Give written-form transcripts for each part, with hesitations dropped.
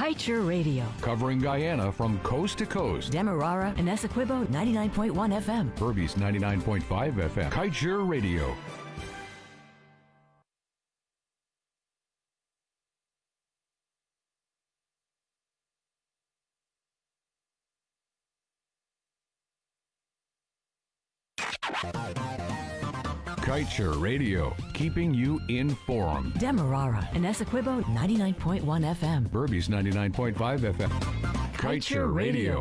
Kite Radio. Covering Guyana from coast to coast. Demerara and Essequibo 99.1 FM. Berbice 99.5 FM. Kite Radio. Kite Radio, keeping you informed. Demerara and Essequibo 99.1 FM. Berbice 99.5 FM. Kite Radio.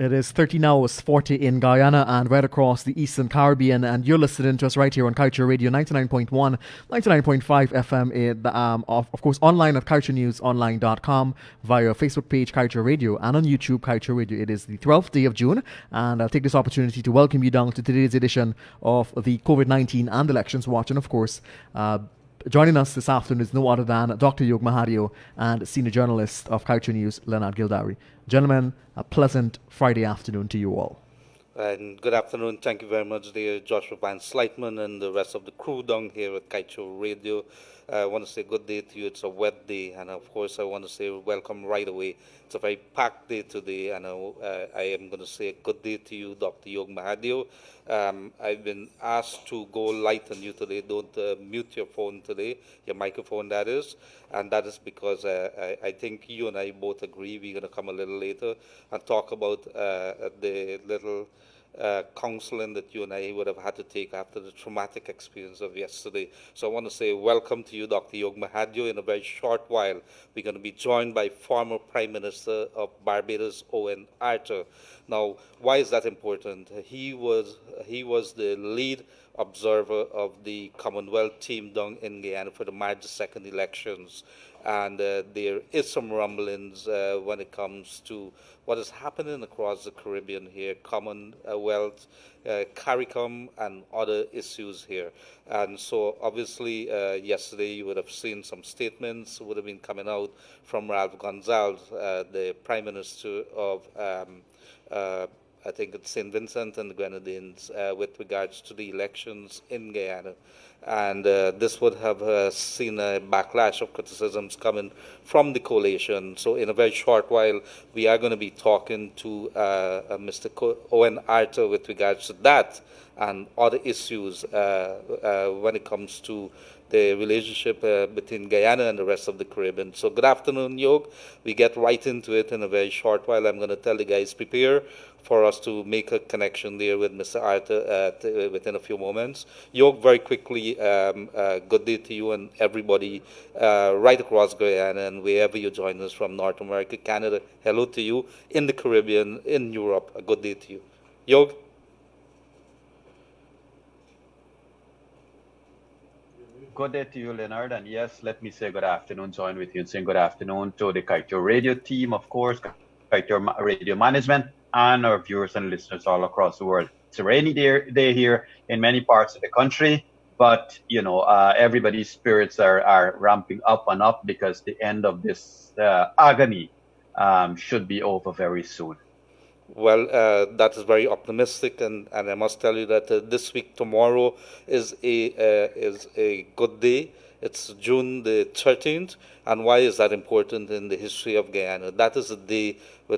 It is 13 hours 40 in Guyana and right across the Eastern Caribbean, and you're listening to us right here on Culture Radio 99.1, 99.5 FM, of course online at culturenewsonline.com, via Facebook page Culture Radio, and on YouTube Culture Radio. It is the 12th day of June, and I'll take this opportunity to welcome you down to today's edition of the COVID-19 and Elections Watch. And of course, joining us this afternoon is no other than Dr. Yog Mahadeo and senior journalist of Culture News, Leonard Gildarie. Gentlemen, a pleasant Friday afternoon to you all. And good afternoon. Thank you very much, dear Joshua Van Slightman and the rest of the crew down here at Kite Radio. I want to say good day to you. It's a wet day, and of course I want to say welcome right away. It's a very packed day today, and I am going to say good day to you, Dr. Yog Mahadeo. I've been asked to go light on you today. Don't mute your phone today, your microphone that is, and that is because I think you and I both agree we're going to come a little later and talk about the little counseling that you and I would have had to take after the traumatic experience of yesterday. So I want to say welcome to you, Dr. Yog Mahadeo. In a very short while, we're going to be joined by former Prime Minister of Barbados, Owen Arthur. Now, why is that important? He was the lead observer of the Commonwealth team down in Guyana for the March 2nd elections. And there is some rumblings when it comes to what is happening across the Caribbean here, Commonwealth, CARICOM, and other issues here. And so obviously yesterday you would have seen some statements would have been coming out from Ralph Gonsalves, the Prime Minister of I think it's St. Vincent and the Grenadines, with regards to the elections in Guyana. And this would have seen a backlash of criticisms coming from the coalition. So in a very short while, we are going to be talking to Mr. Owen Arthur with regards to that and other issues when it comes to the relationship between Guyana and the rest of the Caribbean. So good afternoon, Yog. We get right into it in a very short while. I'm going to tell the guys prepare for us to make a connection there with Mr. Arthur within a few moments. Yog, very quickly, good day to you and everybody right across Guyana and wherever you join us from, North America, Canada. Hello to you. In the Caribbean, in Europe, a good day to you. Yog? Good day to you, Leonard, and yes, let me say good afternoon, join with you and saying good afternoon to the Kite Radio team, of course, Kite Radio management, and our viewers and listeners all across the world. It's a rainy day here in many parts of the country, but everybody's spirits are ramping up and up because the end of this agony should be over very soon. Well, that is very optimistic, and I must tell you that this week, tomorrow, is a good day. It's June the 13th, and why is that important in the history of Guyana? That is the day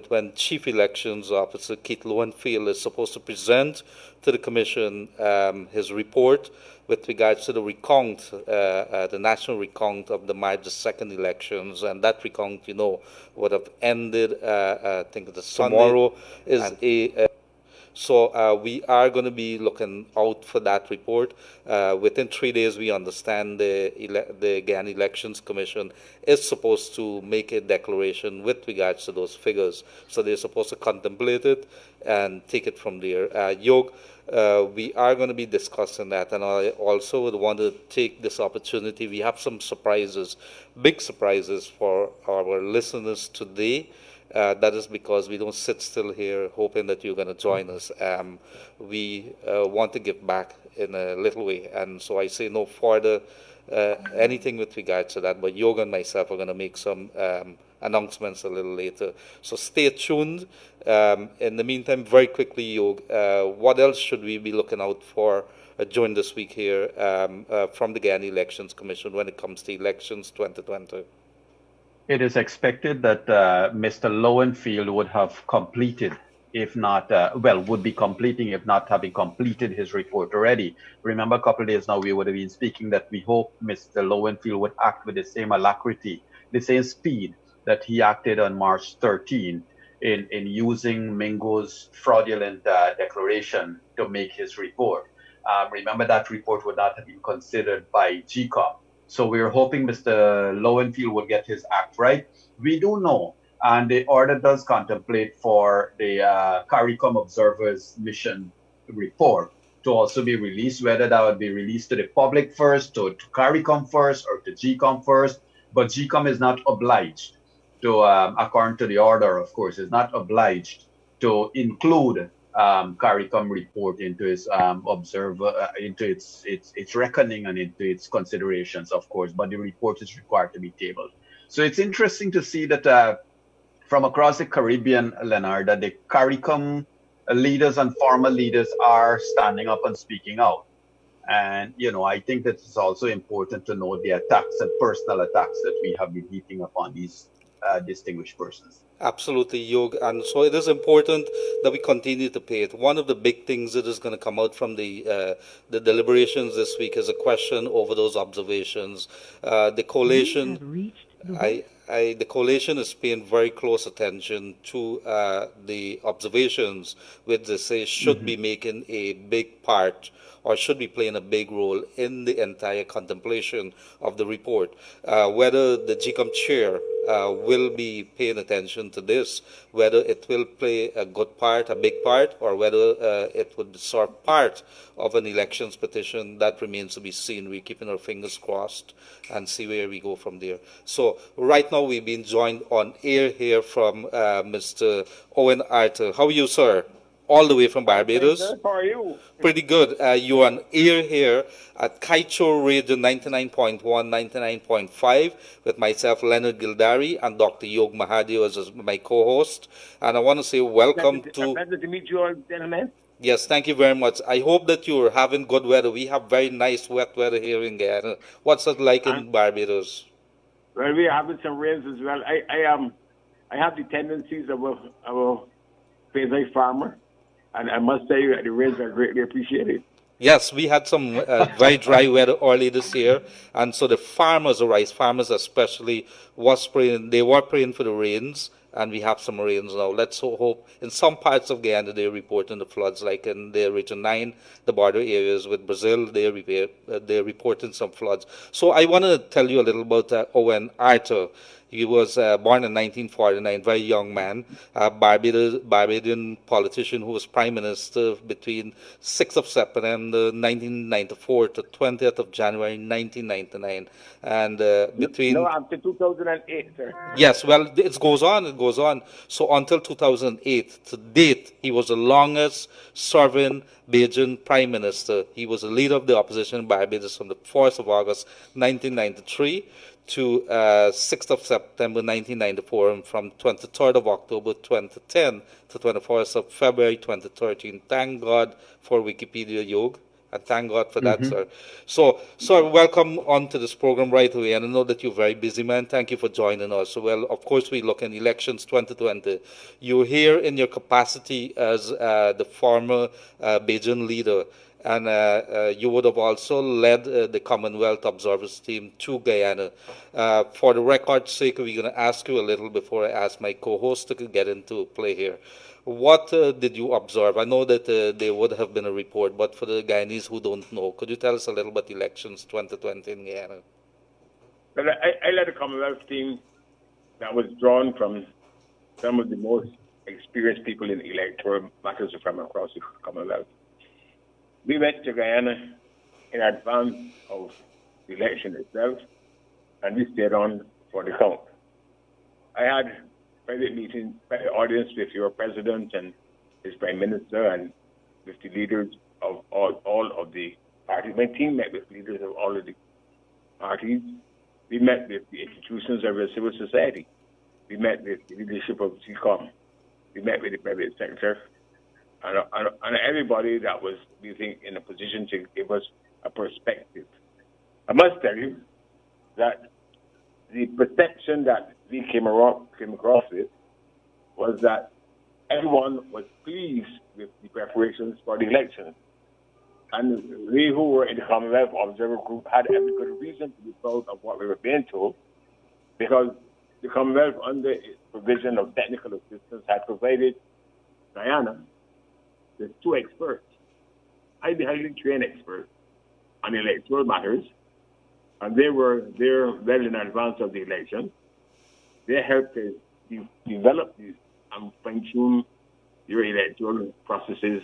when Chief Elections Officer Keith Lowenfield is supposed to present to the Commission his report with regards to the recount, the national recount of the March the 2nd elections, and that recount, would have ended, I think the tomorrow is so we are going to be looking out for that report. Within 3 days, we understand the Guyana Elections Commission is supposed to make a declaration with regards to those figures. So they're supposed to contemplate it and take it from there. Yog, we are going to be discussing that, and I also would want to take this opportunity. We have some surprises, big surprises for our listeners today. That is because we don't sit still here hoping that you're going to join us. We want to give back in a little way, and so I say no further anything with regards to that, but Yog and myself are going to make some announcements a little later. So stay tuned. In the meantime, very quickly, Yog, what else should we be looking out for during this week here from the Guyana Elections Commission when it comes to elections 2020? It is expected that Mr. Lowenfield would have completed, if not, would be completing, if not having completed his report already. Remember, a couple of days now, we would have been speaking that we hope Mr. Lowenfield would act with the same alacrity, the same speed that he acted on March 13 in using Mingo's fraudulent declaration to make his report. Remember, that report would not have been considered by GCOM. So we're hoping Mr. Lowenfield will get his act right. We do know, and the order does contemplate for the CARICOM observers mission report to also be released, whether that would be released to the public first, to CARICOM first, or to GCOM first. But GCOM is not obliged to, according to the order, of course, is not obliged to include CARICOM report into its into its reckoning and into its considerations, of course, but the report is required to be tabled. So it's interesting to see that from across the Caribbean, Leonard, that the CARICOM leaders and former leaders are standing up and speaking out. And, I think that it's also important to note the attacks and personal attacks that we have been heaping upon these distinguished persons. Absolutely, Yog. And so it is important that we continue to pay it. One of the big things that is going to come out from the deliberations this week is a question over those observations. The coalition, the coalition is paying very close attention to the observations, which they say should be making a big part or should be playing a big role in the entire contemplation of the report. Whether the GCOM chair will be paying attention to this, whether it will play a good part, a big part, or whether it would serve part of an elections petition, that remains to be seen. We're keeping our fingers crossed and see where we go from there. So right now we've been joined on air here from Mr. Owen Arthur. How are you, sir? All the way from Barbados. How are you? Pretty good. You're on air here at Kaicho Radio 99.1, 99.5 with myself, Leonard Gildarie, and Dr. Yog Mahadeo as my co-host. And I want to say welcome to... Pleasure to meet you all, gentlemen. Yes, thank you very much. I hope that you're having good weather. We have very nice wet weather here in Guyana. What's it like in Barbados? Well, we are having some rains as well. I have the tendencies of a basic farmer. And I must say that the rains are greatly appreciated. Yes, we had some very dry weather early this year, and so the farmers, the rice farmers especially, they were praying for the rains, and we have some rains now. Let's hope. In some parts of Guyana, they're reporting the floods, like in the Region 9, the border areas with Brazil, they're reporting some floods. So I want to tell you a little about Owen Arthur. He was born in 1949, very young man, Barbadian politician who was prime minister between 6th of September 1994 to 20th of January 1999. And between... No, after 2008, sir. Yes, well, it goes on, it goes on. So until 2008, to date, he was the longest serving Bajan prime minister. He was the leader of the opposition in Barbados from the 4th of August 1993 to 6th of September 1994, and from 23rd of October 2010 to 21st of February 2013. Thank God for Wikipedia, Yog. And thank God for that, sir. So, sir, welcome onto this program right away. And I know that you're very busy, man. Thank you for joining us. So, well, of course, we look in elections 2020. You're here in your capacity as the former Bajan leader. And you would have also led the Commonwealth Observers team to Guyana. For the record's sake, we're going to ask you a little before I ask my co-host to get into play here. What did you observe? I know that there would have been a report, but for the Guyanese who don't know, could you tell us a little about elections 2020 in Guyana? Well, I led a Commonwealth team that was drawn from some of the most experienced people in electoral matters from across the Commonwealth. We went to Guyana in advance of the election itself, and we stayed on for the count. I had private meeting, private audience with your president and his prime minister and with the leaders of all of the parties. My team met with leaders of all of the parties. We met with the institutions of the civil society. We met with the leadership of CARICOM. We met with the private sector and everybody that was, we think, in a position to give us a perspective. I must tell you that the perception that we came across with was that everyone was pleased with the preparations for the election. And we who were in the Commonwealth Observer Group had every good reason to be proud of what we were being told, because the Commonwealth, under its provision of technical assistance, had provided Guyana with 2 experts, highly trained experts on electoral matters, and they were there well in advance of the election. They helped us develop these and fine-tune your electoral processes.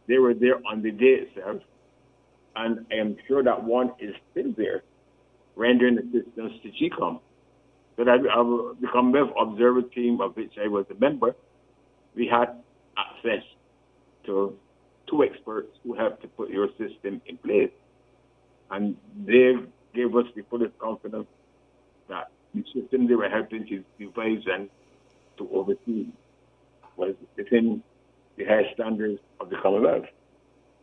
They were there on the day itself, and I am sure that one is still there, rendering assistance to CARICOM. So that the Commonwealth Observer team, of which I was a member, we had access to 2 experts who helped to put your system in place. And they gave us the fullest confidence that the system they were helping to devise and to oversee was within the high standards of the Commonwealth.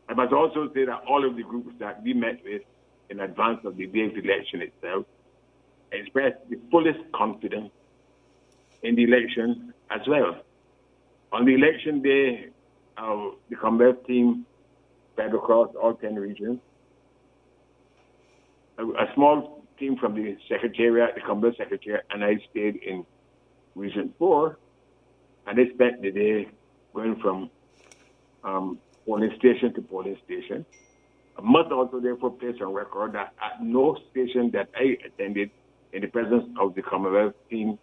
I must also say that all of the groups that we met with in advance of the day of the election itself expressed the fullest confidence in the election as well. On the election day, the Commonwealth team spread across all 10 regions. A small team from the Secretariat, the Commonwealth Secretariat, and I stayed in Region 4, and they spent the day going from polling station to polling station. I must also therefore place on record that at no station that I attended in the presence of the Commonwealth team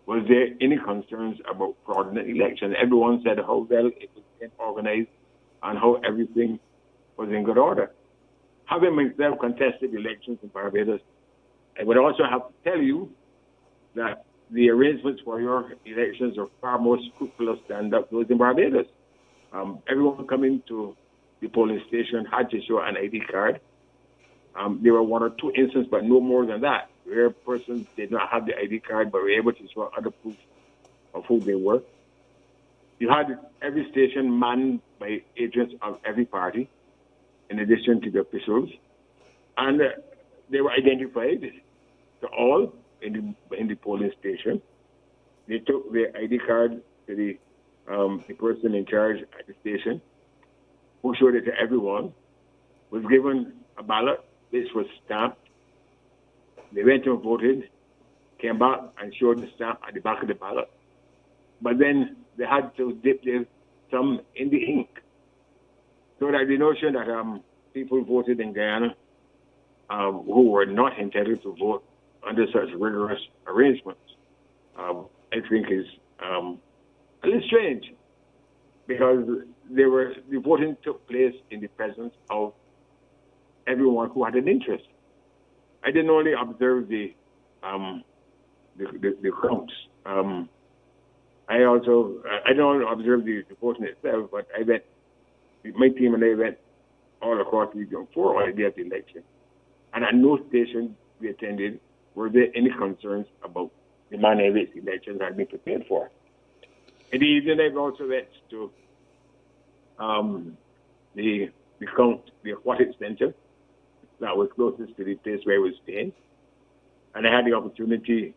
was there any concerns about fraudulent election. Everyone said how well it was being organized and how everything was in good order. Having myself contested elections in Barbados, I would also have to tell you that the arrangements for your elections are far more scrupulous than those in Barbados. Everyone coming to the polling station had to show an ID card. There were 1 or 2 instances, but no more than that, where persons did not have the ID card but were able to show other proof of who they were. You had every station manned by agents of every party, in addition to the officials, and they were identified to all in the polling station. They took their ID card to the person in charge at the station, who showed it to everyone, was given a ballot which was stamped. They went and voted, came back and showed the stamp at the back of the ballot. But then they had to dip their thumb in the ink. So that the notion that people voted in Guyana who were not entitled to vote under such rigorous arrangements, I think is a little strange, because the voting took place in the presence of everyone who had an interest. I didn't only observe the counts. I didn't only observe the voting itself, but I went. My team and I went all across the region for the day of the election, and at no station we attended were there any concerns about the manner in which the elections had been prepared for. In the evening, I also went to the aquatic center that was closest to the place where I was staying, and I had the opportunity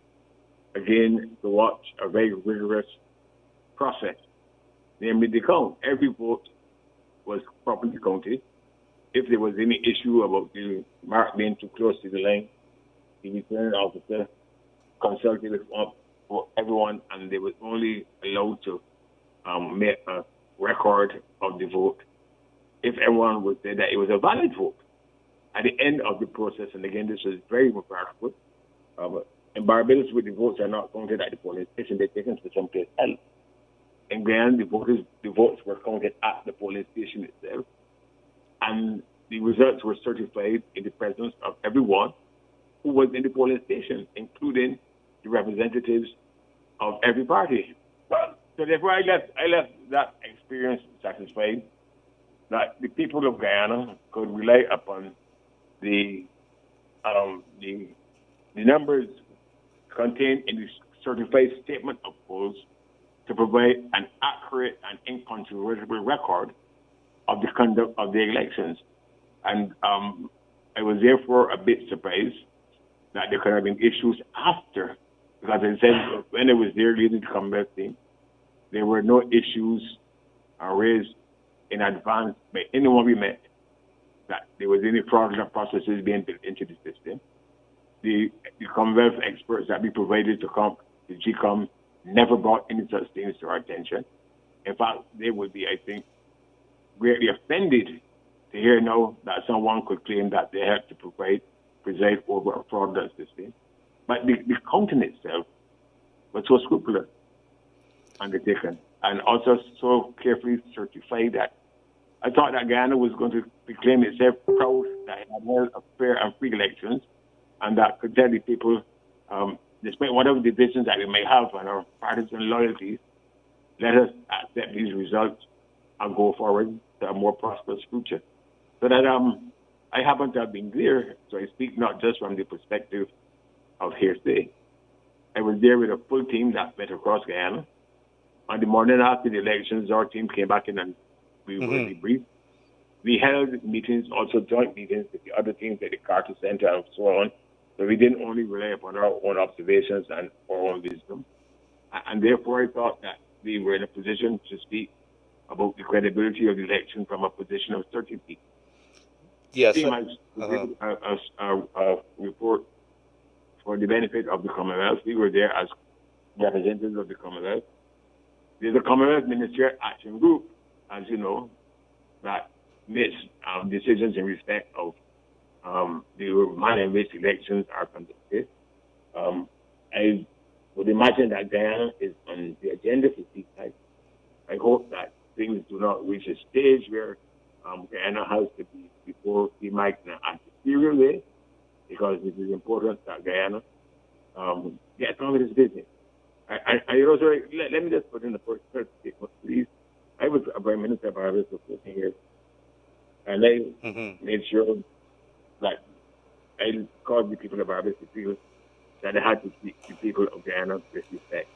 again to watch a very rigorous process, namely the count. Every vote was properly counted. If there was any issue about the mark being too close to the line, the returning officer consulted with everyone, and they were only allowed to make a record of the vote if everyone would say that it was a valid vote. At the end of the process, and again, this was very remarkable, in Barbados, where the votes are not counted at the polling station, they're taken to someplace else. In Guyana, the votes were counted at the polling station itself, and the results were certified in the presence of everyone who was in the polling station, including the representatives of every party. So therefore, I left that experience satisfied that the people of Guyana could rely upon the numbers contained in the certified statement of polls to provide an accurate and incontrovertible record of the conduct of the elections. And I was therefore a bit surprised that there could have been issues after, because I said when I was there leading the Commonwealth team, there were no issues raised in advance by anyone we met that there was any fraudulent processes being built into the system. The Commonwealth experts that we provided to the GCOM never brought any such things to our attention. In fact, they would be, I think, greatly offended to hear now that someone could claim that they have to preside over a fraudulent system. But the counting itself was so scrupulous undertaken, and also so carefully certified that I thought that Guyana was going to proclaim itself proud that it had held a fair and free elections, and that could tell the people, despite whatever divisions that we may have on our partisan loyalties, let us accept these results and go forward to a more prosperous future. So that I happen to have been there, so I speak not just from the perspective of hearsay. I was there with a full team that went across Guyana. On the morning after the elections, our team came back in and we were debriefed. We held meetings, also joint meetings with the other teams at the Carter Center and so on. So we didn't only rely upon our own observations and our own wisdom. And therefore, I thought that we were in a position to speak about the credibility of the election from a position of certainty. Yes. The team has a report for the benefit of the Commonwealth. We were there as representatives of the Commonwealth. There's a Commonwealth Ministerial Action Group, as you know, that makes decisions in respect of the manner in which elections are conducted. I would imagine that Guyana is on the agenda for peace time. I hope that things do not reach a stage where Guyana has to be before the mic in an anti-serial way, because it is important that Guyana gets on with its business. I also, let me just put in the first statement, please. I was a Prime Minister of Barbados for 14 years, and I made sure that I called the people of Barbados to feel that I had to speak to people of Guyana with respect.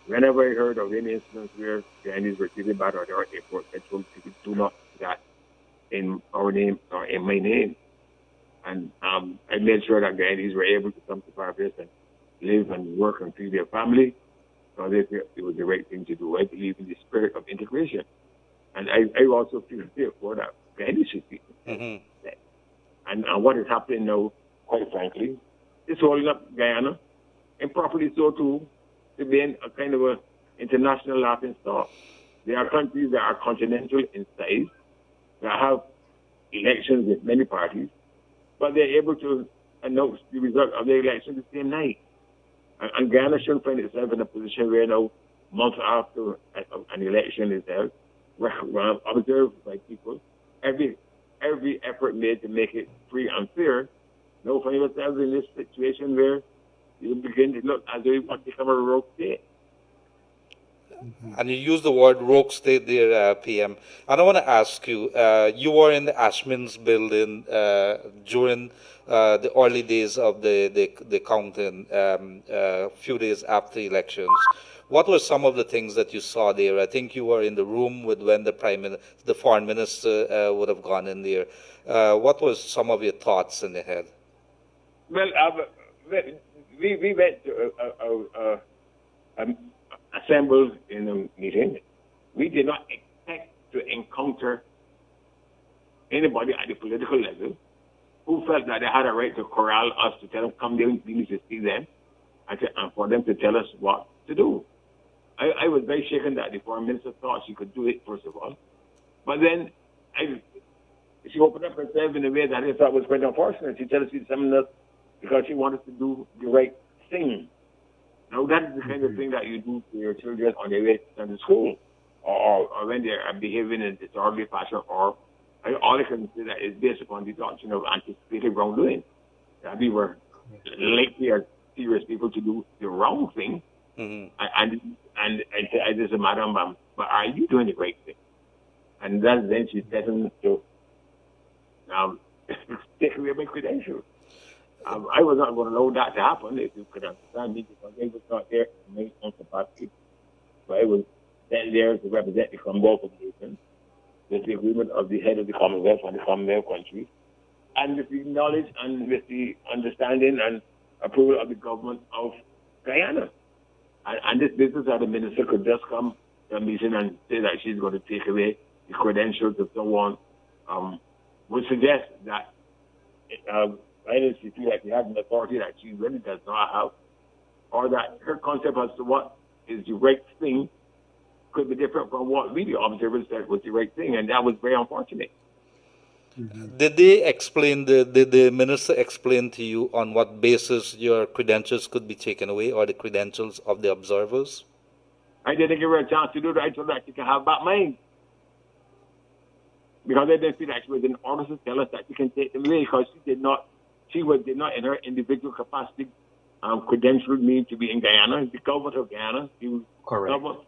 Whenever I heard of any incidents where Guyanese were treated bad or their airport, I told people, do not do that in our name or in my name. And I made sure that Guyanese were able to come to Barbados and live and work and feed their family. So they felt it was the right thing to do. I believe in the spirit of integration. And I also feel therefore that Guyanese should be. And what is happening now, quite frankly, is holding up Guyana, and properly so too, to being a kind of an international laughing stock. There are countries that are continental in size, that have elections with many parties, but they're able to announce the result of the election the same night. And Guyana shouldn't find itself in a position where now, months after an election is held, observed by people, every effort made to make it free and fair, now find ourselves in this situation where you begin to look as though you want to become a rogue state. And you use the word rogue state there, PM. And I want to ask you, you were in the Ashman's building during the early days of the counting, a few days after elections. What were some of the things that you saw there? I think you were in the room with when the foreign minister would have gone in there. What was some of your thoughts in the head? Well, we went to assembled in a meeting. We did not expect to encounter anybody at the political level who felt that they had a right to corral us, to tell them, come there, we need to see them, and for them to tell us what to do. I was very shaken that the foreign minister thought she could do it, first of all. But then she opened up herself in a way that I thought was quite unfortunate. She told us she'd summoned us because she wanted to do the right thing. Now, that is the kind of thing that you do to your children on their way to school, or when they are behaving in a disorderly fashion, or all I can say that is based upon the doctrine of anticipated wrongdoing. We were likely as serious people to do the wrong thing, and it is a matter of, but are you doing the right thing? And then she threatened to take away my credentials. I was not going to allow that to happen, if you could understand me, because I was not there in my own capacity. So I was then there to represent the Commonwealth of Nations, with the agreement of the head of the Commonwealth and the Commonwealth countries, and with the knowledge and with the understanding and approval of the government of Guyana. And this business that the minister could just come to a meeting and say that she's going to take away the credentials of someone would suggest that she feels like she has an authority that she really does not have, or that her concept as to what is the right thing could be different from what we, the observers, said was the right thing, and that was very unfortunate. Did they explain, did the minister explain to you on what basis your credentials could be taken away, or the credentials of the observers? I didn't give her a chance to do that so that she can have back mine. Because I didn't feel that she was in order to tell us that she can take them away, because she did not in her individual capacity credentialed me to be in Guyana. The government of Guyana, the government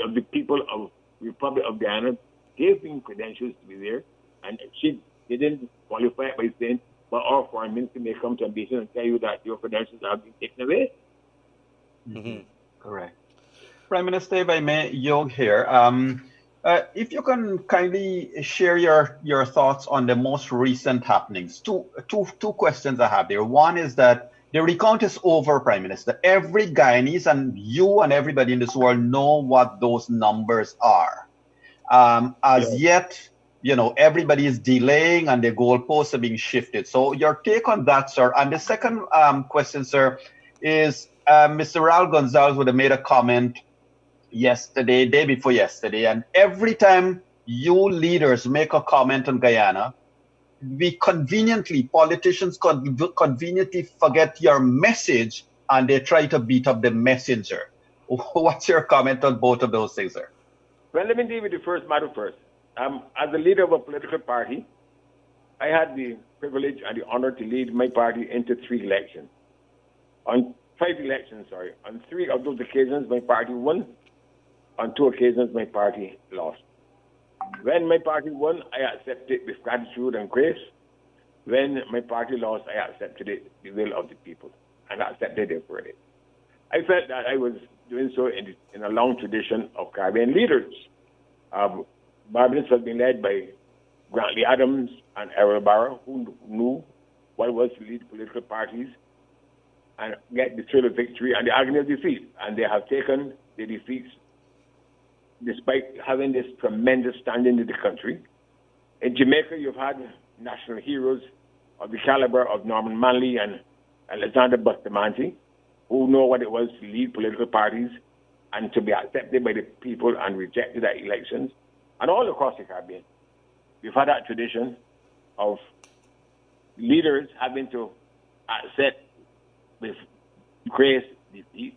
of the people of the Republic of Guyana gave me credentials to be there, and she didn't qualify it by saying, but our foreign minister may come to a meeting and tell you that your credentials have been taken away. Correct. Prime Minister, if I may, Yog here. If you can kindly share your thoughts on the most recent happenings. Two questions I have there. One is that the recount is over, Prime Minister. Every Guyanese and you and everybody in this world know what those numbers are. Yet, everybody is delaying and the goalposts are being shifted. So your take on that, sir. And the second question, sir, is Mr. Raul Gonzalez would have made a comment day before yesterday, and every time you leaders make a comment on Guyana, politicians conveniently forget your message and they try to beat up the messenger. What's your comment on both of those things, sir? Well, let me deal with the first matter first. As the leader of a political party, I had the privilege and the honor to lead my party into 5 elections. On 3 of those occasions, my party won. On 2 occasions, my party lost. When my party won, I accepted with gratitude and grace. When my party lost, I accepted it, the will of the people, and accepted their verdict. I felt that I was doing so in a long tradition of Caribbean leaders. Barbados has been led by Grant Lee Adams and Errol Barrow, who knew what it was to lead political parties and get the thrill of victory and the agony of defeat. And they have taken the defeats despite having this tremendous standing in the country. In Jamaica, you've had national heroes of the caliber of Norman Manley and Alexander Bustamante, who know what it was to lead political parties and to be accepted by the people and rejected at elections. And all across the Caribbean, we've had that tradition of leaders having to accept with grace defeat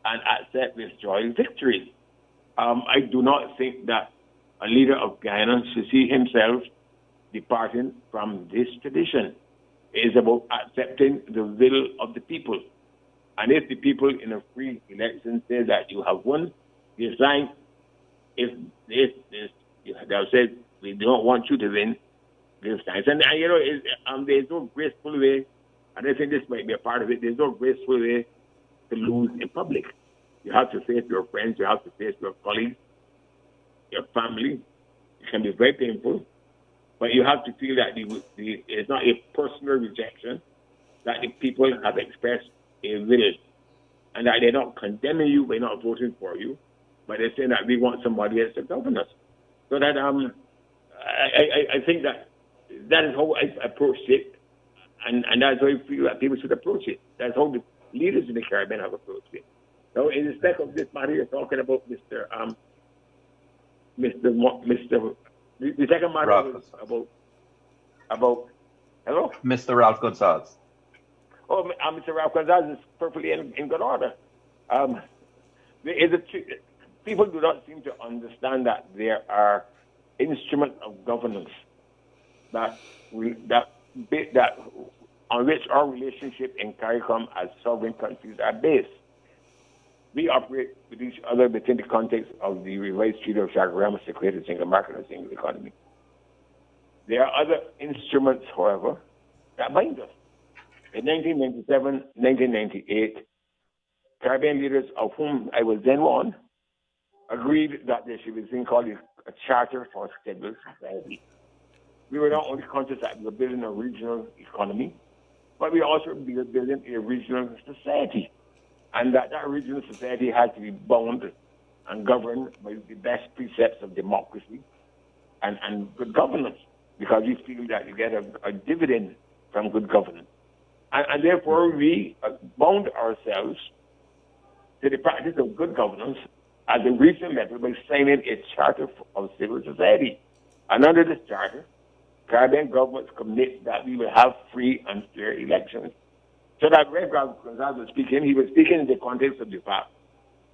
and accept with joy victory. I do not think that a leader of Guyana should see himself departing from this tradition. It is about accepting the will of the people. And if the people in a free election say that you have won, you sign. If they'll say, we don't want you to win, give signs. And you know, there's no graceful way, and I think this might be a part of it, there's no graceful way to lose in public. You have to face your friends, you have to face your colleagues, your family. It can be very painful, but you have to feel that it's not a personal rejection, that the people have expressed a will, and that they're not condemning you by not voting for you, but they're saying that we want somebody else to govern us. So that I think that is how I approach it, and that's how I feel that people should approach it. That's how the leaders in the Caribbean have approached it. So in respect of this matter, you're talking about the second matter Ralph was about hello? Mr. Ralph Gonzalez. Oh, Mr. Ralph Gonzalez is perfectly in good order. People do not seem to understand that there are instruments of governance that on which our relationship in CARICOM as sovereign countries are based. We operate with each other within the context of the revised Treaty of Chagarama to create a single market and a single economy. There are other instruments, however, that bind us. In 1997, 1998, Caribbean leaders, of whom I was then one, agreed that there should be a thing called a charter for stable society. We were not only conscious that we were building a regional economy, but we also were building a regional society. And that regional society had to be bound and governed by the best precepts of democracy and good governance, because we feel that you get a dividend from good governance. And therefore, we bound ourselves to the practice of good governance at the regional level by signing a charter of civil society. And under this charter, Caribbean governments commit that we will have free and fair elections. So that when Gonzalez was speaking, he was speaking in the context of the fact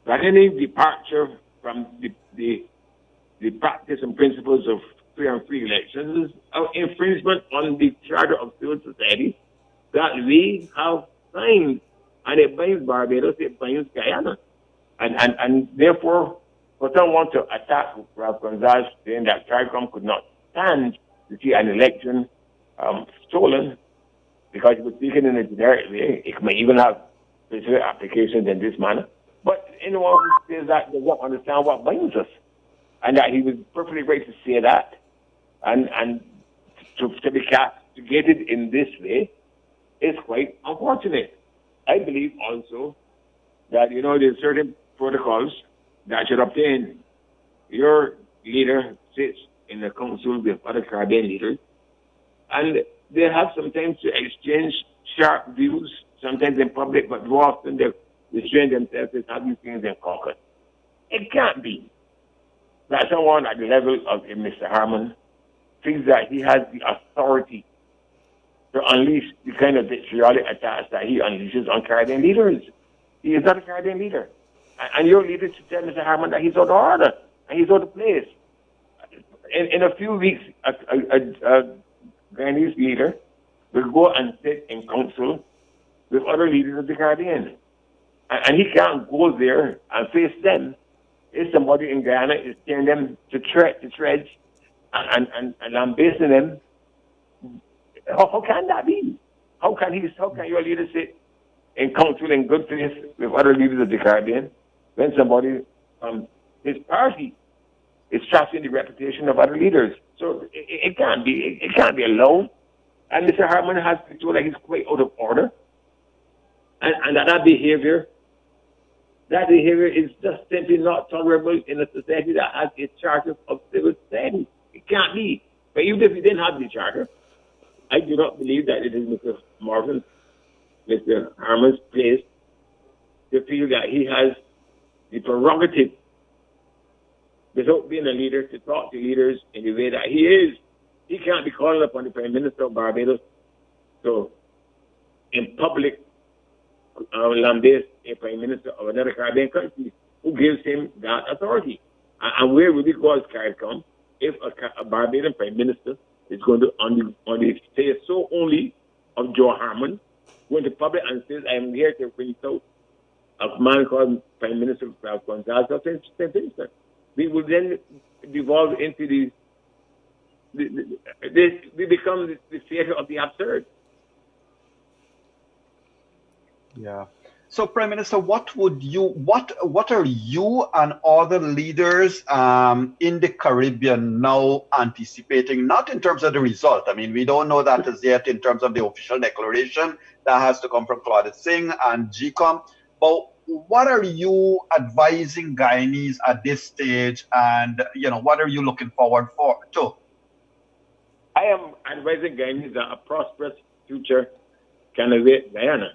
that any departure from the practice and principles of fair and free elections is an infringement on the charter of civil society that we have signed. And it binds Barbados, it binds Guyana. And therefore, for someone to attack Ralph Gonzalez saying that CARICOM could not stand to see an election stolen because it was speaking in a generic way, it may even have specific applications in this manner. But anyone who says that does not understand what binds us. And that he was perfectly right to say that. And to be castigated in this way is quite unfortunate. I believe also that, there's certain protocols that should obtain. Your leader sits in the council with other Caribbean leaders, and they have sometimes to exchange sharp views, sometimes in public, but more often they restrain themselves to have these things in caucus. It can't be that someone at the level of Mr. Harmon thinks that he has the authority to unleash the kind of vitriolic attacks that he unleashes on Caribbean leaders. He is not a Caribbean leader. And your leader should tell Mr. Harmon that he's out of order and he's out of place. In a few weeks, a Guyanese leader will go and sit in council with other leaders of the Caribbean. And he can't go there and face them if somebody in Guyana is telling them to tread and lambasting them. How can that be? How can your leader sit in council in good faith with other leaders of the Caribbean when somebody from his party is trashing the reputation of other leaders? So it can't be allowed. And Mr. Harmon has to feel like he's quite out of order. And that behavior is just simply not tolerable in a society that has a charter of civil society. It can't be. But even if we didn't have the charter, I do not believe that it is Mr. Harmon's place to feel that he has the prerogative, without being a leader, to talk to leaders in the way that he is. He can't be calling upon the Prime Minister of Barbados to in public lambast a prime minister of another Caribbean country who gives him that authority. And where would it go as CARICOM if a Barbadian prime minister is going to only say so only of Joe Harmon, going to public and says, I am here to bring out a man called Prime Minister Gonzalo St. Vincent. We will then devolve into we become the theater of the absurd. Yeah. So, Prime Minister, what are you and other leaders in the Caribbean now anticipating? Not in terms of the result. I mean, we don't know that as yet in terms of the official declaration that has to come from Claude Singh and GCOM. But what are you advising Guyanese at this stage, and what are you looking forward to? I am advising Guyanese that a prosperous future can await Guyana.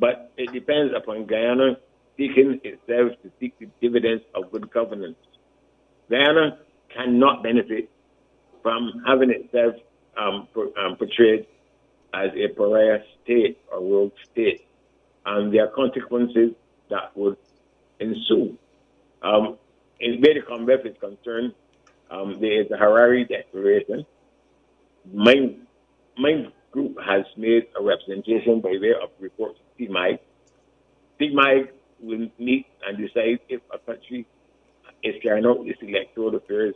But it depends upon Guyana seeking itself to seek the dividends of good governance. Guyana cannot benefit from having itself portrayed as a pariah state or rogue state, and there are consequences that would ensue. In where the Commonwealth is concerned, there is a Harare Declaration. My group has made a representation by way of report to CMIG. CMIG will meet and decide if a country is carrying out its electoral affairs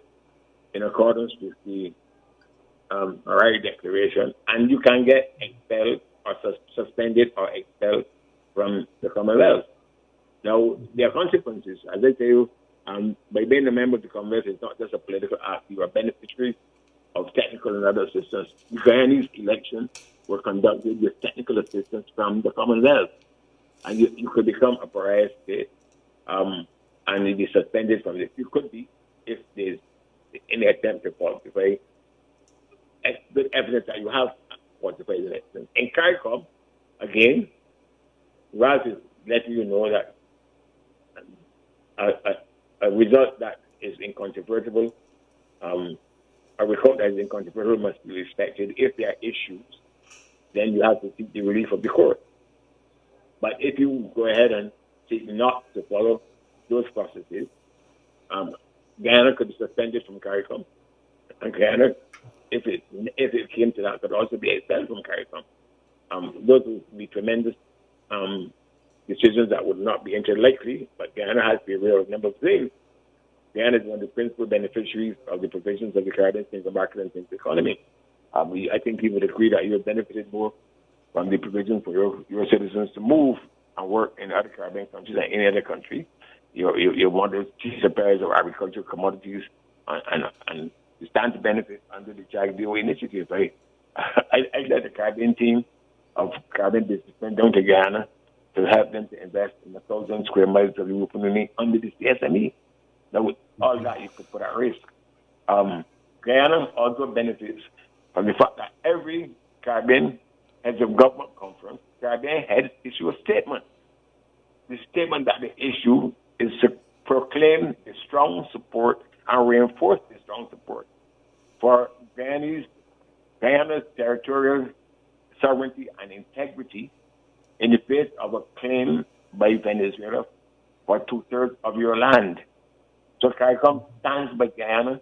in accordance with the Harare Declaration, and you can get expelled or suspended or expelled from the Commonwealth. Now, there are consequences. As I tell you, by being a member of the Commonwealth, it's not just a political act. You are beneficiaries of technical and other assistance. The Guyanese elections were conducted with technical assistance from the Commonwealth. And you could become a pariah state and you'd be suspended from this. You could be if there's any attempt to falsify good evidence that you have falsified elections. In CARICOM, again, Ralph is letting you know that a result that is incontrovertible, a result that is incontrovertible must be respected. If there are issues, then you have to seek the relief of the court. But if you go ahead and seek not to follow those processes, Guyana could be suspended from CARICOM, and Guyana, if it came to that, could also be expelled from CARICOM. Those would be tremendous decisions that would not be interlikely, but Guyana has to be aware of a number of things. Guyana is one of the principal beneficiaries of the provisions of the Caribbean Single Market and Single Economy. I think people would agree that you have benefited more from the provision for your citizens to move and work in other Caribbean countries than any other country. You're one of the chief suppliers of agricultural commodities and you stand to benefit under the JAGDO initiative. I led the Caribbean team of Caribbean businessmen down to Guyana to help them to invest in 1,000 square miles of European Union under the CSME. Now, with all that, you could put at risk. Guyana also benefits from the fact that every Caribbean heads of government conference, Caribbean heads issue a statement. The statement that they issue is to proclaim the strong support and reinforce the strong support for Guyana's territorial sovereignty and integrity in the face of a claim by Venezuela for 2/3 of your land. So CARICOM stands by Guyana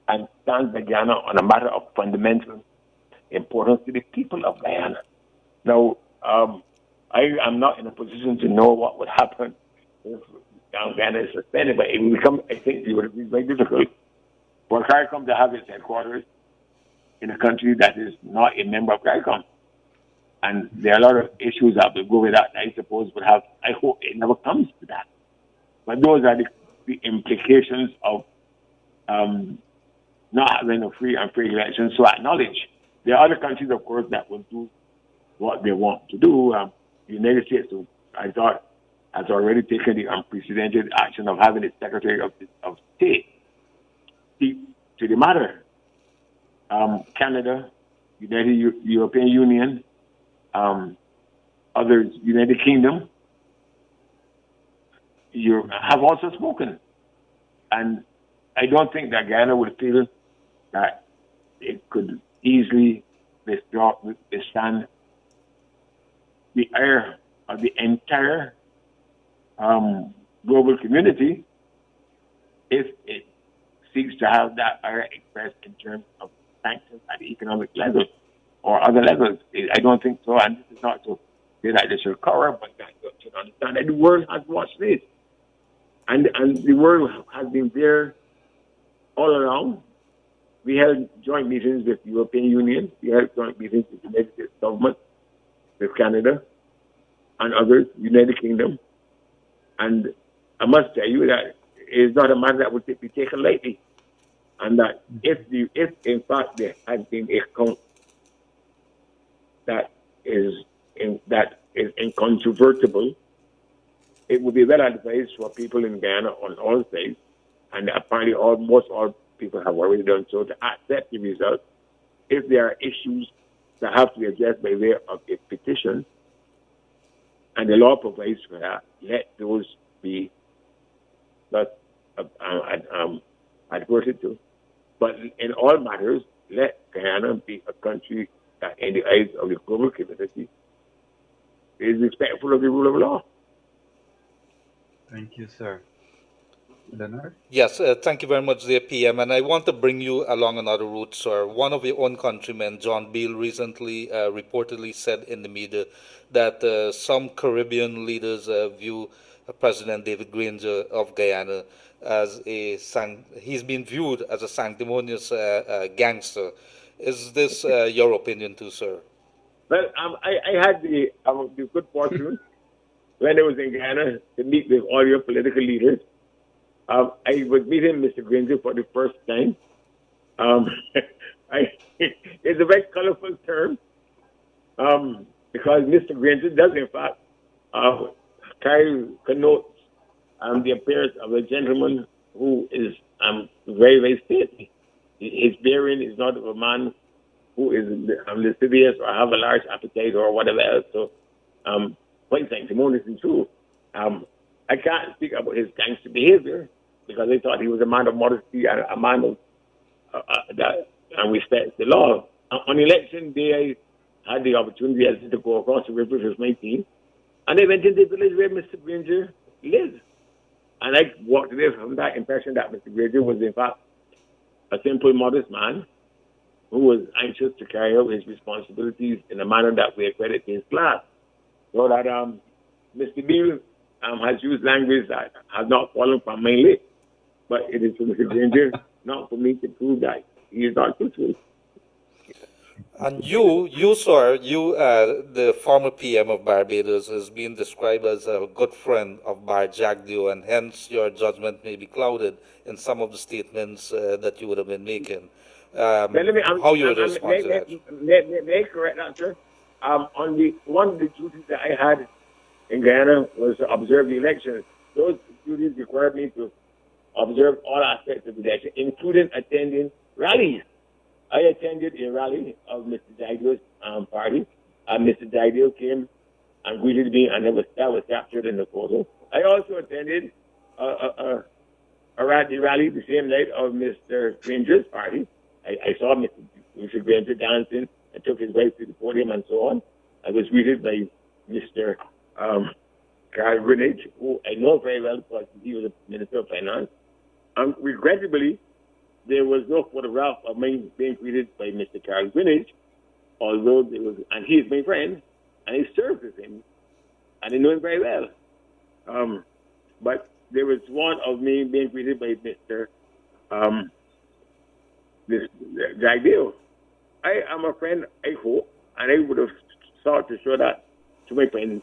and stands by Guyana on a matter of fundamental importance to the people of Guyana. Now, I am not in a position to know what would happen if Guyana is suspended, but it will become, I think it would be very difficult for CARICOM to have its headquarters in a country that is not a member of CARICOM. And there are a lot of issues that will go with that, I suppose, would have, I hope it never comes to that. But those are the implications of not having a free and fair election. So I acknowledge there are other countries, of course, that will do what they want to do. The United States, I thought, has already taken the unprecedented action of having its Secretary of State speak to the matter. Canada, United European Union, others, United Kingdom, you have also spoken. And I don't think that Guyana would feel that it could easily withstand the ire of the entire global community if it seeks to have that ire expressed in terms of sanctions at the economic level or other levels. I don't think so, and this is not to say that they should cover, but that you should understand that the world has watched this. And the world has been there all along. We held joint meetings with the European Union. We held joint meetings with the United States government, with Canada, and others, United Kingdom. And I must tell you that it is not a matter that would be taken lightly. And that if in fact there has been a count that is incontrovertible, it would be well advised for people in Guyana on all sides, and apparently almost all people have already done so, to accept the result. If there are issues that have to be addressed by way of a petition, and the law provides for that, let those be adverted to. But in all matters, let Guyana be a country that, in the eyes of the global community, is respectful of the rule of law. Thank you, sir. Leonard? Yes, thank you very much, dear PM. And I want to bring you along another route, sir. One of your own countrymen, John Beale, recently reportedly said in the media that some Caribbean leaders view President David Granger of Guyana as he's been viewed as a sanctimonious gangster. Is this your opinion too, sir? Well, I had the good fortune when I was in Guyana to meet with all your political leaders. I was meeting Mr. Granger for the first time. It's a very colorful term because Mr. Granger does, in fact, connotes the appearance of a gentleman who is very, very stately. His bearing is not of a man who is lascivious or have a large appetite or whatever else. So, quite sanctimonious and true. I can't speak about his gangster behavior because I thought he was a man of modesty and a man of that and respects the law. On election day, I had the opportunity to go across the river with my team, and I went into the village where Mr. Granger lives. And I walked away from that impression that Mr. Granger was, in fact, a simple, modest man who was anxious to carry out his responsibilities in a manner that we accredit to his class. So that Mr. Beale has used language that has not fallen from my lips, but it is for Mr. Granger not for me to prove that he is not truthful. And you, sir, the former PM of Barbados, has been described as a good friend of Bar Jagdeo, and hence your judgment may be clouded in some of the statements that you would have been making. How you would respond to that? May I correct that, sir? One of the duties that I had in Guyana was to observe the elections. Those duties required me to observe all aspects of the election, including attending rallies. I attended a rally of Mr. Jagdeo's party, and Mr. Jagdeo came and greeted me, and that was captured in the photo. I also attended a rally the same night of Mr. Granger's party. I saw Mr. Granger dancing and took his wife to the podium and so on. I was greeted by Mr. Carl Greenwich, who I know very well because he was a Minister of Finance. Regrettably, there was no photograph of me being greeted by Mr. Carl Greenwich, although there was, and he is my friend, and I served with him, and I know him very well. But there was one of me being greeted by Mr. Jagdeo. I am a friend, I hope, and I would have sought to show that to my friend.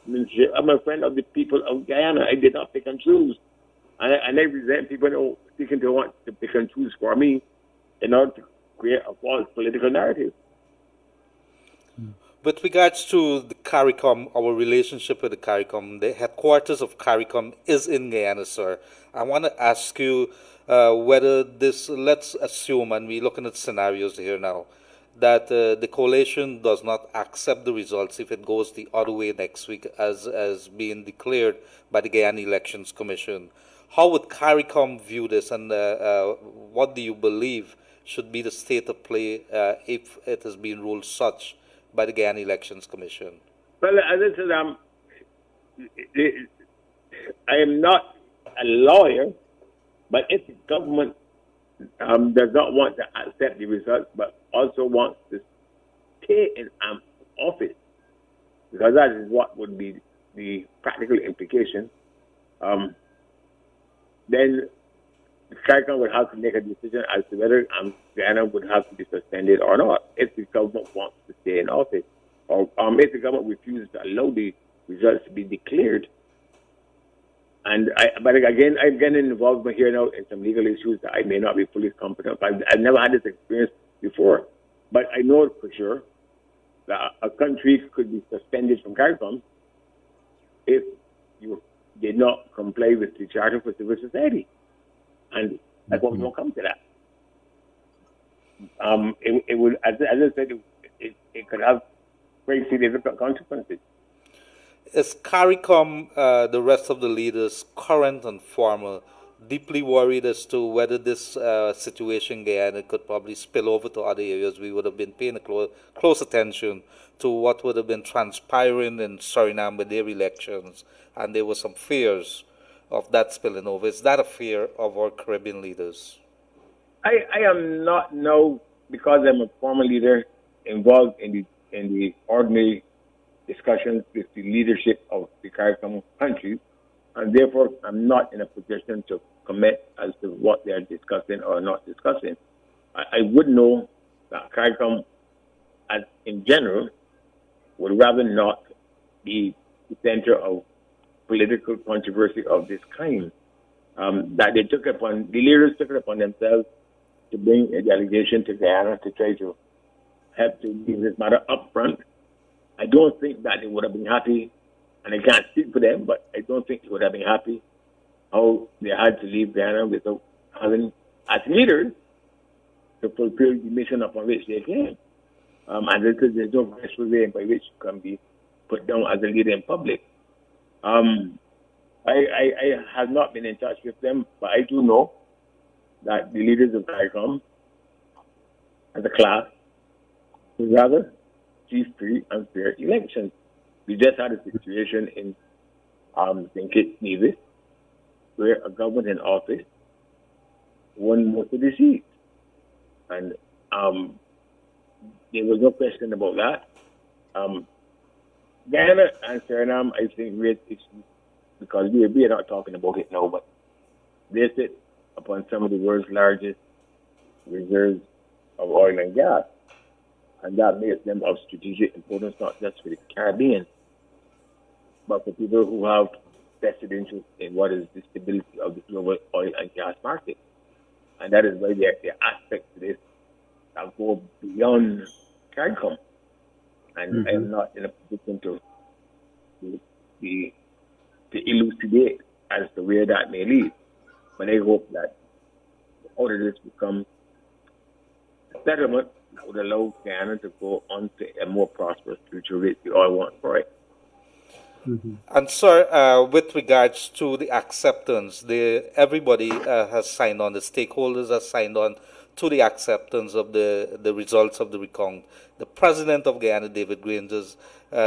I'm a friend of the people of Guyana. I did not pick and choose. And I resent people seeking to want to pick and choose for me in order to create a false political narrative. With regards to the CARICOM, our relationship with the CARICOM, the headquarters of CARICOM is in Guyana, sir. I want to ask you whether this, let's assume, and we're looking at scenarios here now, that the coalition does not accept the results if it goes the other way next week as being declared by the Guyana Elections Commission. How would CARICOM view this, and what do you believe should be the state of play if it has been ruled such by the Guyana Elections Commission? Well, as I said, I am not a lawyer, but if the government does not want to accept the results, but also wants to stay in office, because that is what would be the practical implication, then the CARICOM would have to make a decision as to whether Guyana would have to be suspended or not if the government wants to stay in office. Or if the government refuses to allow the results to be declared. But again, I'm getting involved here now in some legal issues that I may not be fully competent. I've never had this experience before. But I know for sure that a country could be suspended from CARICOM if you did not comply with the Charter for Civil Society. And that's what we don't come to that. It would, as I said, it could have very significant consequences. Is CARICOM, the rest of the leaders, current and former, deeply worried as to whether this situation in Guyana could probably spill over to other areas? We would have been paying close attention to what would have been transpiring in Suriname with their elections, and there were some fears of that spilling over. Is that a fear of our Caribbean leaders? I am not now, because I'm a former leader involved in the ordinary discussions with the leadership of the CARICOM countries, and therefore I'm not in a position to comment as to what they are discussing or not discussing. I would know that CARICOM, as in general, would rather not be the center of political controversy of this kind. That the leaders took it upon themselves to bring a delegation to Guyana to try to help to leave this matter up front. I don't think that they would have been happy, and I can't speak for them, but I don't think they would have been happy how they had to leave Guyana without having, as leaders, to fulfill the mission upon which they came. And there's no graceful way by which you can be put down as a leader in public. I have not been in touch with them, but I do know that the leaders of CARICOM, as a class, would rather see free and fair elections. We just had a situation in St. Kitts Nevis, where a government in office won most of the seats. And there was no question about that. Guyana and Suriname, I think, raise issues because we are not talking about it now, but they sit upon some of the world's largest reserves of oil and gas. And that makes them of strategic importance, not just for the Caribbean, but for people who have vested interest in what is the stability of the global oil and gas market. And that is why there are aspects to this that go beyond CARICOM. And I am not in a position to elucidate as to where that may lead. But I hope that out of this becomes a settlement that would allow Guyana to go on to a more prosperous future, which we all want for it. And sir, with regards to the acceptance, everybody has signed on, the stakeholders have signed on to the acceptance of the results of the recount. The president of Guyana, David Granger,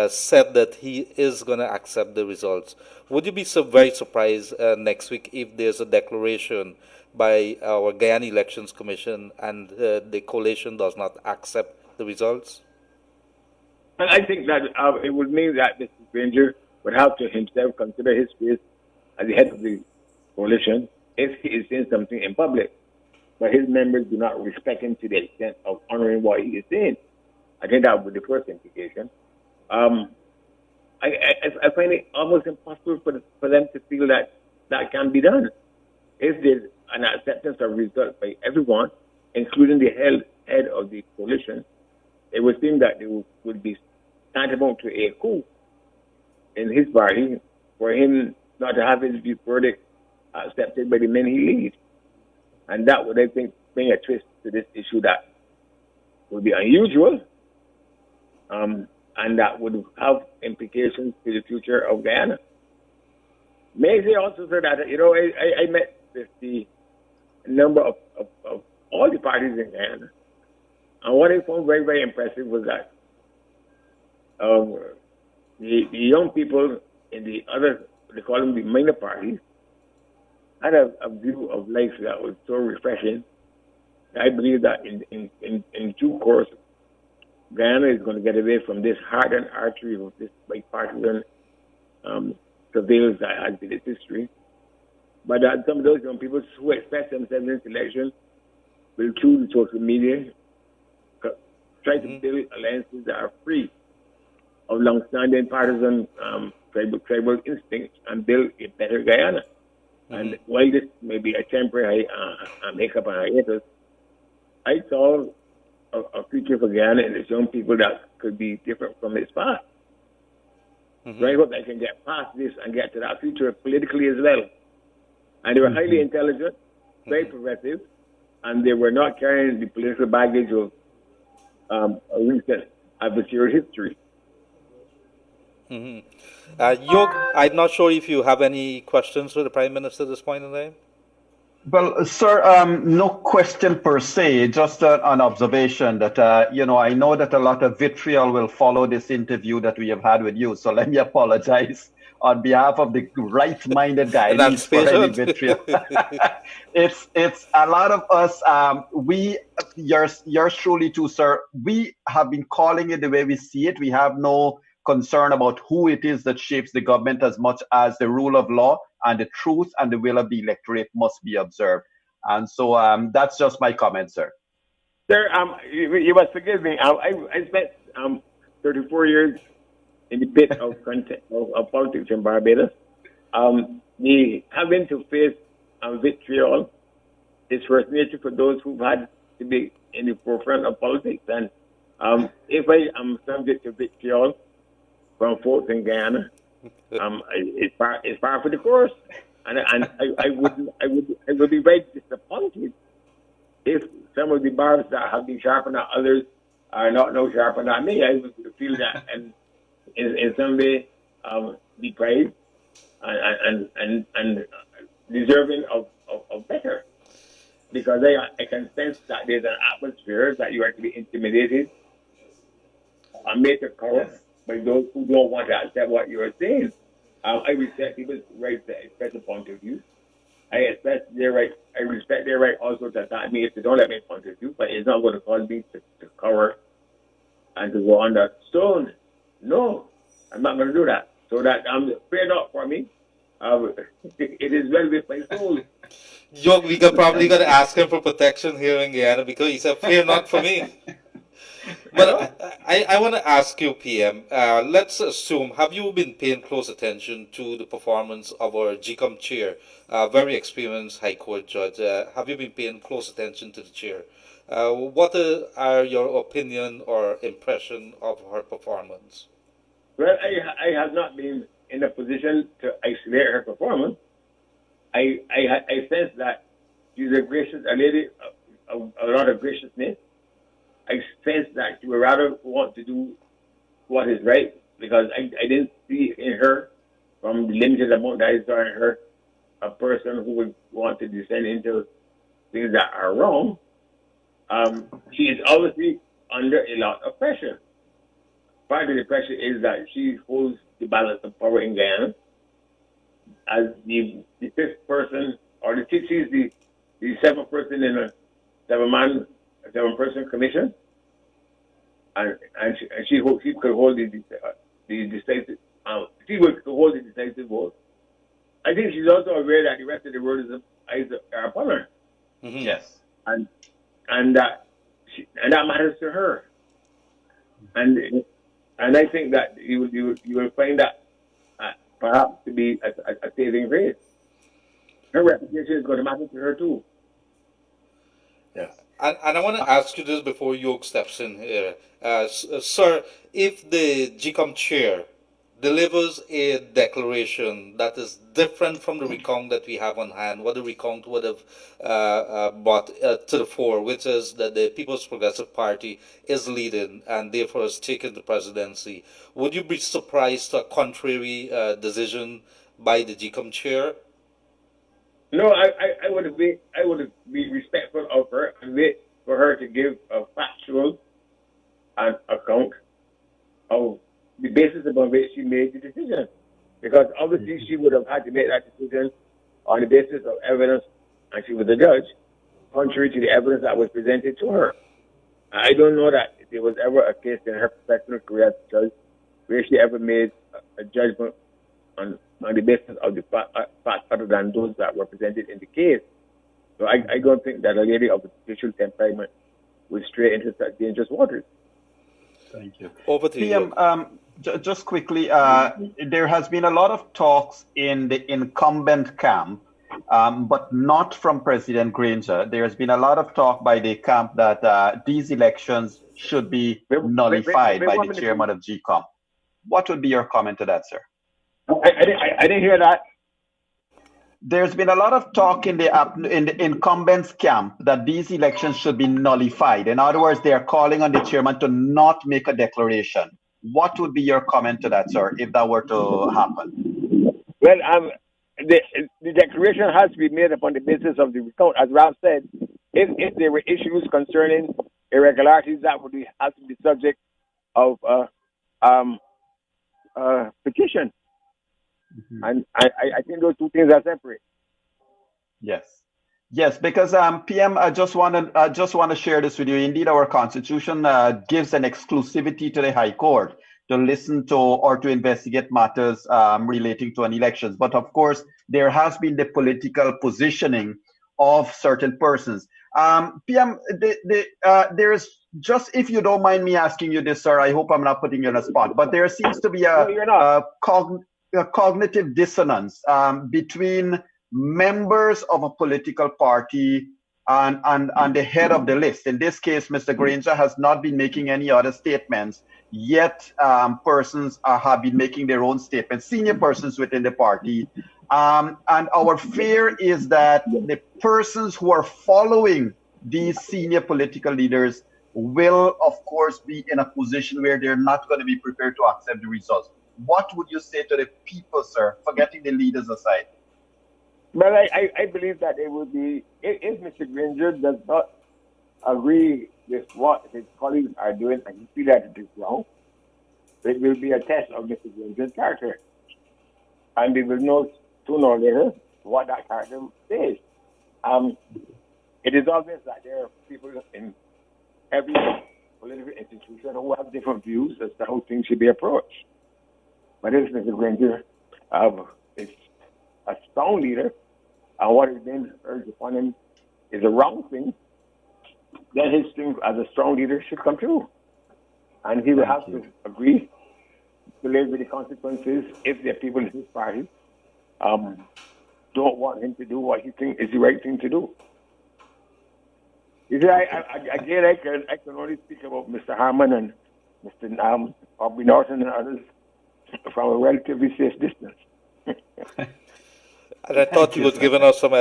said that he is going to accept the results. Would you be very surprised next week if there's a declaration by our Guyana Elections Commission and the coalition does not accept the results? And I think that it would mean that Mr. Granger would have to himself consider his place as the head of the coalition if he is saying something in public. But his members do not respect him to the extent of honoring what he is saying. I think that would be the first implication. I find it almost impossible for them to feel that that can be done. If there's an acceptance of results by everyone, including the head of the coalition, it would seem that they would be tantamount to a coup in his party for him not to have his verdict accepted by the men he leads. And that would, I think, bring a twist to this issue that would be unusual, and that would have implications for the future of Guyana. May I say also, sir, that, I met with the number of all the parties in Guyana, and what I found very, very impressive was that the young people in the other, they call them the minor parties, had a view of life that was so refreshing. I believe that in due course, Guyana is going to get away from this hardened artery of this bipartisan surveillance that has been its history. But some of those young people who express themselves in this election will choose social media, try to build alliances that are free of long-standing partisan tribal instincts and build a better Guyana. And while this may be a temporary hiccup and hiatus, I saw a future for Guyana and its young people that could be different from its past. So I hope they can get past this and get to that future politically as well. And they were highly intelligent, very progressive, and they were not carrying the political baggage of a recent adversarial history. Yog, I'm not sure if you have any questions for the Prime Minister at this point in time. Well, sir, no question per se, just an observation that, I know that a lot of vitriol will follow this interview that we have had with you. So let me apologize on behalf of the right-minded Guyanese for any vitriol. It's a lot of us, yours truly too, sir, we have been calling it the way we see it. We have no concern about who it is that shapes the government as much as the rule of law and the truth and the will of the electorate must be observed. And so that's just my comment, sir. Sir, you must forgive me. I spent 34 years in the pit of politics in Barbados. The having to face vitriol is first nature for those who've had to be in the forefront of politics. And if I am subject to vitriol from folks in Guyana, it's par for the course, and I would be very disappointed if some of the barbs that have been sharpened at others are not no sharpened at me. I would feel that and in some way deprived and deserving of better, because I can sense that there's an atmosphere that you are to be intimidated and made to cover by those who don't want to accept what you are saying. I respect people's right to express a point of view. I respect their right also to attack me if they don't let me point of view, but it's not going to cause me to cover and to go under stone. No, I'm not going to do that. So that fear not for me. It is well with my soul. Yo, we probably got to ask him for protection here in Guyana because he said, fear not for me. But I want to ask you, PM, let's assume, have you been paying close attention to the performance of our GCOM chair, very experienced High Court judge? Have you been paying close attention to the chair? What are your opinion or impression of her performance? Well, I have not been in a position to isolate her performance. I sense that she's a gracious, a lady of a lot of graciousness. I sense that she would rather want to do what is right, because I didn't see in her, from the limited amount that I saw in her, a person who would want to descend into things that are wrong. She is obviously under a lot of pressure. Part of the pressure is that she holds the balance of power in Guyana as the fifth person, or she's the seventh person in a seven-person commission, and she could hold the decisive. She would hold the decisive vote. I think she's also aware that the rest of the world are upon her. Mm-hmm. Yes, and that matters to her. And I think that you will find that perhaps to be a saving grace. Her reputation is going to matter to her too. Yes. And I want to ask you this before Yog steps in here. Sir, if the GCOM chair delivers a declaration that is different from the recount that we have on hand, what the recount would have brought to the fore, which is that the People's Progressive Party is leading and therefore has taken the presidency, would you be surprised to a contrary decision by the GCOM chair? No, I would be respectful of her and wait for her to give a factual account of the basis upon which she made the decision. Because obviously she would have had to make that decision on the basis of evidence, and she was a judge, contrary to the evidence that was presented to her. I don't know that there was ever a case in her professional career as a judge where she ever made a judgment on the basis of the facts other than those that were presented in the case. So I don't think that a lady of judicial temperament would stray into such dangerous waters. Thank you. Over to PM, you. just quickly, there has been a lot of talks in the incumbent camp, but not from President Granger. There has been a lot of talk by the camp that these elections should be nullified by the chairman of GCOM. What would be your comment to that, sir? I didn't hear that. There's been a lot of talk in the incumbents camp that these elections should be nullified. In other words, they are calling on the chairman to not make a declaration. What would be your comment to that, sir, if that were to happen? Well, the declaration has to be made upon the basis of the recount. As Ralph said, if there were issues concerning irregularities, that would have to be subject of petition. Mm-hmm. And I think those two things are separate. Yes, because PM, I just want to share this with you. Indeed, our Constitution gives an exclusivity to the High Court to listen to or to investigate matters relating to an elections. But of course, there has been the political positioning of certain persons. PM, there is, just if you don't mind me asking you this, sir, I hope I'm not putting you on a spot, but there seems to be a cognitive dissonance between members of a political party and the head of the list. In this case, Mr. Granger has not been making any other statements, yet persons have been making their own statements, senior persons within the party. And our fear is that the persons who are following these senior political leaders will, of course, be in a position where they're not going to be prepared to accept the results. What would you say to the people, sir, forgetting the leaders aside? Well, I believe that it would be, if Mr. Granger does not agree with what his colleagues are doing and he feels that it is wrong, it will be a test of Mr. Granger's character. And we will know sooner or later what that character says. It is obvious that there are people in every political institution who have different views as to how things should be approached. But if Mr. Granger is a strong leader, and what is being urged upon him is a wrong thing, then his thing as a strong leader should come true. And he will have to agree to live with the consequences if the people in his party don't want him to do what he thinks is the right thing to do. You see, I can only speak about Mr. Harman and Mr. Aubrey Norton and others from a relatively safe distance. And I thought you was giving us some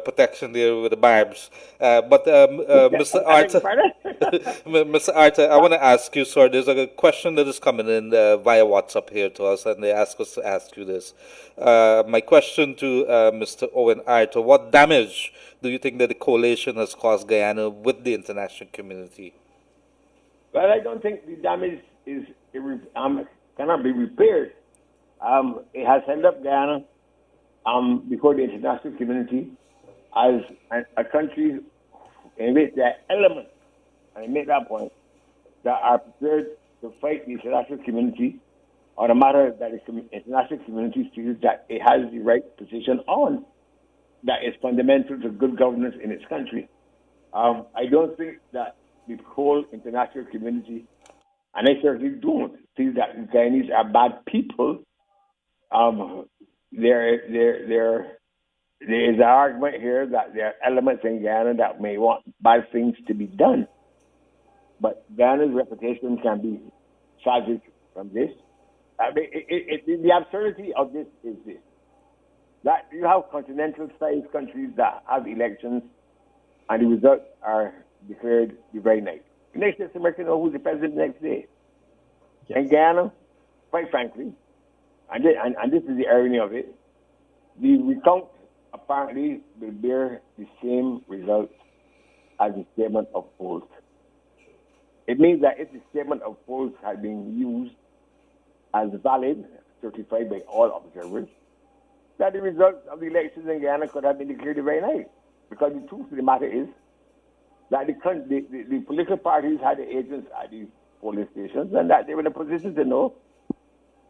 protection there with the barbs. But Mr. Arthur, Mr. Arthur, I want to ask you, sir, there's a question that is coming in via WhatsApp here to us, and they ask us to ask you this. My question to Mr. Owen Arthur, what damage do you think that the coalition has caused Guyana with the international community? Well, I don't think the damage is cannot be repaired. It has held up Guyana before the international community as a country in which there are elements, and I make that point, that are prepared to fight the international community on a matter that the international community feels that it has the right position on, that is fundamental to good governance in its country. I don't think that the whole international community, and I certainly don't feel that the Guyanese are bad people. There is an argument here that there are elements in Guyana that may want bad things to be done. But Guyana's reputation can be salvaged from this. I mean, the absurdity of this is this. That you have continental-sized countries that have elections and the results are declared the very night. The next day, Americans know who's the president the next day. Yes. In Guyana, quite frankly, and this is the irony of it, the recount apparently will bear the same results as the statement of polls. It means that if the statement of polls had been used as valid, certified by all observers, that the results of the elections in Guyana could have been declared the very night. Because the truth of the matter is that the political parties had the agents at the polling stations and that they were in a position to know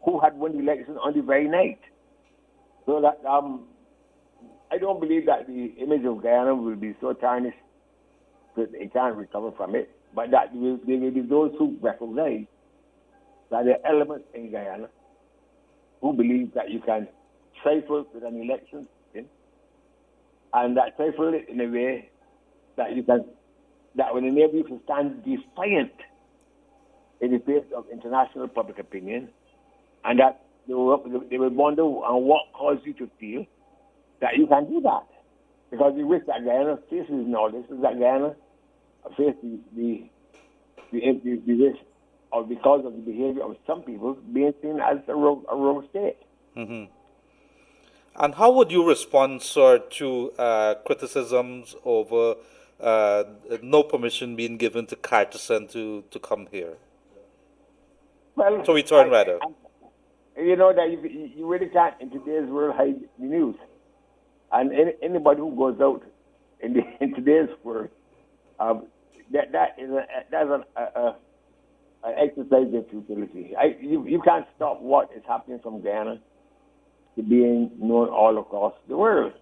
who had won the election on the very night. So that I don't believe that the image of Guyana will be so tarnished that it can't recover from it, but that there will be those who recognize that there are elements in Guyana who believe that you can trifle with an election, and that trifle it in a way that that will enable you to stand defiant in the face of international public opinion, and that they will wonder on what caused you to feel that you can do that. Because the risk that Guyana faces in all this is that Guyana faces the risk of, because of the behavior of some people, being seen as a rogue state. Mm-hmm. And how would you respond, sir, to criticisms over no permission being given to Carterson to come here? Well, to return, rather. You know that you really can't, in today's world, hide the news. And anybody who goes out in today's world, that's an exercise of futility. You can't stop what is happening from Guyana to being known all across the world.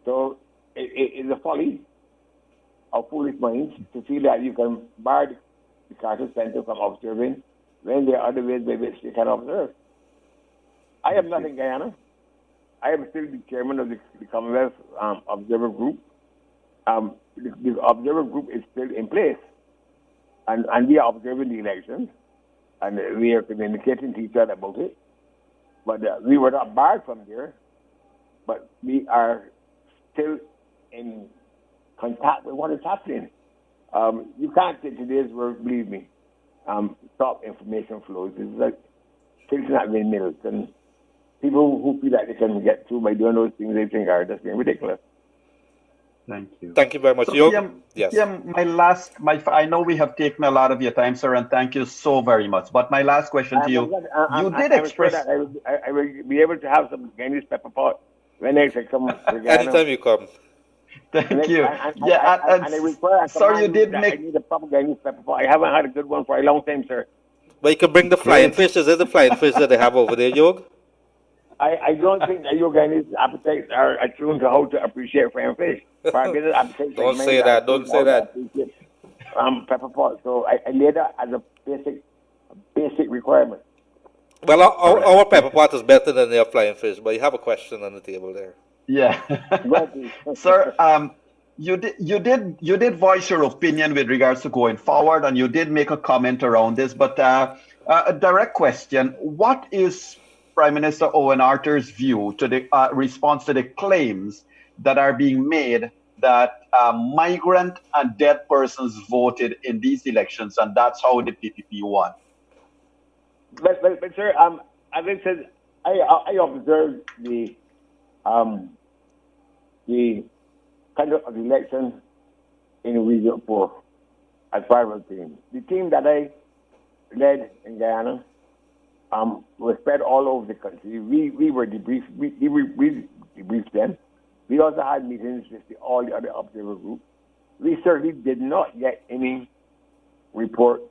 So it is a folly of foolish minds to feel that you can bar the Carter Center from observing when there are other ways by which they can observe. I am not in Guyana. I am still the chairman of the Commonwealth Observer Group. The Observer Group is still in place. And we are observing the elections, and we are communicating to each other about it. But we were not barred from there, but we are still in contact with what is happening. You can't say today's world, believe me, stop information flows. It's like tilting at windmills, and people who feel like they can get through by doing those things they think are just being ridiculous. Thank you. Thank you very much. So, yes. I know we have taken a lot of your time, sir, and thank you so very much. But my last question to you, you did express... I will be able to have some Guyanese pepper pot when I come to Guyana. Anytime you come. Thank you. Sir, you did make... I need a proper Guyanese pepper pot. I haven't had a good one for a long time, sir. But you can bring the flying fish. Is it the flying fish that they have over there, Yog? I don't think that your Guyanese appetites are attuned to how to appreciate flying fish. Don't say that. Don't say that. Pepper pot. So I laid that as a basic requirement. Well, our pepper pot is better than their flying fish, but you have a question on the table there. Yeah. Sir, you did voice your opinion with regards to going forward, and you did make a comment around this, but a direct question: what is Prime Minister Owen Arthur's view to the response to the claims that are being made that migrant and dead persons voted in these elections, and that's how the PPP won? But sir, as I said, I observed the conduct of the election in Region 4 as part of the team. The team that I led in Guyana was spread all over the country. We were debriefed. We debriefed them. We also had meetings with all the other observer groups. We certainly did not get any report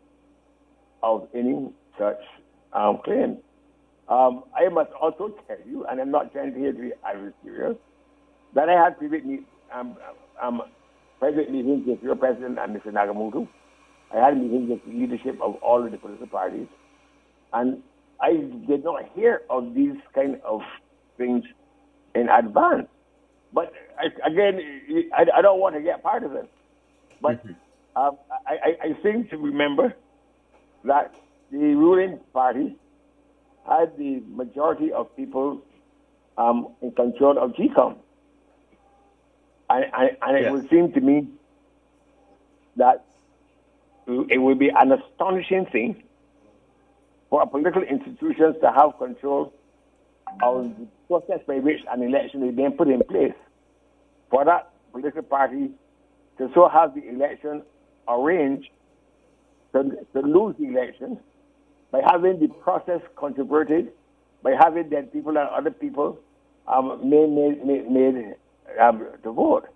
of any such claim. I must also tell you, and I'm not trying to hear the adversarial, that I had private meetings with your president and Mr. Nascimento. I had meetings with the leadership of all of the political parties, and I did not hear of these kind of things in advance. But again, I don't want to get part of it. But I seem to remember that the ruling party had the majority of people in control of GCOM. And it would seem to me that it would be an astonishing thing for political institutions to have control of the process by which an election is being put in place. For that political party to so have the election arranged to lose the election by having the process controverted, by having that people and other people made to vote.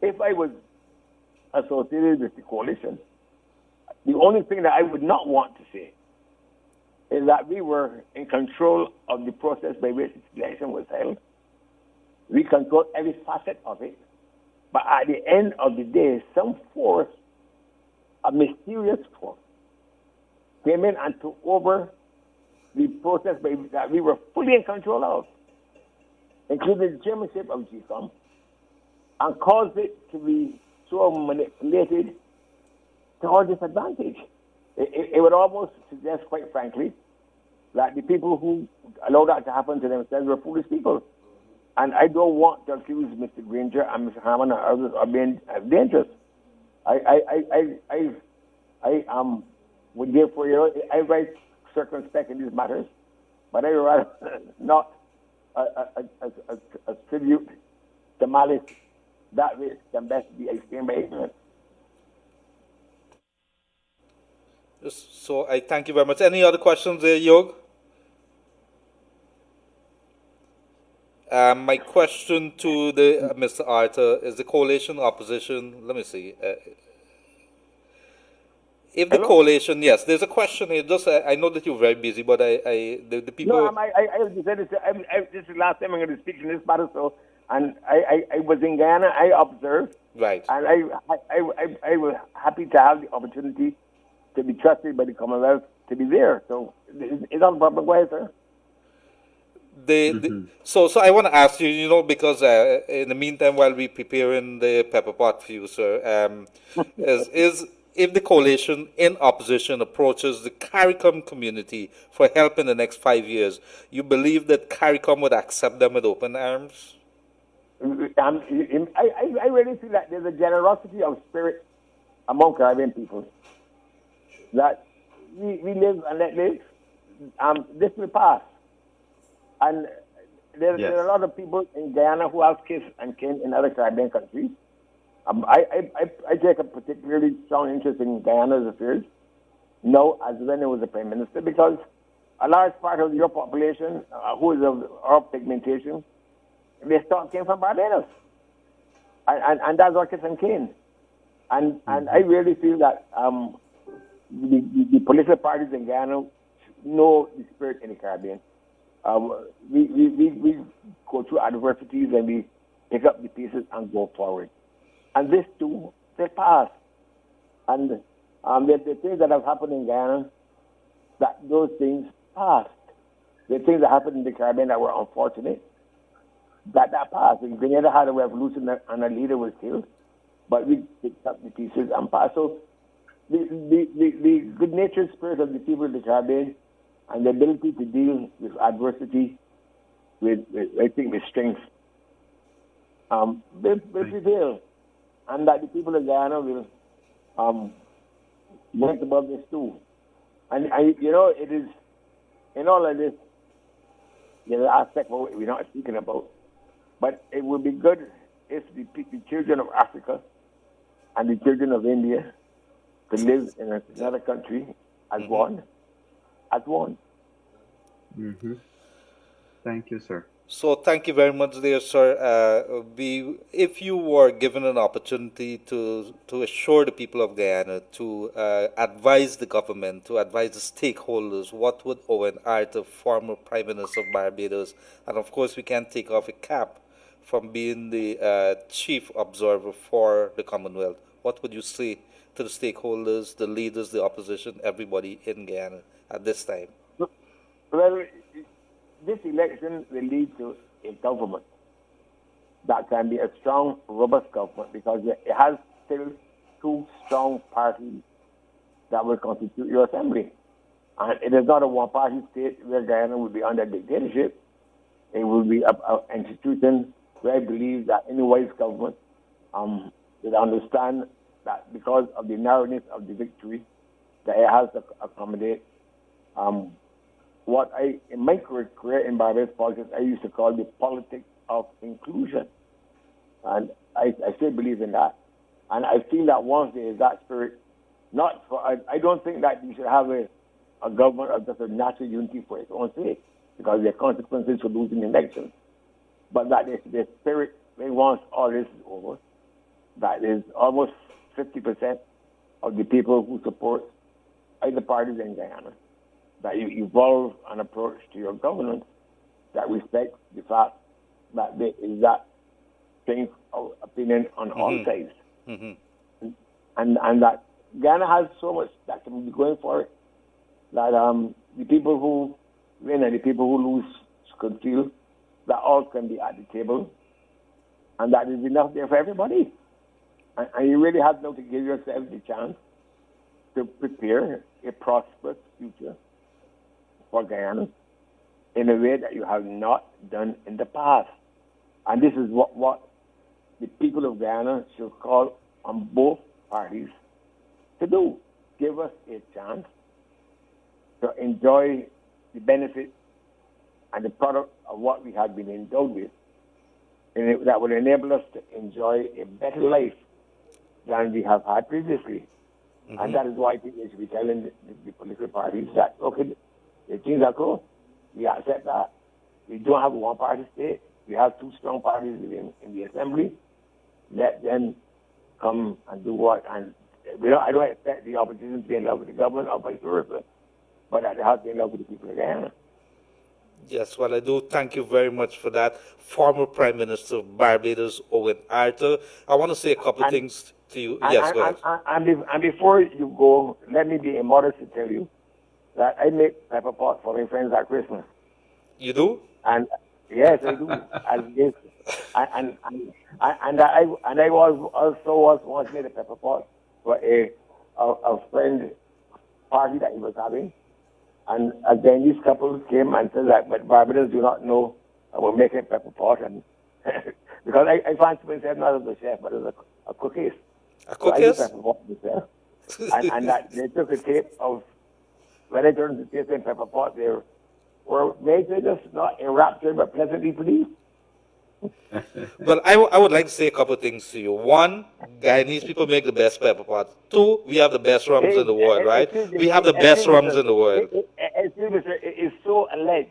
If I was associated with the coalition, the only thing that I would not want to say is that we were in control of the process by which the election was held. We controlled every facet of it. But at the end of the day, some force, a mysterious force, came in and took over the process that we were fully in control of, including the chairmanship of GCOM, and caused it to be so manipulated to our disadvantage. It would almost suggest, quite frankly, that the people who allowed that to happen to themselves were foolish people. And I don't want to accuse Mr. Granger and Mr. Hammond and others of being dangerous. I would therefore, I write circumspect in these matters, but I would rather not attribute to malice that which can best be explained by ignorance. So I thank you very much. Any other questions there, Yog? My question to the Mr. Arthur is the coalition opposition. Let me see. If the coalition, yes, there's a question here. Just I know that you're very busy, but the people. No, I decided this is the last time I'm going to speak in this matter. So, and I was in Guyana. I observed. Right. And I was happy to have the opportunity to be trusted by the Commonwealth to be there. So it's not a problem. Go ahead, sir. So I want to ask you, because in the meantime, while we preparing the pepper pot for you, sir, is if the coalition in opposition approaches the CARICOM community for help in the next 5 years, you believe that CARICOM would accept them with open arms? I really feel that there's a generosity of spirit among Caribbean people that we live and let live. This will pass. And there are a lot of people in Guyana who have kith and kin in other Caribbean countries. I take a particularly strong interest in Guyana's affairs now as when I was the Prime Minister, because a large part of your population who is of our pigmentation, their stock came from Barbados. And that's our kith and kin. And I really feel that the political parties in Guyana know the spirit in the Caribbean. We go through adversities and we pick up the pieces and go forward. And this too, they pass. And the things that have happened in Guyana, that those things passed. The things that happened in the Caribbean that were unfortunate, that passed. Grenada had a revolution and a leader was killed, but we picked up the pieces and passed. So the good-natured spirit of the people of the Caribbean and the ability to deal with adversity with strength will prevail. And that the people of Guyana will work above this too. And it is, in all of this, there's an aspect of what we're not speaking about. But it would be good if the children of Africa and the children of India could live in another country as one. As one. Mm-hmm. Thank you, sir. So thank you very much there, sir. If you were given an opportunity to assure the people of Guyana, to advise the government, to advise the stakeholders, what would Owen Arthur, former Prime Minister of Barbados, and of course we can't take off a cap from being the chief observer for the Commonwealth, what would you say to the stakeholders, the leaders, the opposition, everybody in Guyana at this time? Well, this election will lead to a government that can be a strong, robust government, because it has still two strong parties that will constitute your assembly. And it is not a one-party state where Guyana will be under dictatorship. It will be an institution where I believe that any wise government will understand that because of the narrowness of the victory, that it has to accommodate what in my career in Barbados politics, I used to call the politics of inclusion. And I still believe in that. And I feel that once there is that spirit, I don't think that you should have a a government of just a natural unity for its own sake, because there are consequences for losing elections. But that the spirit, when once all this is over, that is almost 50% of the people who support either parties in Guyana, that you evolve an approach to your government that respects the fact that there is that change of opinion on all sides. And that Guyana has so much that can be going for it, that the people who win and the people who lose could feel that all can be at the table, and that is enough there for everybody. And you really have now to give yourself the chance to prepare a prosperous future for Guyana in a way that you have not done in the past. And this is what the people of Guyana should call on both parties to do. Give us a chance to enjoy the benefit and the product of what we have been endowed with, and that will enable us to enjoy a better life than we have had previously. And that is why I think they should be telling the political parties that, okay, the things are cool. We accept that. We don't have a one-party state. We have two strong parties in the assembly. Let them come and do what. And I don't expect the opposition to be in love with the government or vice versa, but they have to be in love with the people of Guyana. Yes, well, I do thank you very much for that. Former Prime Minister of Barbados, Owen Arthur. I want to say a couple of things to you. Yes, go ahead. And before you go, let me be immodest to tell you that I make pepper pot for my friends at Christmas. You do? And yes, I do. and I was once made a pepper pot for a friend party that he was having. And again, these couples came and said that, but Barbados do not know about making pepper pot, and because I fancy myself not as a chef, but as a cookist. A cookist? So I do pepper pot myself. and that they took a tape of when they turned the tape in pepper pot, they were maybe just not enraptured, but pleasantly pleased. Well, I would like to say a couple of things to you. One, Guyanese people make the best pepper pot. Two, we have the best rums in the world, right? We have the best rums in the world. Excuse me, sir, it is so alleged.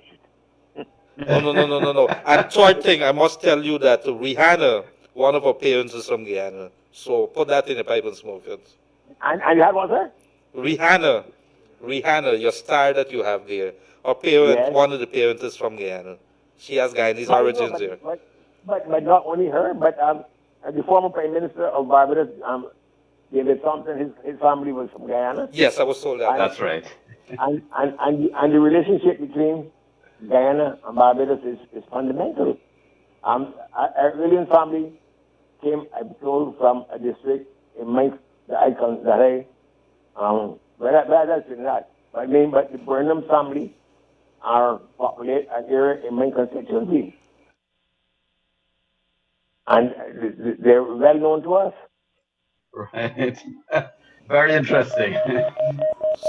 No. And third thing, I must tell you that Rihanna, one of our parents is from Guyana. So put that in your pipe and smoke it. And you had what, sir? Rihanna, your star that you have there. Our parent, yes. One of the parents is from Guyana. She has Guyanese origins there. But not only her, but the former Prime Minister of Barbados, David Thompson, his family was from Guyana. Yes, I was told that. That's right. and the relationship between Guyana and Barbados is fundamental. William's family came, I'm told, from a district in Mike that I that's in that. But the Burnham family are populate an area in my constituency. And they're well known to us. Right. Very interesting.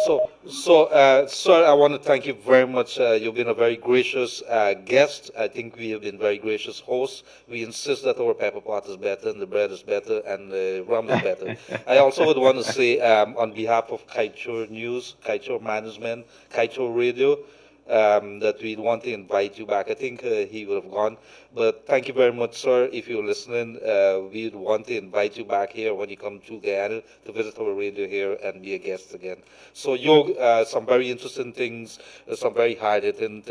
So, sir, I want to thank you very much. You've been a very gracious guest. I think we have been very gracious hosts. We insist that our pepper pot is better, and the bread is better, and the rum is better. I also would want to say, on behalf of Kaichur News, Kaichur Management, Kaichur Radio, that we'd want to invite you back. I think he would have gone. But thank you very much, sir. If you're listening, we'd want to invite you back here when you come to Guyana to visit our radio here and be a guest again. So, Yog, some very interesting things, some very hard-hitting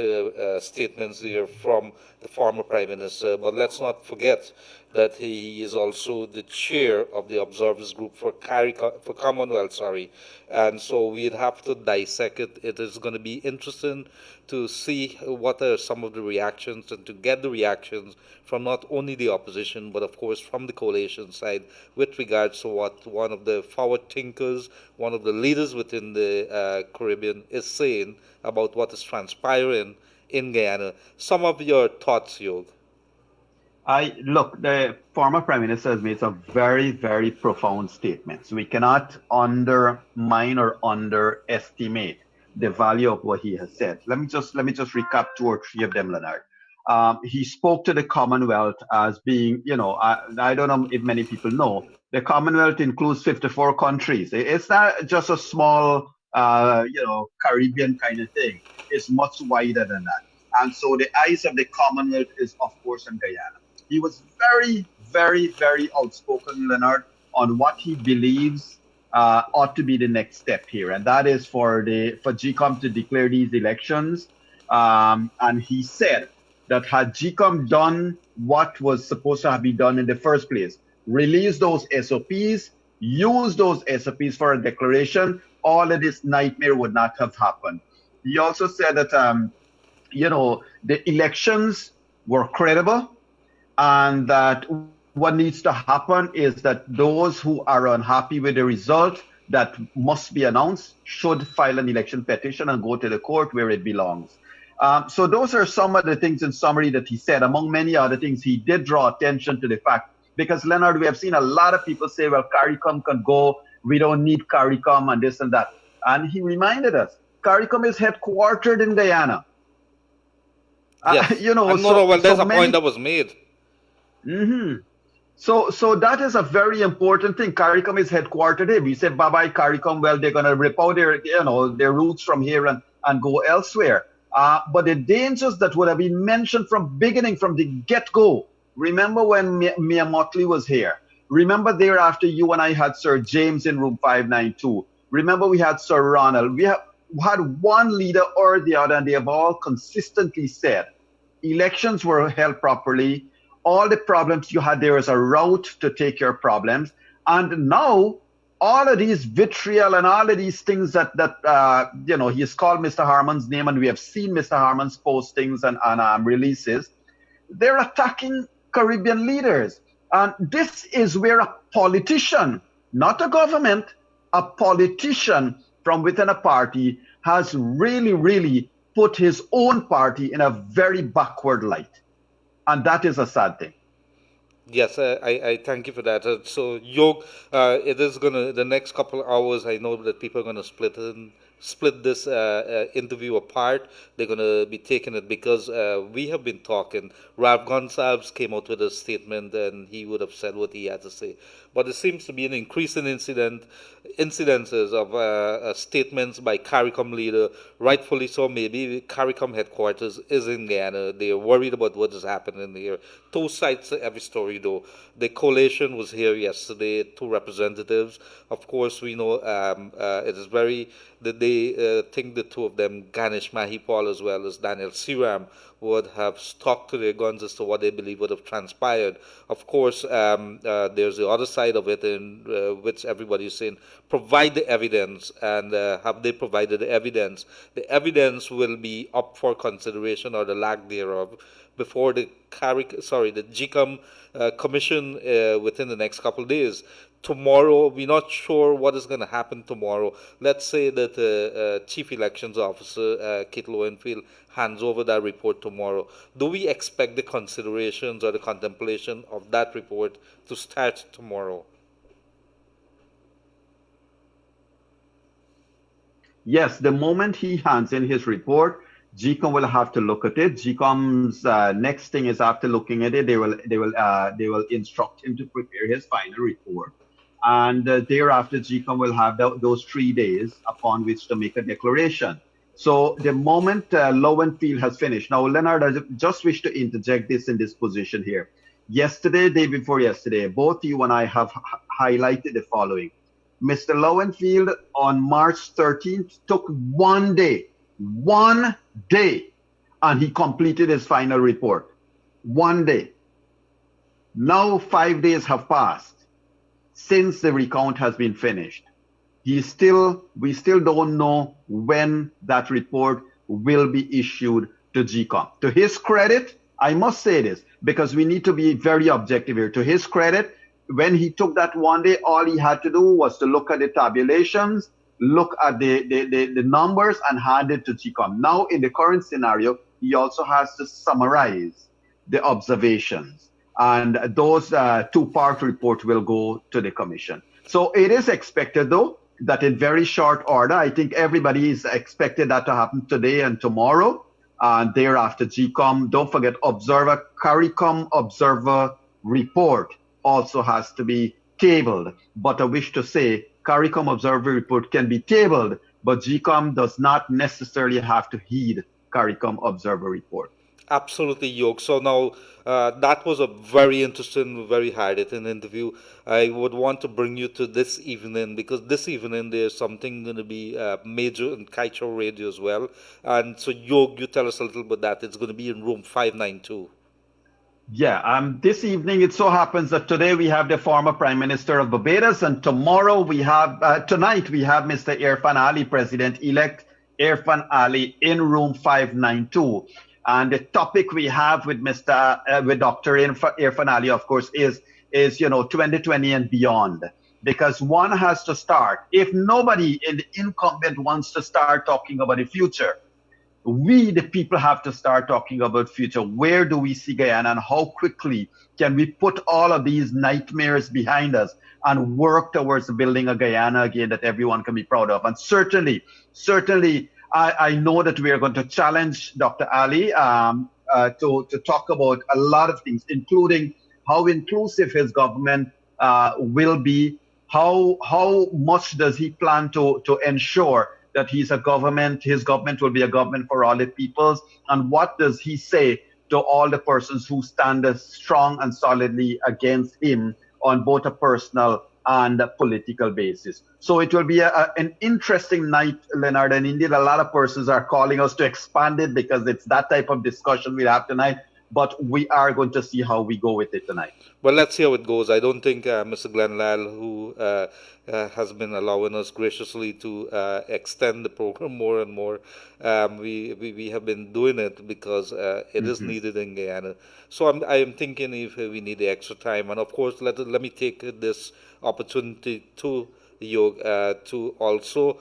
statements here from the former Prime Minister. But let's not forget that he is also the chair of the Observers Group for Commonwealth, and so we'd have to dissect it. It is going to be interesting to see what are some of the reactions and to get the reactions from not only the opposition, but of course from the coalition side with regards to what one of the forward thinkers, one of the leaders within the Caribbean is saying about what is transpiring in Guyana. Some of your thoughts, Yog. Look, the former Prime Minister has made some very, very profound statements. We cannot undermine or underestimate the value of what he has said. Let me just recap 2 or 3 of them, Leonard. He spoke to the Commonwealth as being, I don't know if many people know, the Commonwealth includes 54 countries. It's not just a small Caribbean kind of thing. It's much wider than that. And so the eyes of the Commonwealth is, of course, in Guyana. He was very, very, very outspoken, Leonard, on what he believes ought to be the next step here, and that is for GCOM to declare these elections. And he said that had GCOM done what was supposed to have been done in the first place, release those SOPs, use those SOPs for a declaration, all of this nightmare would not have happened. He also said that, the elections were credible, and that what needs to happen is that those who are unhappy with the result that must be announced should file an election petition and go to the court where it belongs. So those are some of the things in summary that he said. Among many other things, he did draw attention to the fact, because Leonard, we have seen a lot of people say, well, CARICOM can go, we don't need CARICOM and this and that. And he reminded us, CARICOM is headquartered in Guyana. Yes. There's a point that was made. Mm-hmm. So that is a very important thing. CARICOM is headquartered here. We say bye-bye CARICOM. Well, they're going to rip out their roots from here and go elsewhere. But the dangers that would have been mentioned from the get-go. Remember when Mia Motley was here? Remember thereafter you and I had Sir James in room 592. Remember we had Sir Ronald. We had one leader or the other, and they have all consistently said elections were held properly. All the problems you had, there is a route to take your problems. And now, all of these vitriol and all of these things that he has called Mr. Harmon's name, and we have seen Mr. Harmon's postings and releases, they're attacking Caribbean leaders. And this is where a politician, not a government, a politician from within a party has really, really put his own party in a very backward light. And that is a sad thing. Yes, I thank you for that. So, Yog, it is the next couple of hours, I know that people are going to split this interview apart. They're going to be taking it because we have been talking. Rav Gonsalves came out with a statement and he would have said what he had to say. But there seems to be an increase in incidences of statements by CARICOM leader, rightfully so. Maybe CARICOM headquarters is in Guyana. They are worried about what is happening here. Two sides to every story, though. The coalition was here yesterday, two representatives. Of course, we know it is very that they think the two of them, Ganesh Mahipal as well as Daniel Siram, would have stuck to their guns as to what they believe would have transpired. Of course, there's the other side of it in which everybody is saying, provide the evidence, and have they provided the evidence? The evidence will be up for consideration, or the lack thereof, before the GCOM commission within the next couple of days. Tomorrow, we're not sure what is going to happen tomorrow. Let's say that the Chief Elections Officer, Kate Lowenfield, hands over that report tomorrow. Do we expect the considerations or the contemplation of that report to start tomorrow? Yes, the moment he hands in his report, GCOM will have to look at it. GCOM's next thing is, after looking at it, they will instruct him to prepare his final report. And thereafter, GCOM will have those 3 days upon which to make a declaration. So the moment Lowenfield has finished. Now, Leonard, I just wish to interject this in this position here. Yesterday, day before yesterday, both you and I have highlighted the following. Mr. Lowenfield on March 13th took 1 day, and he completed his final report. 1 day. Now 5 days have passed since the recount has been finished. We still don't know when that report will be issued to GCOM. To his credit, I must say this, because we need to be very objective here. To his credit, when he took that 1 day, all he had to do was to look at the tabulations, look at the numbers, and hand it to GCOM. Now, in the current scenario, he also has to summarize the observations. And those two-part report will go to the commission. So it is expected, though, that in very short order, I think everybody is expected that to happen today and tomorrow. And thereafter, GCOM, don't forget, CARICOM observer report also has to be tabled. But I wish to say, CARICOM observer report can be tabled but GCOM does not necessarily have to heed CARICOM Observer Report. Absolutely, Yog. So now that was a very interesting, very hard-hitting interview. I would want to bring you to this evening because this evening there's something going to be major in Kaicho Radio as well. And so, Yog, you tell us a little bit that it's going to be in room 592. Yeah, this evening it so happens that today we have the former Prime Minister of Barbados, and tomorrow we have, tonight we have Mr. Irfan Ali, President-elect Irfan Ali, in room 592. And the topic we have with with Dr. Irfan Ali, of course, is 2020 and beyond. Because one has to start. If nobody in the incumbent wants to start talking about the future, we, the people, have to start talking about future. Where do we see Guyana, and how quickly can we put all of these nightmares behind us and work towards building a Guyana again that everyone can be proud of? And certainly, I know that we are going to challenge Dr. Ali to talk about a lot of things, including how inclusive his government will be, how much does he plan to ensure that his government will be a government for all the peoples, and what does he say to all the persons who stand strong and solidly against him on both a personal and a political basis. So it will be an interesting night, Leonard, and indeed a lot of persons are calling us to expand it because it's that type of discussion we'll have tonight, but we are going to see how we go with it tonight. Well, let's see how it goes. I don't think Mr. Glenn Lyle, who has been allowing us graciously to extend the program more and more, we have been doing it because it is needed in Guyana. So I am thinking if we need the extra time, and of course, let me take this opportunity to Yog to also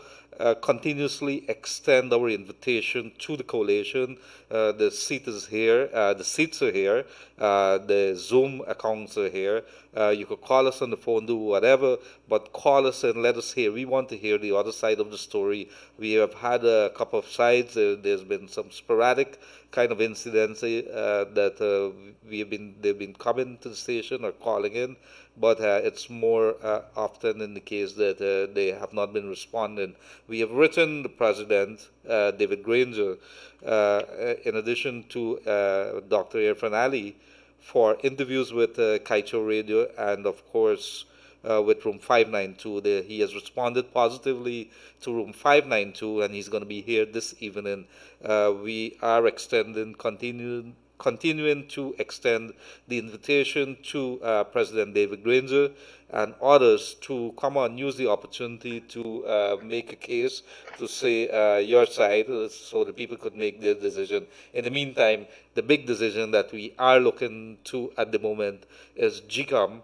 continuously extend our invitation to the coalition. The seats are here, the Zoom accounts are here. You could call us on the phone, do whatever, but call us and let us hear. We want to hear the other side of the story. We have had a couple of sides. There's been some sporadic kind of incidents that they've been coming to the station or calling in, but it's more often in the case that they have not been responding. We have written the President, David Granger, in addition to Dr. Irfan Ali, for interviews with Kaicho Radio and, of course, with room 592. He has responded positively to room 592, and he's going to be here this evening. We are continuing to extend the invitation to President David Granger and others to come on, use the opportunity to make a case, to say your side, so the people could make their decision. In the meantime, the big decision that we are looking to at the moment is GCOM,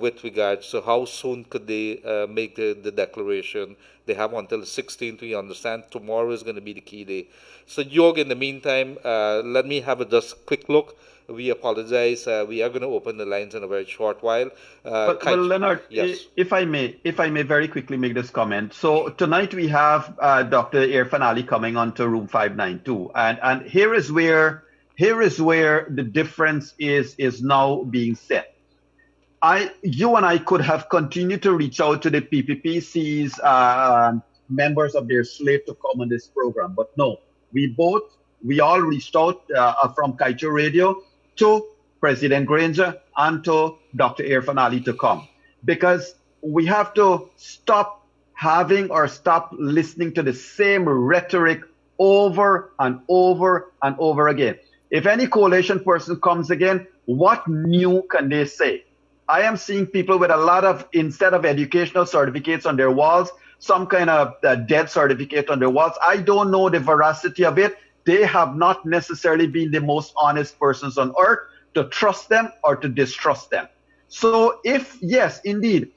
with regards to how soon could they make the declaration. They have until the 16th, we understand. Tomorrow is going to be the key day. So, Yog, in the meantime, let me have a just quick look. We apologize. We are going to open the lines in a very short while. But Leonard, yes. If I may very quickly make this comment. So tonight we have Dr. Irfan Ali coming on to room 592, and here is where the difference is now being set. You and I could have continued to reach out to the PPPC's members of their slate to come on this program, but no, we all reached out from Kaicho Radio to President Granger and to Dr. Irfan Ali to come, because we have to stop listening to the same rhetoric over and over and over again. If any coalition person comes again, what new can they say? I am seeing people with a lot of, instead of educational certificates on their walls, some kind of dead certificate on their walls. I don't know the veracity of it. They have not necessarily been the most honest persons on earth to trust them or to distrust them. So if, yes, indeed,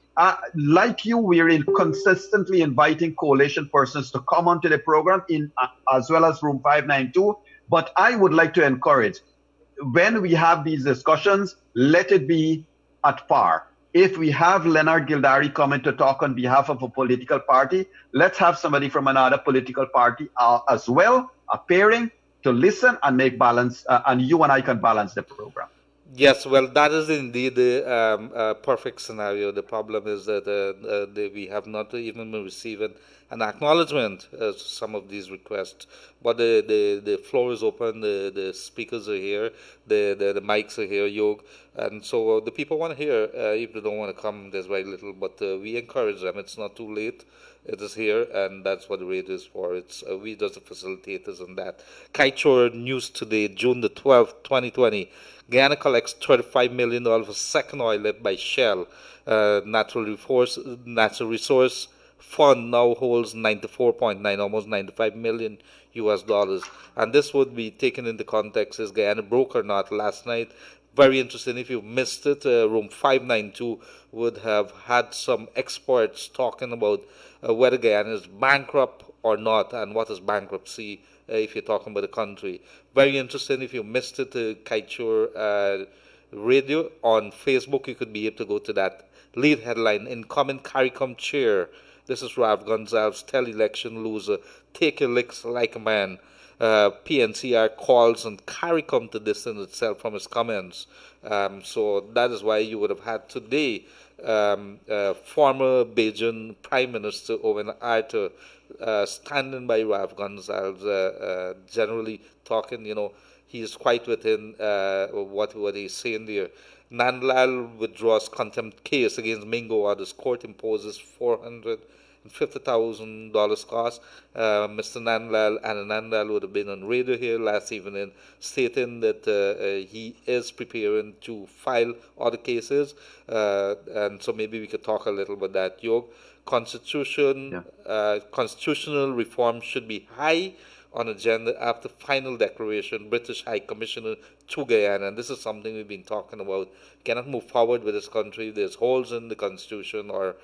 like you, we're consistently inviting coalition persons to come onto the program as well as room 592. But I would like to encourage, when we have these discussions, let it be at par. If we have Leonard Gildarie coming to talk on behalf of a political party, let's have somebody from another political party as well, appearing to listen and make balance, and you and I can balance the program. Yes, well, that is indeed the perfect scenario. The problem is that we have not even been receiving an acknowledgement to some of these requests. But the floor is open, the speakers are here, the mics are here, Yog. And so the people want to hear. If they don't want to come, there's very little. But we encourage them. It's not too late. It is here, and that's what the radio is for. It's we just the facilitators on that. Kaichor News today, June the 12th, 2020. Guyana collects $35 million for second oil lift by Shell. Natural resource fund now holds 94.9, almost 95 million US dollars. And this would be taken into context is Guyana broke or not last night. Very interesting. If you missed it, room 592 would have had some experts talking about whether Guyana is bankrupt or not, and what is bankruptcy if you're talking about the country. Very interesting. If you missed it, Kaichur Radio on Facebook, you could be able to go to that lead headline. Incoming CARICOM chair. This is Rav Gonzalez, tele-election loser. Take your licks like a man. PNCR calls on CARICOM to distance itself from his comments. So that is why you would have had today former Bajan Prime Minister Owen Arthur standing by Rav Gonzalez, generally talking, he is quite within what he's saying there. Nandlal withdraws contempt case against Mingo Orders. Court imposes $450,000 cost. Mr. Nandlal, Anna Nandlal, would have been on radio here last evening stating that he is preparing to file other cases. And so maybe we could talk a little about that. Yog, constitutional reform should be high on agenda after final declaration, British High Commissioner to Guyana. And this is something we've been talking about. Cannot move forward with this country. There's holes in the constitution or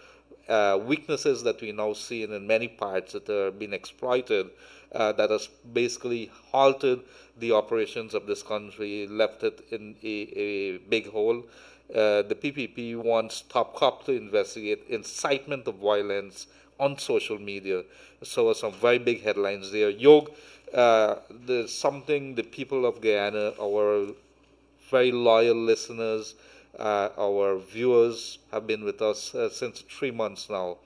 weaknesses that we now see in many parts that are being exploited that has basically halted the operations of this country, left it in a big hole. The PPP wants Top Cop to investigate incitement of violence on social media. So some very big headlines there. Yog, there's something the people of Guyana, our very loyal listeners, our viewers have been with us since 3 months now.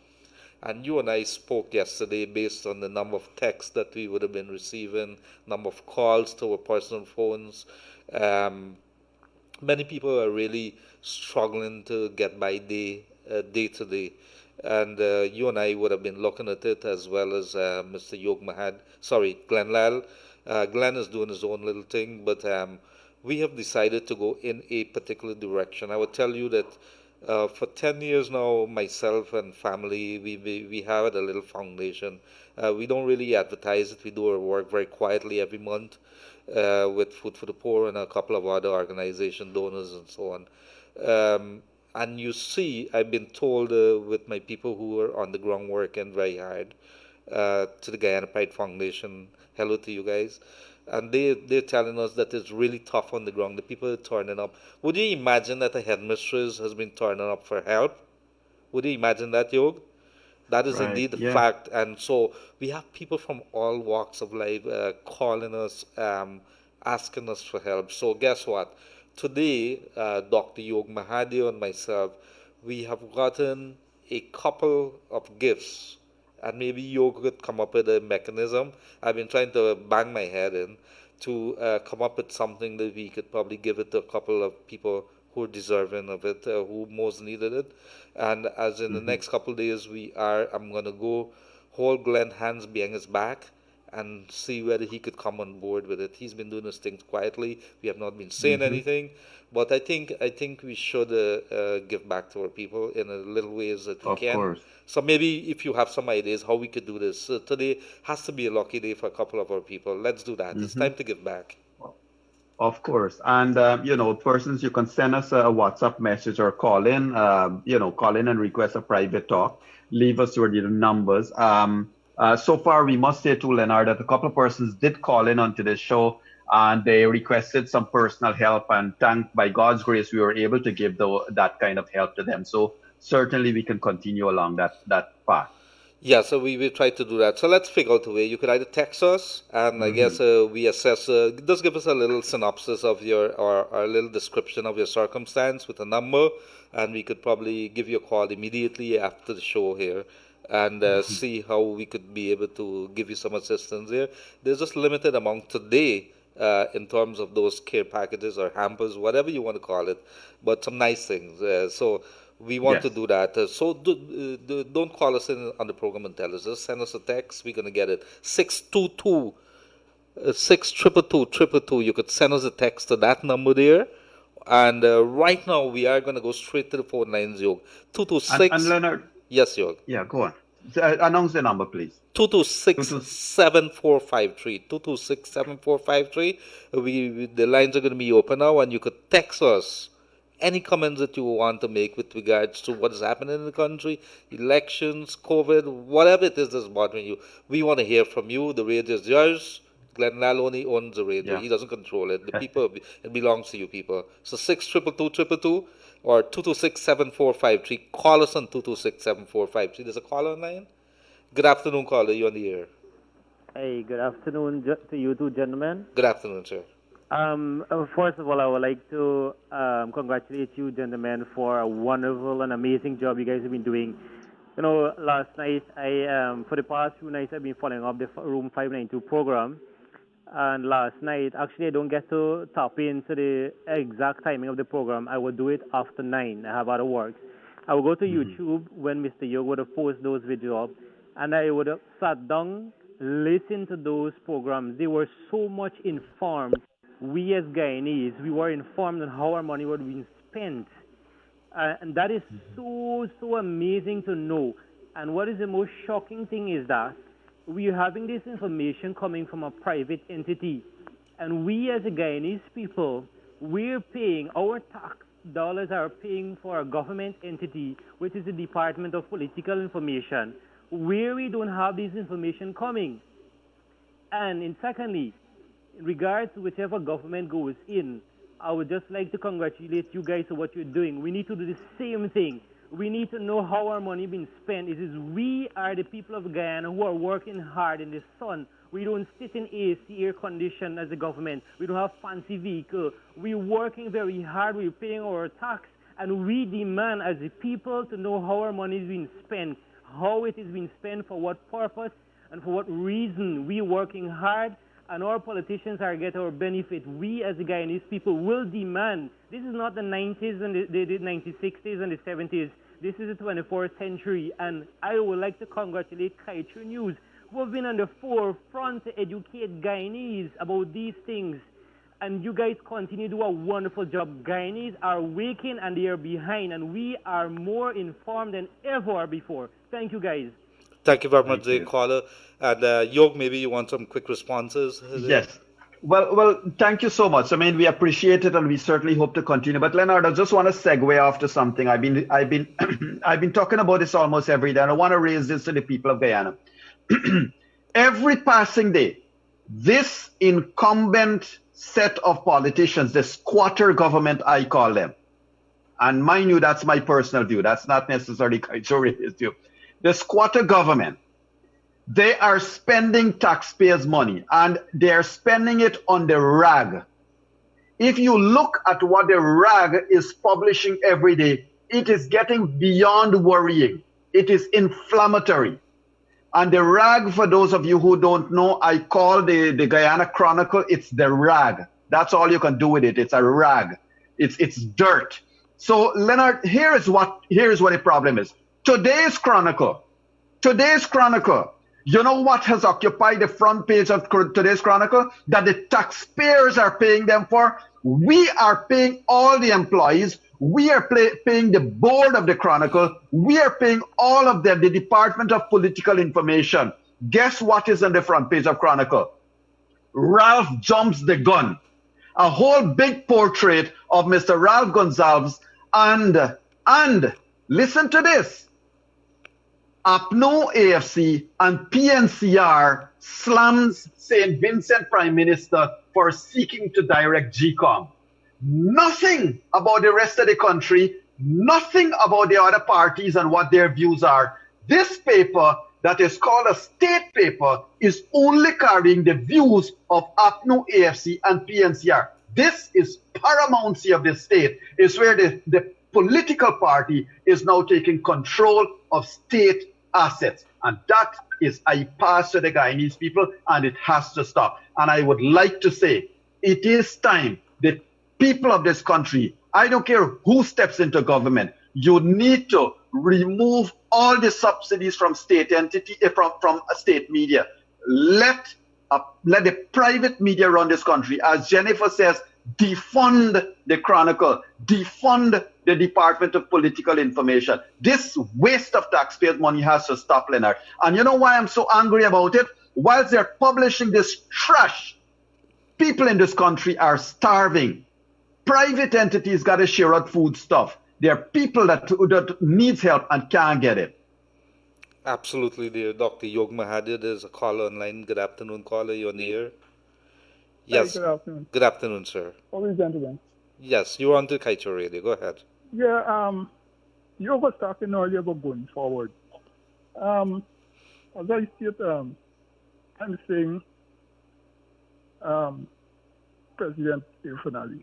And you and I spoke yesterday based on the number of texts that we would have been receiving, number of calls to our personal phones. Many people are really struggling to get by day to day. And you and I would have been looking at it as well as Mr. Yog Mahadeo, Glenn Lal. Glenn is doing his own little thing, but we have decided to go in a particular direction. I would tell you that for 10 years now, myself and family, we have a little foundation. We don't really advertise it. We do our work very quietly every month with Food for the Poor and a couple of other organization donors and so on. And you see, I've been told with my people who are on the ground working very hard, to the Guyana Pride Foundation, hello to you guys, and they're telling us that it's really tough on the ground. The people are turning up. Would you imagine that a headmistress has been turning up for help? Would you imagine that, Yog? That is indeed the fact. And so we have people from all walks of life calling us, asking us for help. So guess what? Today, Dr. Yog Mahadeo and myself, we have gotten a couple of gifts. And maybe Yog could come up with a mechanism. I've been trying to bang my head in to come up with something that we could probably give it to a couple of people who are deserving of it, who most needed it. And as in the next couple of days, I'm going to go hold Glenn hands behind his back and see whether he could come on board with it. He's been doing his things quietly. We have not been saying anything, but I think we should give back to our people in a little ways that we can. Of course. So maybe if you have some ideas how we could do this, today has to be a lucky day for a couple of our people. Let's do that. It's time to give back. Of course. And, persons, you can send us a WhatsApp message or call in, call in and request a private talk. Leave us your numbers. So far, we must say to Leonard that a couple of persons did call in onto this show and they requested some personal help, and by God's grace, we were able to give that kind of help to them. So certainly we can continue along that path. Yeah, so we will try to do that. So let's figure out a way. You could either text us, and I guess we assess. Just give us a little synopsis of your or a little description of your circumstance with a number, and we could probably give you a call immediately after the show here, and see how we could be able to give you some assistance here. There's just limited amount today in terms of those care packages or hampers, whatever you want to call it, but some nice things. So we want to do that. Don't call us in on the program and tell us. Just send us a text. We're going to get it. 622 622 You could send us a text to that number there. And right now, we are going to go straight to the phone lines, Yog. 226. And Leonard. Yes, Yog. Yeah, go on. Announce the number, please. 226-7453. 226-7453. The lines are going to be open now, and you could text us any comments that you want to make with regards to what is happening in the country, elections, COVID, whatever it is that's bothering you. We want to hear from you. The radio is yours. Glenn Laloney owns the radio. He doesn't control it. The people, it belongs to you people. So 622 or 226-7453. Call us on 226-7453. There's a caller online. Good afternoon, caller. You're on the air. Hey, good afternoon to you two gentlemen. Good afternoon, sir. First of all, I would like to congratulate you gentlemen for a wonderful and amazing job you guys have been doing. You know, last night, for the past few nights, I've been following up the Room 592 program. And last night, actually, I don't get to tap into the exact timing of the program. I will do it after 9. I have other work. I will go to YouTube when Mr. Yog would have posted those videos up, and I would have sat down, listened to those programs. They were so much informed. We as Guyanese, we were informed on how our money was being spent. And that is so amazing to know. And what is the most shocking thing is that we are having this information coming from a private entity. And we as a Guyanese people, we're paying, our tax dollars are paying for a government entity, which is the Department of Political Information, where we don't have this information coming. And secondly, in regards to whichever government goes in, I would just like to congratulate you guys for what you're doing. We need to do the same thing. We need to know how our money being spent. It is we are the people of Guyana who are working hard in the sun. We don't sit in AC, air condition as a government. We don't have fancy vehicle. We're working very hard. We're paying our tax. And we demand as a people to know how our money is being spent, how it is being spent, for what purpose, and for what reason. We're working hard, and our politicians are getting our benefit. We as the Guyanese people will demand. This is not the 90s and the 1960s and the 70s. This is the 21st century, and I would like to congratulate Kaiser News, who have been on the forefront to educate Guyanese about these things. And you guys continue to do a wonderful job. Guyanese are waking and they are behind, and we are more informed than ever before. Thank you, guys. Thank you very much, caller. And Yog, maybe you want some quick responses? Yes. Well, thank you so much. I mean, we appreciate it, and we certainly hope to continue. But Leonard, I just want to segue off to something. I've been I've been talking about this almost every day, and I want to raise this to the people of Guyana. Every passing day, this incumbent set of politicians, the squatter government, I call them, and mind you, that's my personal view. That's not necessarily Kaichori's view. The squatter government, they are spending taxpayers' money, and they are spending it on the rag. If you look at what the rag is publishing every day, it is getting beyond worrying. It is inflammatory. And the rag, for those of you who don't know, I call the Guyana Chronicle, it's the rag. That's all you can do with it. It's a rag. It's dirt. So, Leonard, here is what the problem is. Today's Chronicle, you know what has occupied the front page of today's Chronicle? That the taxpayers are paying them for. We are paying all the employees. We are paying the board of the Chronicle. We are paying all of them, the Department of Political Information. Guess what is on the front page of Chronicle? Ralph jumps the gun. A whole big portrait of Mr. Ralph Gonsalves and listen to this. APNO AFC and PNCR slams St. Vincent Prime Minister for seeking to direct GCOM. Nothing about the rest of the country, nothing about the other parties and what their views are. This paper that is called a state paper is only carrying the views of APNU, AFC, and PNCR. This is paramountcy of the state. It's where the political party is now taking control of state assets. And that is a pass to the Guyanese people, and it has to stop. And I would like to say, it is time that people of this country, I don't care who steps into government, you need to remove all the subsidies from state entity, from a state media. Let the private media run this country. As Jennifer says, defund the Chronicle, defund the Department of Political Information. This waste of taxpayers' money has to stop, Leonard. And you know why I'm so angry about it? Whilst they're publishing this trash, people in this country are starving. Private entities got to share out food stuff. There are people that needs help and can't get it. Absolutely, dear Dr. Yog Mahadeo. There's a caller online. Good afternoon, caller. You're on the air. Yes. Hi, good afternoon. Good afternoon, sir. How is gentlemen? Yes, you're on to Kaicho Radio. Go ahead. Yeah, you was talking earlier about going forward. As I said, I'm saying President Irfan.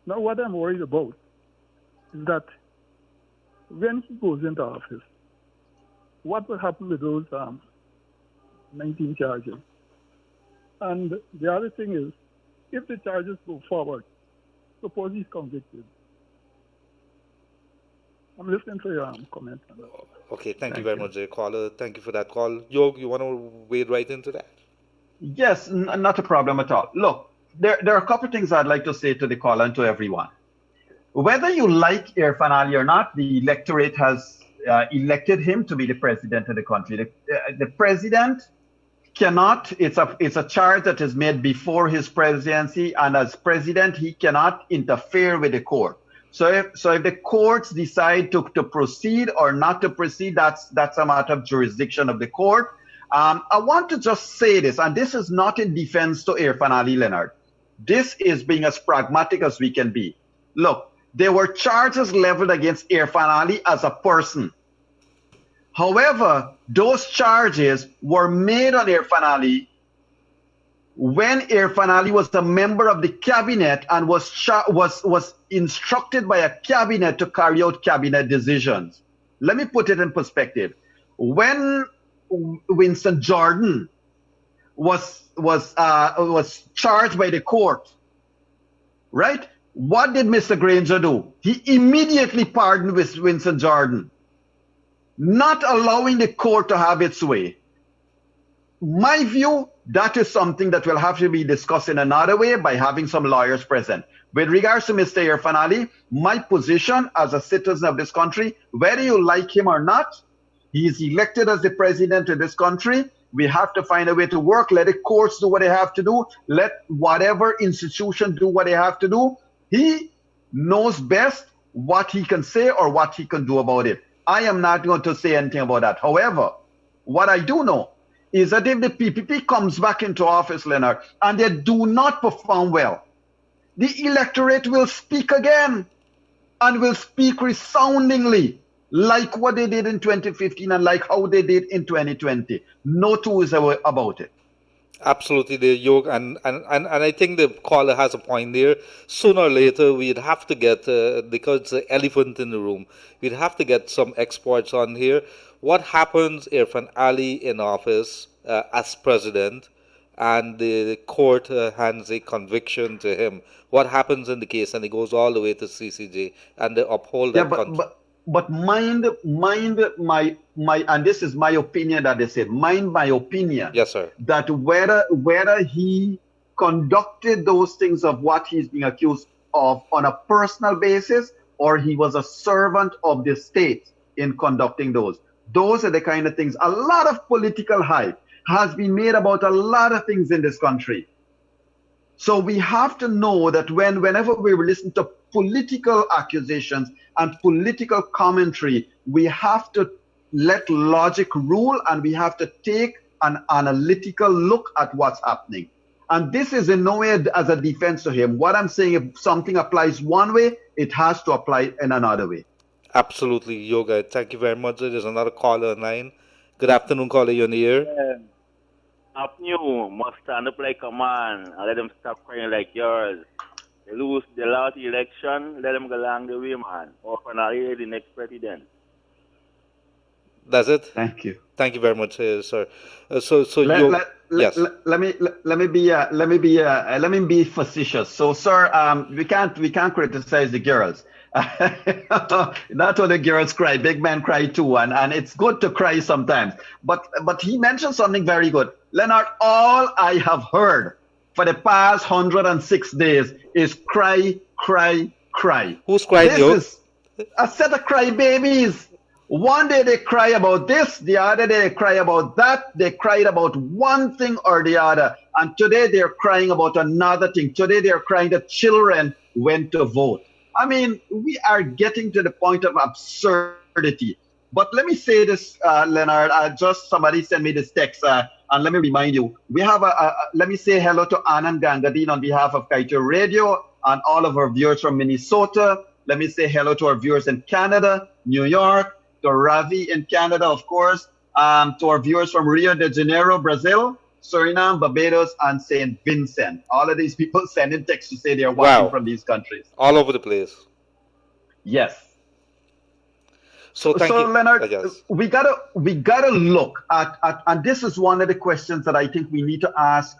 Now, what I'm worried about is that when he goes into office, what will happen with those 19 charges? And the other thing is, if the charges go forward, suppose he's convicted. I'm listening to your comment on that. Okay, thank you very much, dear caller. Thank you for that call. Yog, you want to wade right into that? Yes, not a problem at all. Look, there are a couple of things I'd like to say to the caller and to everyone. Whether you like Irfan Ali or not, the electorate has elected him to be the president of the country. The president cannot, it's a charge that is made before his presidency, and as president, he cannot interfere with the court. So if the courts decide to proceed or not to proceed, that's a matter of jurisdiction of the court. I want to just say this, and this is not in defense to Irfan Ali, Leonard. This is being as pragmatic as we can be. Look, there were charges leveled against Irfan Ali as a person. However, those charges were made on Irfan Ali when Irfan Ali was a member of the cabinet and was instructed by a cabinet to carry out cabinet decisions. Let me put it in perspective. When Winston Jordan was charged by the court, right? What did Mr. Granger do? He immediately pardoned Winston Jordan, not allowing the court to have its way. My view, that is something that will have to be discussed in another way by having some lawyers present. With regards to Mr. Irfan Ali, my position as a citizen of this country, whether you like him or not, he is elected as the president of this country. We have to find a way to work. Let the courts do what they have to do. Let whatever institution do what they have to do. He knows best what he can say or what he can do about it. I am not going to say anything about that. However, what I do know is that if the PPP comes back into office, Leonard, and they do not perform well, the electorate will speak again and will speak resoundingly, like what they did in 2015 and like how they did in 2020. No two ways about it. Absolutely, there, Yog, and I think the caller has a point there. Sooner or later, we'd have to get, because it's an elephant in the room, we'd have to get some experts on here. What happens if an Ali in office as president and the court hands a conviction to him? What happens in the case, and it goes all the way to CCJ, and they uphold that conviction? But mind my, and this is my opinion that they said, mind my opinion. Yes, sir. That whether he conducted those things of what he's being accused of on a personal basis, or he was a servant of the state in conducting those. Those are the kind of things. A lot of political hype has been made about a lot of things in this country. So we have to know that whenever we listen to political accusations and political commentary, we have to let logic rule and we have to take an analytical look at what's happening. And this is in no way as a defense to him. What I'm saying, if something applies one way, it has to apply in another way. Absolutely, Yoga. Thank you very much. There's another caller online. Good afternoon, caller. You're in the air. Up new must stand up like a man and let them stop crying like yours. They lose the last election, let them go along the way, man. Or for now, the next president. That's it. Thank you. Thank you very much, sir. Let me be facetious. So, sir, we can't criticize the girls. Not only girls cry, big men cry too, and it's good to cry sometimes. But he mentioned something very good, Leonard. All I have heard for the past 106 days is cry, cry, cry. Who's crying? This is a set of cry babies. One day they cry about this, the other day they cry about that. They cried about one thing or the other. And today they're crying about another thing. Today they're crying that children went to vote. I mean, we are getting to the point of absurdity. But let me say this, Leonard, somebody sent me this text, and let me remind you, we have let me say hello to Anand Gangadine on behalf of Kaito Radio and all of our viewers from Minnesota. Let me say hello to our viewers in Canada, New York, to Ravi in Canada, of course, to our viewers from Rio de Janeiro, Brazil, Suriname, Barbados, and St. Vincent. All of these people sending texts to say they're watching from these countries. All over the place. Yes. So thank you, Leonard, we gotta look at, and this is one of the questions that I think we need to ask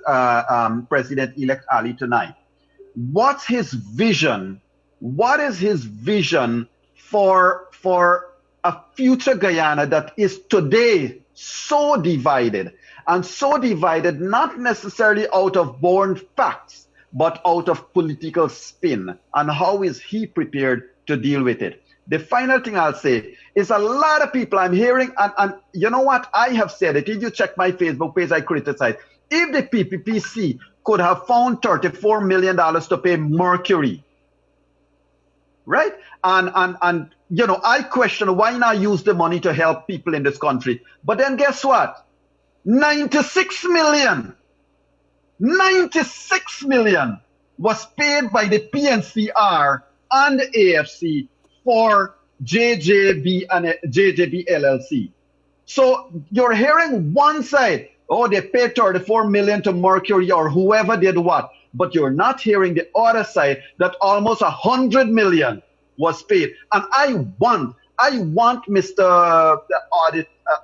President-elect Ali tonight. What's his vision? What is his vision for a future Guyana that is today so divided, and so divided not necessarily out of born facts, but out of political spin? And how is he prepared to deal with it? The final thing I'll say is a lot of people I'm hearing, and you know what? I have said it. If you check my Facebook page, I criticize. If the PPPC could have found $34 million to pay Mercury, right? And you know, I question why not use the money to help people in this country. But then guess what? 96 million was paid by the PNCR and the AFC for JJB and JJB LLC. So you're hearing one side, oh, they paid 34 million to Mercury or whoever did what, but you're not hearing the other side that almost 100 million was paid. And I want Mr.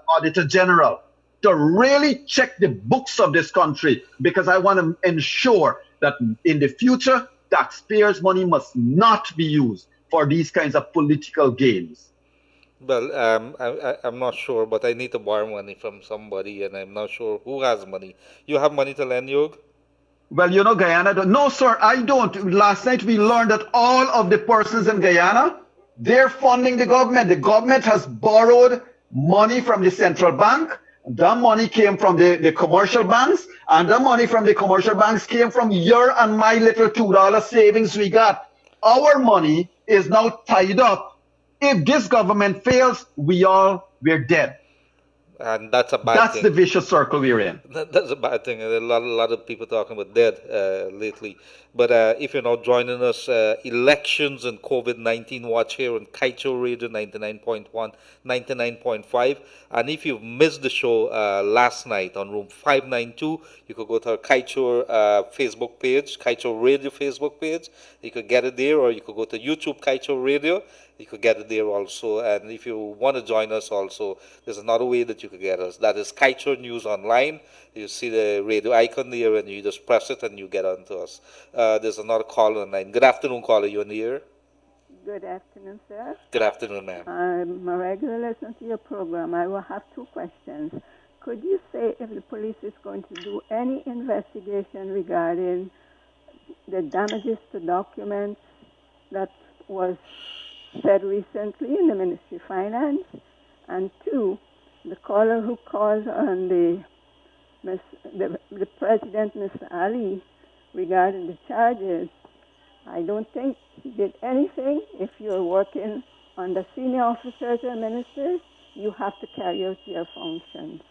Auditor General to really check the books of this country, because I want to ensure that in the future, taxpayers' money must not be used for these kinds of political games. Well, I'm not sure, but I need to borrow money from somebody, and I'm not sure who has money. You have money to lend, Yog? Well, you know, Guyana, no, sir, I don't. Last night we learned that all of the persons in Guyana, they're funding the government. The government has borrowed money from the central bank. That money came from the commercial banks, and the money from the commercial banks came from your and my little $2 savings we got. Our money is now tied up. If this government fails, we're dead. And that's a bad thing. That's the vicious circle we're in. That's a bad thing. A lot of people talking about dead lately. But if you're now joining us, elections and COVID-19 watch here on Kaicho Radio 99.1, 99.5. And if you've missed the show last night on room 592, you could go to our Kaicho Facebook page, Kaicho Radio Facebook page. You could get it there, or you could go to YouTube Kaicho Radio. You could get it there also. And if you want to join us also, there's another way that you could get us. That is Kaicho News Online. You see the radio icon there, and you just press it and you get onto us. There's another caller online. Good afternoon, caller. You in the air? Good afternoon, sir. Good afternoon, ma'am. I'm a regular listener to your program. I will have two questions. Could you say if the police is going to do any investigation regarding the damages to documents that was said recently in the Ministry of Finance? And two, the caller who called on the President, Mr. Ali, regarding the charges, I don't think he did anything. If you're working under senior officers or ministers, you have to carry out your functions.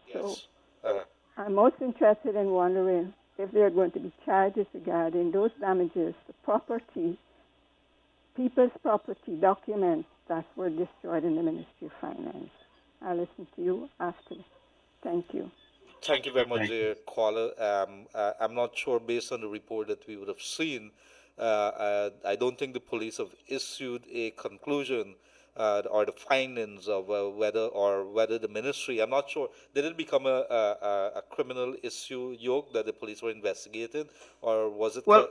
Yes. So I'm most interested in wondering if there are going to be charges regarding those damages to property, people's property documents that were destroyed in the Ministry of Finance. I'll listen to you after. Thank you. Thank you very much, Thank you. dear caller. I'm not sure, based on the report that we would have seen, I don't think the police have issued a conclusion or the findings of whether the ministry. I'm not sure. Did it become a criminal issue, Yog, that the police were investigating, or was it? Well,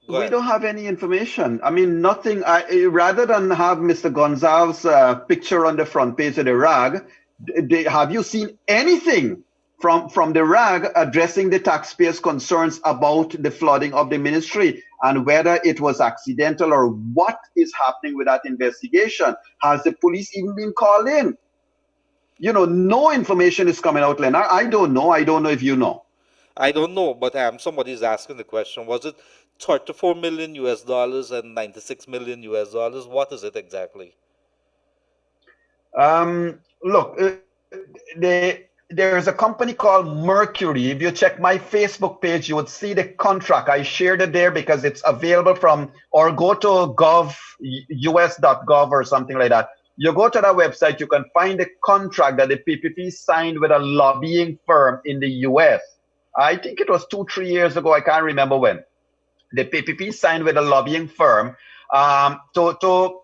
Go we ahead. don't have any information. I mean, nothing. Rather than have Mr. Gonzalez's picture on the front page of the rag, have you seen anything from the rag addressing the taxpayers' concerns about the flooding of the ministry and whether it was accidental or what is happening with that investigation? Has the police even been called in? No information is coming out, Leonard. I don't know. I don't know if you know. I don't know, but somebody's asking the question: was it 34 million US dollars and 96 million US dollars? What is it exactly? Look, there is a company called Mercury. If you check my Facebook page, you would see the contract. I shared it there because it's available or go to us.gov or something like that. You go to that website, you can find the contract that the PPP signed with a lobbying firm in the US. I think it was 2-3 years ago. I can't remember when. The PPP signed with a lobbying firm to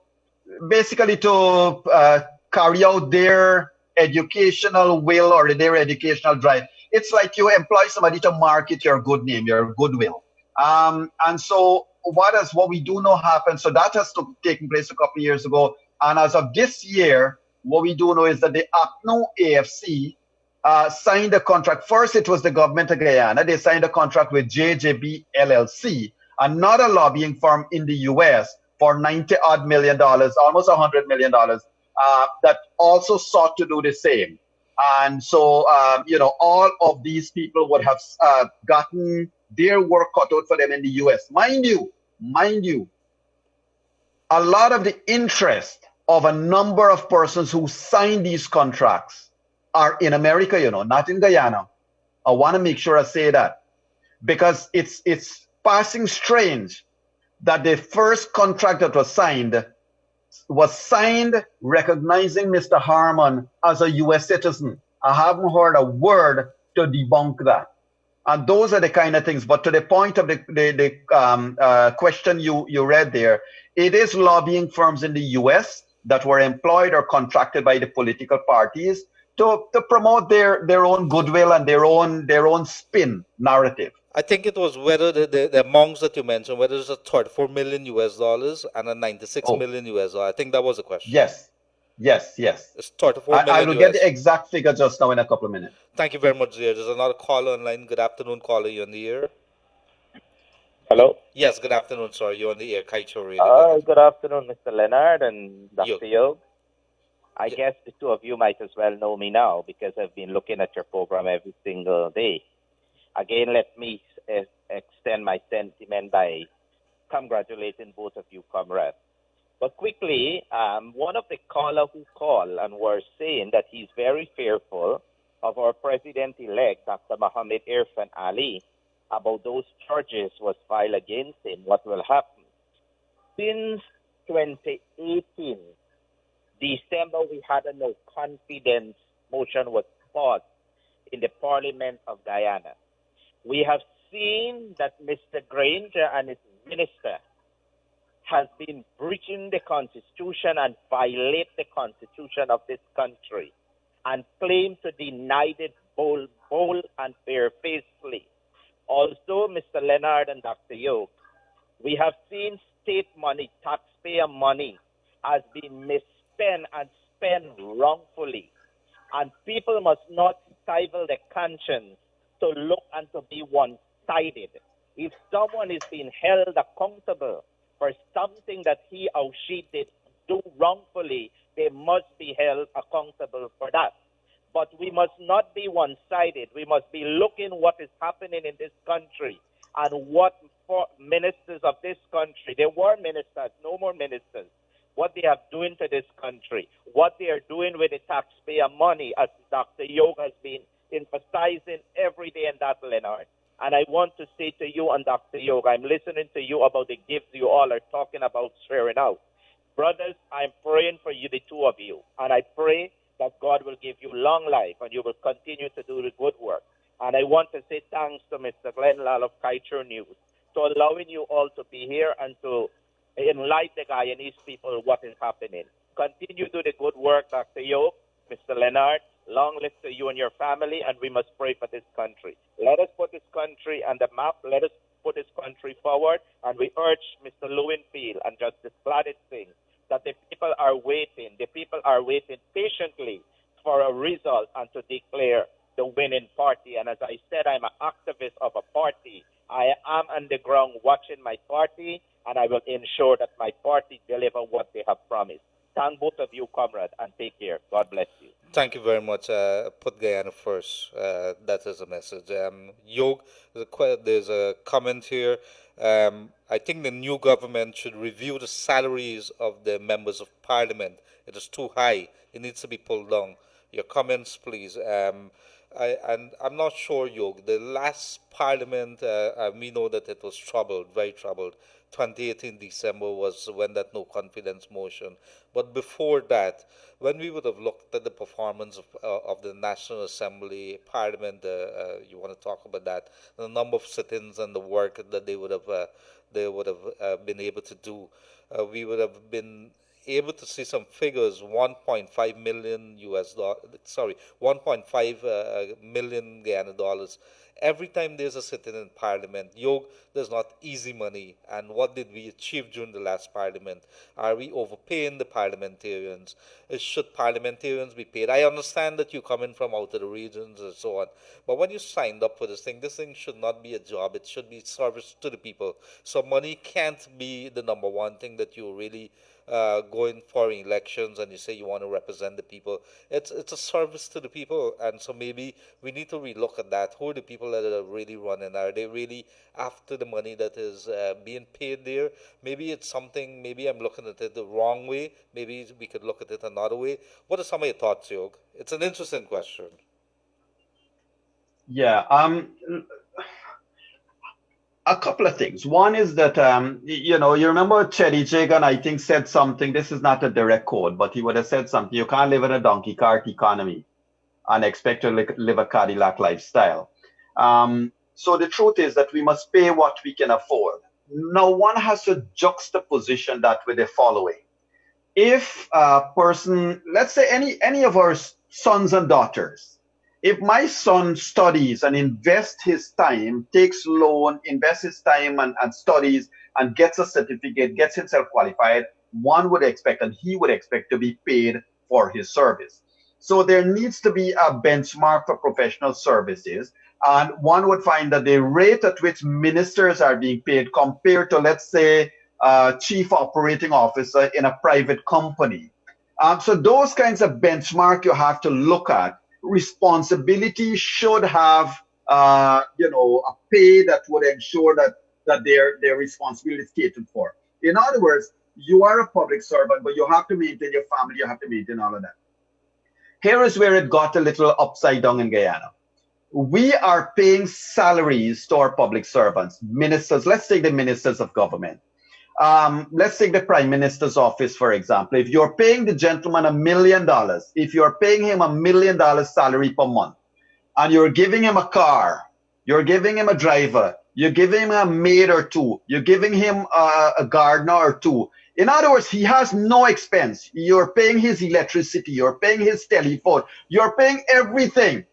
basically carry out their educational will or their educational drive. It's like you employ somebody to market your good name, your goodwill. And so what we do know happened. So that has taken place a couple of years ago. And as of this year, what we do know is that the ACNO AFC signed a contract. First, it was the government of Guyana. They signed a contract with JJB LLC, another lobbying firm in the US, for $90-odd million, almost $100 million, that also sought to do the same. And so, all of these people would have gotten their work cut out for them in the US. Mind you, a lot of the interest of a number of persons who signed these contracts are in America, not in Guyana. I want to make sure I say that, because it's passing strange that the first contract that was signed recognizing Mr. Harmon as a U.S. citizen. I haven't heard a word to debunk that. And those are the kind of things. But to the point of the question you read there, it is lobbying firms in the U.S. that were employed or contracted by the political parties to promote their own goodwill and their own spin narrative. I think it was whether the amounts that you mentioned, whether it's a 34 million US dollars and a 96 million US dollars. I think that was the question. Yes. It's 34 million. I will get the exact figure just now in a couple of minutes. Thank you very much, dear. There's another caller online. Good afternoon, caller. You're on the air. Hello? Yes, good afternoon, sir. You're on the air. Kaicho Radio. Good afternoon, Mr. Leonard and Dr. Yog. I guess the two of you might as well know me now because I've been looking at your program every single day. Again, let me extend my sentiment by congratulating both of you, comrades. But quickly, one of the callers who called and were saying that he's very fearful of our president-elect, Dr. Mohammed Irfan Ali, about those charges was filed against him, what will happen. Since 2018, December, we had a no confidence motion was passed in the Parliament of Guyana. We have seen that Mr. Granger and his minister has been breaching the Constitution and violate the Constitution of this country and claim to deny it bold and barefacedly. Also, Mr. Leonard and Dr. Yog, we have seen state money, taxpayer money, has been misspent and spent wrongfully. And people must not stifle their conscience to look and to be one-sided. If someone is being held accountable for something that he or she did do wrongfully, they must be held accountable for that. But we must not be one-sided. We must be looking what is happening in this country and what ministers of this country, there were ministers, no more ministers, what they are doing to this country, what they are doing with the taxpayer money, as Dr. Yog has been emphasizing every day in that, Leonard. And I want to say to you and Dr. Yog, I'm listening to you about the gifts you all are talking about sharing out. Brothers, I'm praying for you, the two of you, and I pray that God will give you long life and you will continue to do the good work. And I want to say thanks to Mr. Glenn Lal of Kaiser News to allowing you all to be here and to enlighten the Guyanese people what is happening. Continue to do the good work, Dr. Yog, Mr. Leonard. Long live to you and your family, and we must pray for this country. Let us put this country on the map. Let us put this country forward, and we urge Mr. Lowenfield and Justice Gladys Singh that the people are waiting. The people are waiting patiently for a result and to declare the winning party. And as I said, I'm an activist of a party. I am on the ground watching my party, and I will ensure that my party deliver what they have promised. Thank both of you, comrade, and take care. God bless you. Thank you very much. Put Guyana first. That is a message. Yog, there's a comment here. I think the new government should review the salaries of the members of parliament. It is too high. It needs to be pulled down. Your comments, please. And I'm not sure, Yog. The last parliament, we know that it was troubled, very troubled. 2018 December was when that no confidence motion. But before that, when we would have looked at the performance of the National Assembly, Parliament, you want to talk about that, the number of sit-ins and the work that they would have been able to do, we would have been able to see some figures. 1.5 million US dollars, 1.5 million Guyana dollars. Every time there's a sit-in in Parliament, Yog, there's not easy money. And what did we achieve during the last Parliament? Are we overpaying the parliamentarians? Should parliamentarians be paid? I understand that you come in from out of the regions and so on. But when you signed up for this thing should not be a job. It should be service to the people. So money can't be the number one thing that you really going for elections and you say you want to represent the people. It's a service to the people, and so maybe we need to relook at that. Who are the people that are really running? Are they really after the money that is being paid there? Maybe it's something, maybe I'm looking at it the wrong way. Maybe we could look at it another way. What are some of your thoughts, Yog? It's an interesting question. Yeah, a couple of things. One is that, you remember Teddy Jagan, I think, said something. This is not a direct quote, but he would have said something. You can't live in a donkey cart economy and expect to live a Cadillac lifestyle. So the truth is that we must pay what we can afford. Now, one has to juxtaposition that with the following. If a person, let's say any of our sons and daughters, if my son studies and invests his time, takes loan, invests his time and studies and gets a certificate, gets himself qualified, one would expect, and he would expect, to be paid for his service. So there needs to be a benchmark for professional services. And one would find that the rate at which ministers are being paid compared to, let's say, chief operating officer in a private company. So those kinds of benchmark you have to look at. Responsibility should have, a pay that would ensure that their responsibility is catered for. In other words, you are a public servant, but you have to maintain your family, you have to maintain all of that. Here is where it got a little upside down in Guyana. We are paying salaries to our public servants, ministers. Let's take the ministers of government. Let's take the Prime Minister's office, for example. If you're paying the gentleman $1 million, if you're paying him $1 million salary per month, and you're giving him a car, you're giving him a driver, you're giving him a maid or two, you're giving him a gardener or two. In other words, he has no expense. You're paying his electricity, you're paying his telephone, you're paying everything.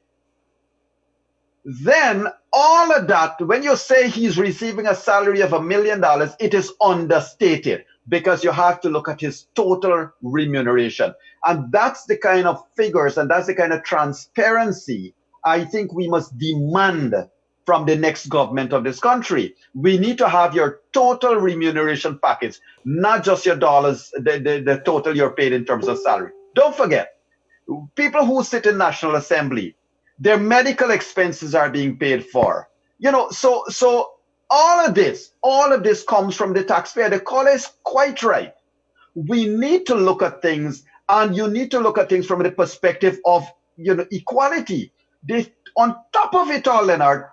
Then all of that, when you say he's receiving a salary of $1 million, it is understated, because you have to look at his total remuneration. And that's the kind of figures and that's the kind of transparency I think we must demand from the next government of this country. We need to have your total remuneration package, not just your dollars, the total you're paid in terms of salary. Don't forget, people who sit in National Assembly, their medical expenses are being paid for. So all of this comes from the taxpayer. The caller is quite right. We need to look at things, and you need to look at things from the perspective of, equality. On top of it all, Leonard,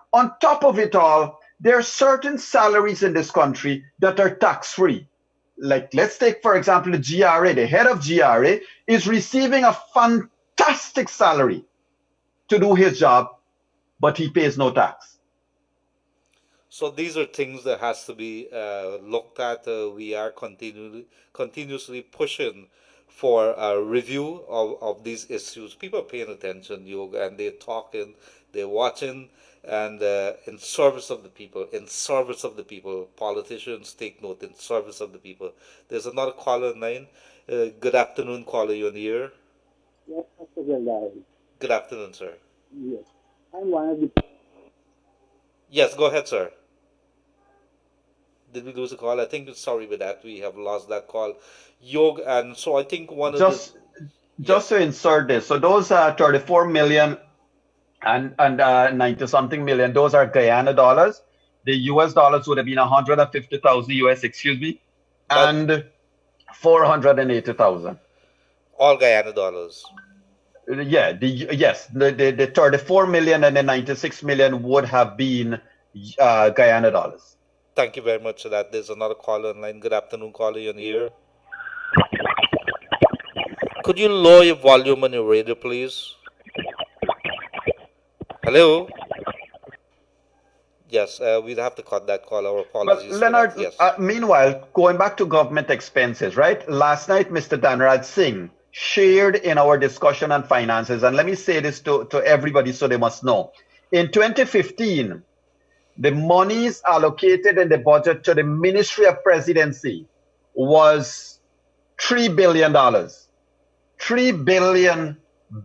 there are certain salaries in this country that are tax-free. Like, let's take, for example, the GRA. The head of GRA is receiving a fantastic fantastic salary to do his job, but he pays no tax. So these are things that has to be looked at. We are continuously pushing for a review of these issues. People are paying attention, Yoga, and they're talking, they're watching, and in service of the people, in service of the people. Politicians take note, in service of the people. There's another caller in line. Good afternoon, caller, you're on the air. Yes, Mr. Gildarie. Good afternoon, sir. Yes. I'm one of the... Yes, go ahead, sir. Did we lose a call? I think, sorry with that, we have lost that call. Yog, and so I think Just to insert this, so those 34 million and 90 something million, those are Guyana dollars. The US dollars would have been 150,000 US, excuse me, and 480,000. All Guyana dollars. Yeah, the 34 million and the 96 million would have been Guyana dollars. Thank you very much for that. There's another caller online. Good afternoon, caller. You're on the air. Could you lower your volume on your radio, please? Hello? Yes, we'd have to cut that call. Our apologies. But Leonard, yes. Meanwhile, going back to government expenses, right? Last night, Mr. Dhanraj Singh shared in our discussion on finances, and let me say this to everybody so they must know. In 2015, the monies allocated in the budget to the Ministry of Presidency was $3 billion. 3 billion,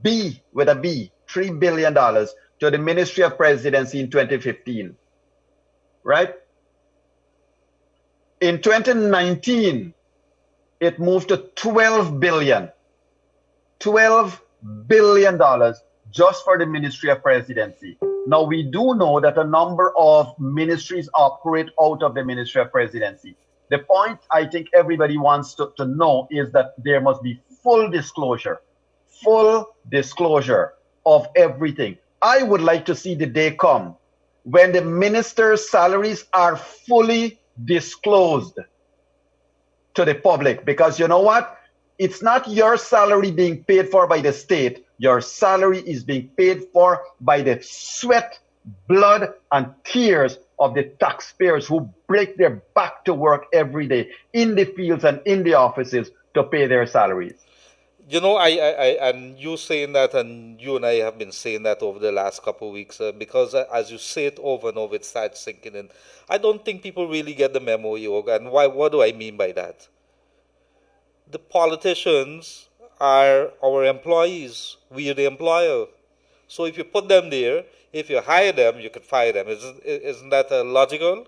B with a B, $3 billion to the Ministry of Presidency in 2015, right? In 2019, it moved to $12 billion just for the Ministry of Presidency. Now, we do know that a number of ministries operate out of the Ministry of Presidency. The point I think everybody wants to know is that there must be full disclosure of everything. I would like to see the day come when the ministers' salaries are fully disclosed to the public, because you know what? It's not your salary being paid for by the state. Your salary is being paid for by the sweat, blood, and tears of the taxpayers who break their back to work every day in the fields and in the offices to pay their salaries. You know, I and you saying that, and you and I have been saying that over the last couple of weeks, because as you say it over and over, it starts sinking in. I don't think people really get the memo, Yoga. And why? What do I mean by that? The politicians are our employees. We are the employer. So if you put them there, if you hire them, you could fire them. Isn't that logical?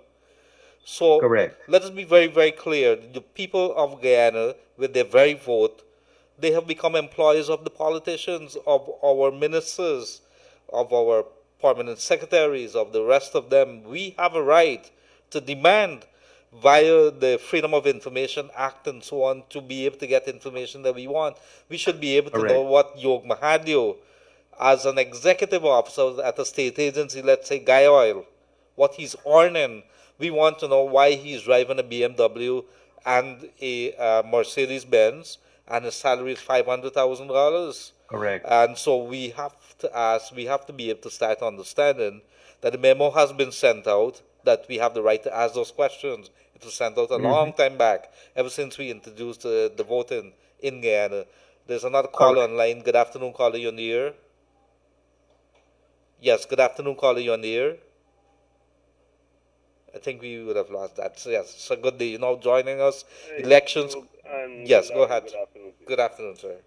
So correct. Let us be very, very clear. The people of Guyana, with their very vote, they have become employees of the politicians, of our ministers, of our permanent secretaries, of the rest of them. We have a right to demand via the Freedom of Information Act and so on to be able to get information that we want. We should be able to know what Yog Mahadeo, as an executive officer at a state agency, let's say Guy Oil, what he's earning. We want to know why he's driving a BMW and a Mercedes-Benz, and his salary is $500,000. Correct. And so we have to ask, we have to be able to start understanding that the memo has been sent out, that we have the right to ask those questions. It was sent out a long time back, ever since we introduced the voting in Guyana. There's another caller online. Good afternoon, caller, you're on the air. Yes, good afternoon, caller, you're on the air. I think we would have lost that. So yes, it's a good day. You're now joining us. Elections. Yes, go ahead. Good afternoon, sir.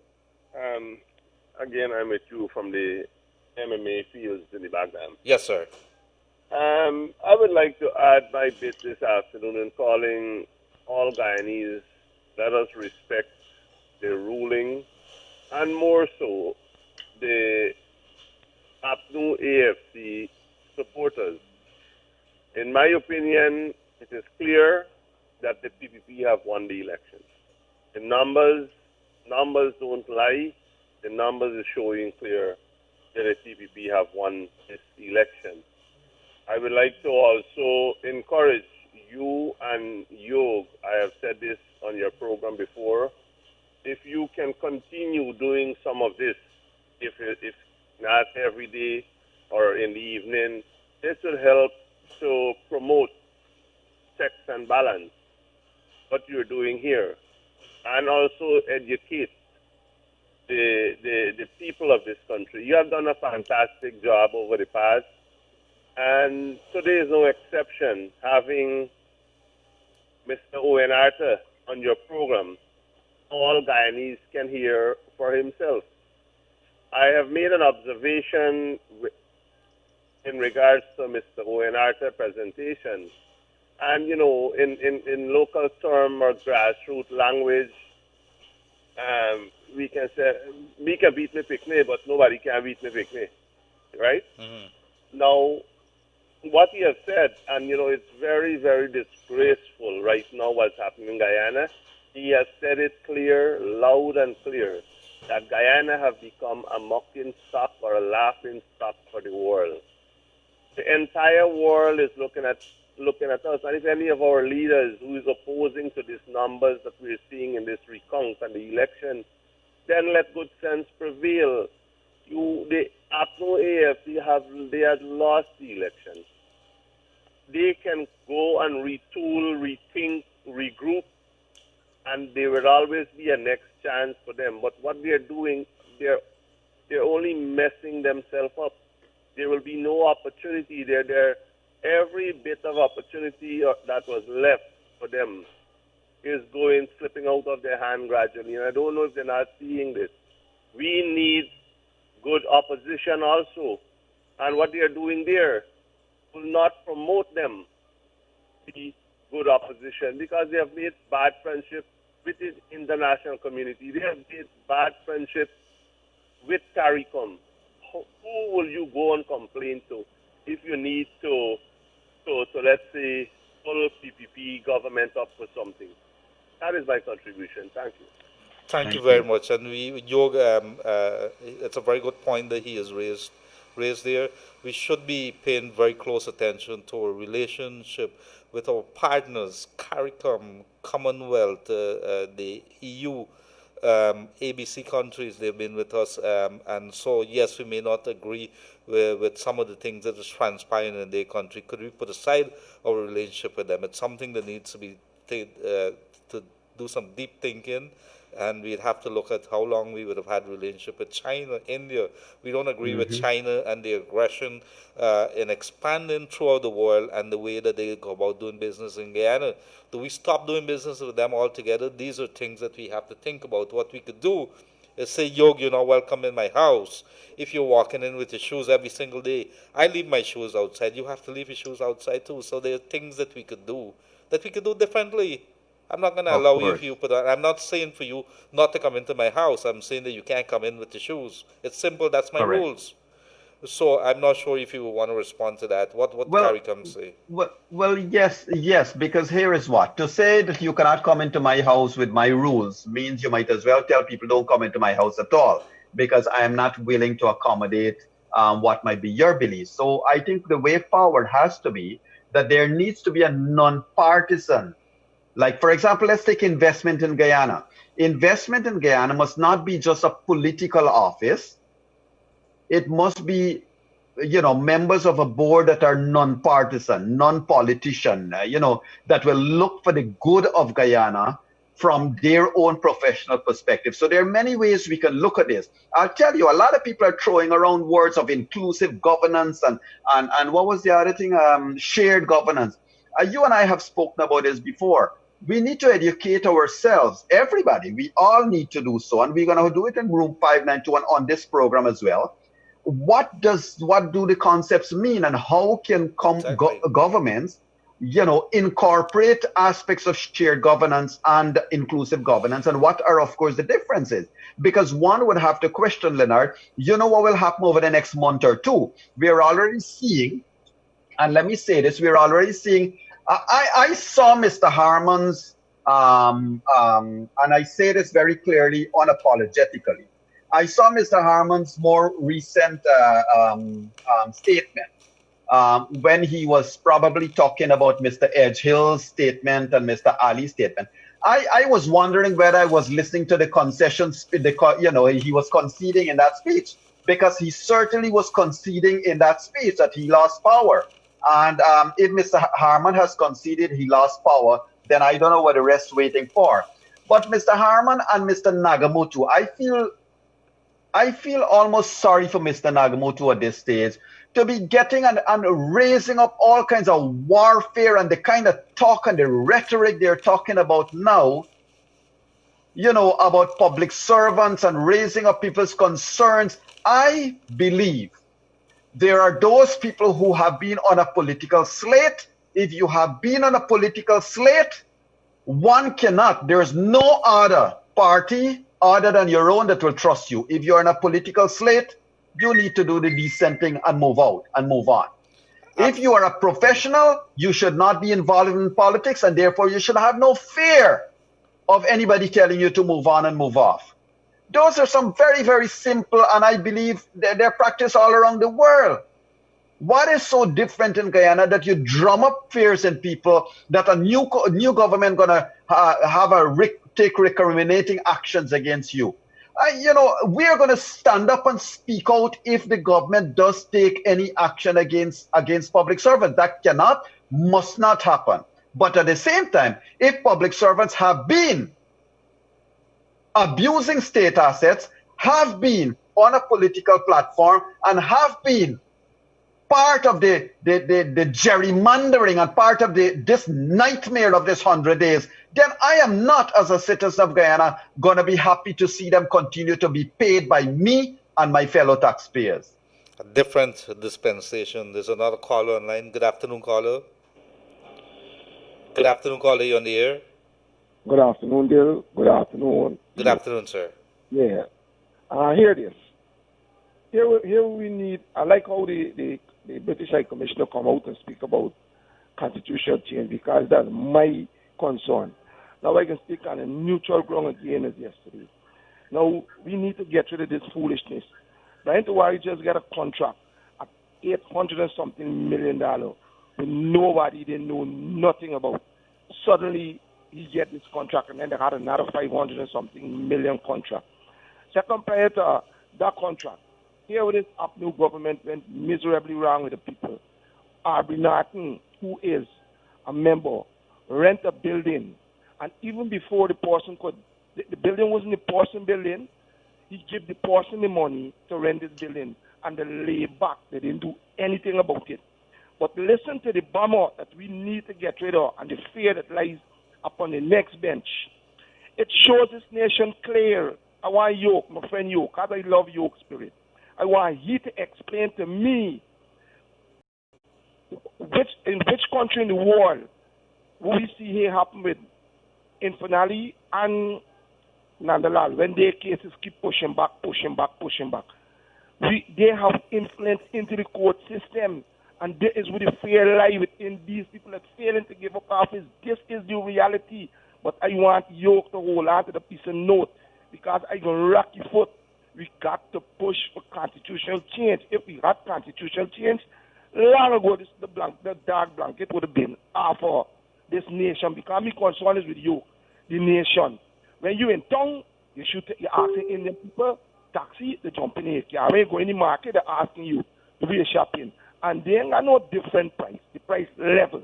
Again, I'm with you from the MMA fields in the background. Yes, sir. I would like to add my bit this afternoon in calling all Guyanese, let us respect the ruling, and more so, the APNU AFC supporters. In my opinion, it is clear that the PPP have won the election. The numbers don't lie. The numbers is showing clear that the PPP have won this election. I would like to also encourage you and Yog, I have said this on your program before, if you can continue doing some of this if not every day or in the evening. This will help to promote checks and balance, what you're doing here, and also educate the people of this country. You have done a fantastic job over the past, and today is no exception. Having Mr. Owen Arthur on your program, all Guyanese can hear for himself. I have made an observation in regards to Mr. Owen Arthur presentation. And, you know, in local term or grassroots language, we can say, me can beat me picnic, but nobody can beat me picnic, right? Mm-hmm. Now, what he has said, and, you know, it's very, very disgraceful right now what's happening in Guyana. He has said it clear, loud and clear, that Guyana have become a mocking stock or a laughing stock for the world. The entire world is looking at us, and if any of our leaders who is opposing to these numbers that we're seeing in this recount and the election, then let good sense prevail. The APNO AF, they have lost the election. They can go and retool, rethink, regroup, and there will always be a next chance for them. But what they're doing, they're only messing themselves up. There will be no opportunity there. Every bit of opportunity that was left for them is slipping out of their hand gradually. And I don't know if they're not seeing this. We need good opposition also. And what they are doing there will not promote them to be good opposition, because they have made bad friendship with the international community. They have made bad friendship with CARICOM. Who will you go and complain to if you need to let's say, pull PPP government up for something? That is my contribution. Thank you. Thank you very much. And Yog, it's a very good point that he has raised there. We should be paying very close attention to our relationship with our partners, CARICOM, Commonwealth, the EU, ABC countries. They've been with us, and so yes, we may not agree with some of the things that is transpiring in their country. Could we put aside our relationship with them? It's something that needs to be to do some deep thinking, and we'd have to look at how long we would have had relationship with China, India. We don't agree with China and the aggression in expanding throughout the world and the way that they go about doing business in Guyana. Do we stop doing business with them altogether? These are things that we have to think about. What we could do is say, Yog, you're not welcome in my house. If you're walking in with your shoes every single day, I leave my shoes outside. You have to leave your shoes outside too. So there are things that we could do differently. I'm not going to allow you if you put on. I'm not saying for you not to come into my house. I'm saying that you can't come in with the shoes. It's simple. That's my rules. So I'm not sure if you want to respond to that. What CARICOM say? Well, yes, because here is what. To say that you cannot come into my house with my rules means you might as well tell people don't come into my house at all, because I am not willing to accommodate what might be your beliefs. So I think the way forward has to be that there needs to be a non-partisan. Like, for example, let's take investment in Guyana. Investment in Guyana must not be just a political office. It must be, members of a board that are non-partisan, non-politician, that will look for the good of Guyana from their own professional perspective. So there are many ways we can look at this. I'll tell you, a lot of people are throwing around words of inclusive governance and what was the other thing? Shared governance. You and I have spoken about this before. We need to educate ourselves, everybody. We all need to do so, and we're going to do it in room 591 on this program as well. What do the concepts mean, and how can governments, incorporate aspects of shared governance and inclusive governance, and what are, of course, the differences? Because one would have to question, Leonard, what will happen over the next month or two? We are already seeing, and let me say this, we're already seeing, I saw Mr. Harmon's, and I say this very clearly, unapologetically. I saw Mr. Harmon's more recent statement when he was probably talking about Mr. Edgehill's statement and Mr. Ali's statement. I was wondering whether I was listening to the concessions, he was conceding in that speech. because he certainly was conceding in that speech that he lost power. And if Mr. Harman has conceded he lost power, then I don't know what the rest waiting for. But Mr. Harman and Mr. Nagamoto, I feel almost sorry for Mr. Nagamoto at this stage to be getting and raising up all kinds of warfare and the kind of talk and the rhetoric they're talking about now, you know, about public servants and raising up people's concerns. I believe there are those people who have been on a political slate. If you have been on a political slate, one cannot, there's no other party other than your own that will trust you. If you're on a political slate, you need to do the decent thing and move out and move on. If you are a professional, you should not be involved in politics, and therefore you should have no fear of anybody telling you to move on and move off. Those are some very, very simple, and I believe they're practiced all around the world. What is so different in Guyana that you drum up fears in people that a new government gonna take recriminating actions against you? You know, we are going to stand up and speak out if the government does take any action against public servants. That must not happen. But at the same time, if public servants have been abusing state assets, have been on a political platform, and have been part of the gerrymandering and part of this nightmare of this 100 days, then I am not, as a citizen of Guyana, going to be happy to see them continue to be paid by me and my fellow taxpayers. A different dispensation. There's another caller online. Good afternoon, caller. Good afternoon, caller. You're on the air. Good afternoon, dear. Good afternoon. Good afternoon, sir. Yeah. Hear this. Here we need, I like how the British High Commissioner come out and speak about constitutional change, because that's my concern. Now I can speak on a neutral ground again as yesterday. Now we need to get rid of this foolishness. Brian Tawari just got a contract at $800 and something million with nobody they know nothing about. Suddenly he get this contract, and then they had another 500 and something million contract. Second, prior to that contract, here with this new government went miserably wrong with the people. Aubrey Norton, who is a member, rent a building, and even before the person could, the building wasn't the person building, he gave the person the money to rent this building, and they lay back. They didn't do anything about it. But listen to the bomber that we need to get rid of and the fear that lies upon the next bench. It shows this nation clear. I want Yog, my friend Yog, because I love Yog spirit. I want you to explain to me in which country in the world will we see here happen with Infernali and Nandalal when their cases keep pushing back. They have influence into the court system, and there is where the fear lie within these people that failing to give up office. This is the reality. But I want Yog to hold on to the piece of note, because I can rock your foot. We got to push for constitutional change. If we had constitutional change, long ago the dark blanket would have been off for this nation, because my concern is with you, the nation. When you in town, you're asking Indian people, taxi, they jump in here. You go in the market, they're asking you to be shopping. And they ain't got no different price, the price level.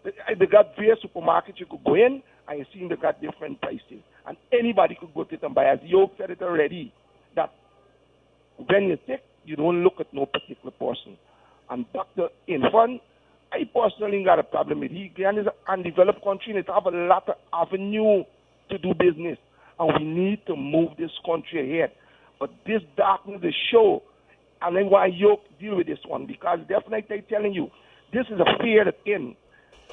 They got various supermarkets you could go in, and you see they got different prices. And anybody could go to it and buy. As Yog said it already, that when you're sick, you don't look at no particular person. And back to infant, I personally got a problem with it. Guyana is an undeveloped country, and it have a lot of avenue to do business. And we need to move this country ahead. But this darkness is show, and then why Yog deal with this one, because definitely telling you, this is a fear that in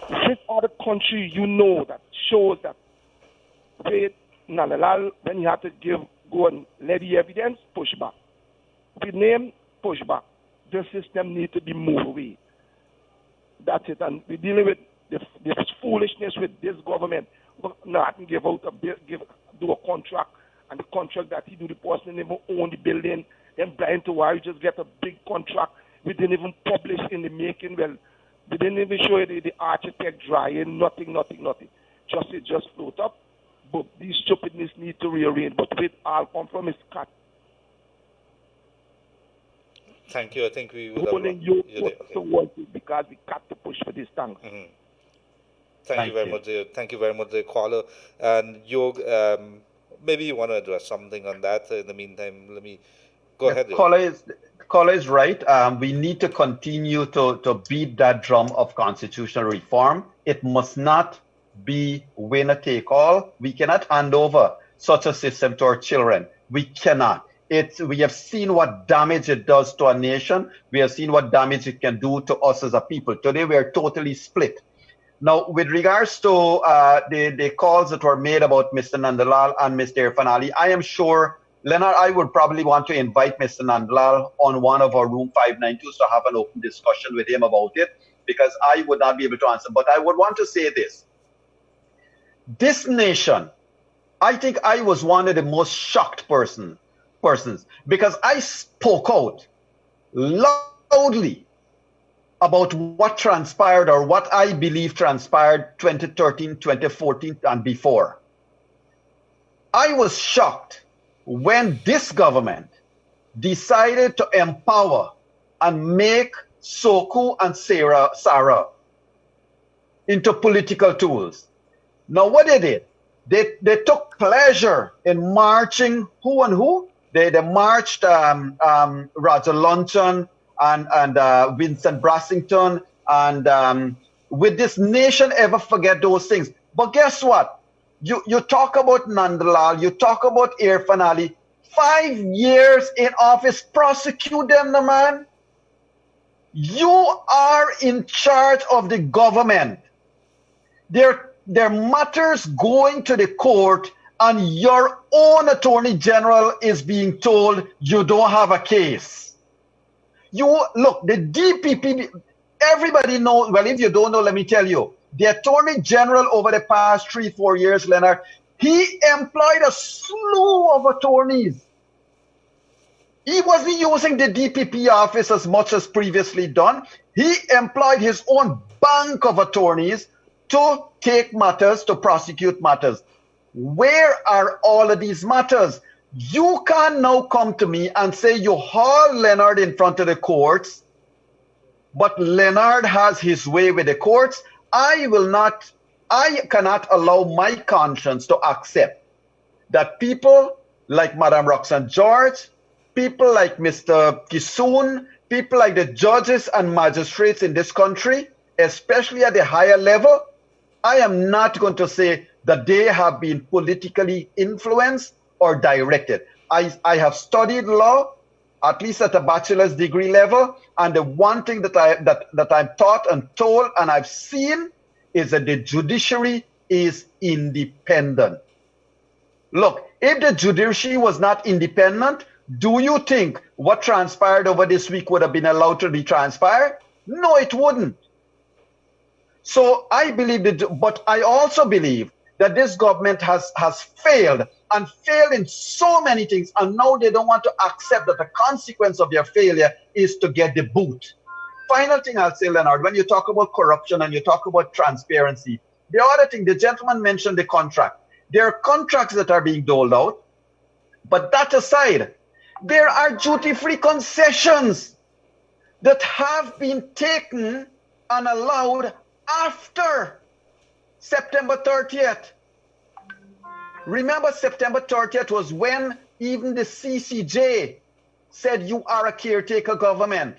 this other country you know that shows that when you have to go and let the evidence, push back. With name, push back. The system needs to be moved away. That's it. And we're dealing with this foolishness with this government. Not give out do a contract, and the contract that he do, the person never own the building. Then Brian Tawari just get a big contract. We didn't even publish in the making. Well, we didn't even show you the architect drawing. Nothing. It just float up. But these stupidness need to rearrange. But with all come from his cut. Thank you. I think we would rolling have... you towards it because we got to push for this thanks. Thank you very much, dear. Thank you very much, dear caller. And Yog, maybe you want to address something on that. In the meantime, let me go ahead. Caller is right. We need to continue to beat that drum of constitutional reform. It must not be winner take all. We cannot hand over such a system to our children. We cannot. We have seen what damage it does to our nation. We have seen what damage it can do to us as a people. Today we are totally split. Now, with regards to the calls that were made about Mr. Nandalal and Mr. Irfan Ali, I am sure, Leonard, I would probably want to invite Mr. Nandalal on one of our Room 592s to have an open discussion with him about it, because I would not be able to answer. But I would want to say this. This nation, I think I was one of the most shocked persons, because I spoke out loudly about what transpired or what I believe transpired 2013, 2014 and before. I was shocked when this government decided to empower and make Soku and Sarah into political tools. Now what they did, they took pleasure in marching who and who? They marched Roger Luncheon and Vincent Brassington, and would this nation ever forget those things? But guess what? You talk about Nandalal, you talk about Irfan Ali, 5 years in office, prosecute them, the man. You are in charge of the government. There matters going to the court, and your own attorney general is being told you don't have a case. Look, the DPP, everybody knows, well, if you don't know, let me tell you, the Attorney General over the past 3-4 years, Leonard, he employed a slew of attorneys. He wasn't using the DPP office as much as previously done. He employed his own bank of attorneys to take matters, to prosecute matters. Where are all of these matters? You can now come to me and say you haul Leonard in front of the courts, but Leonard has his way with the courts. I cannot allow my conscience to accept that people like Madame Roxanne George, people like Mr. Kisoon, people like the judges and magistrates in this country, especially at the higher level, I am not going to say that they have been politically influenced or directed. I have studied law, at least at a bachelor's degree level, and the one thing that I'm taught and told and I've seen is that the judiciary is independent. Look, if the judiciary was not independent, do you think what transpired over this week would have been allowed to be transpired? No, it wouldn't. So I believe that, but I also believe that this government has failed, and failed in so many things, and now they don't want to accept that the consequence of their failure is to get the boot. Final thing I'll say, Leonard, when you talk about corruption and you talk about transparency, the other thing, the gentleman mentioned the contract. There are contracts that are being doled out, but that aside, there are duty-free concessions that have been taken and allowed after September 30th. Remember, September 30th was when even the CCJ said you are a caretaker government.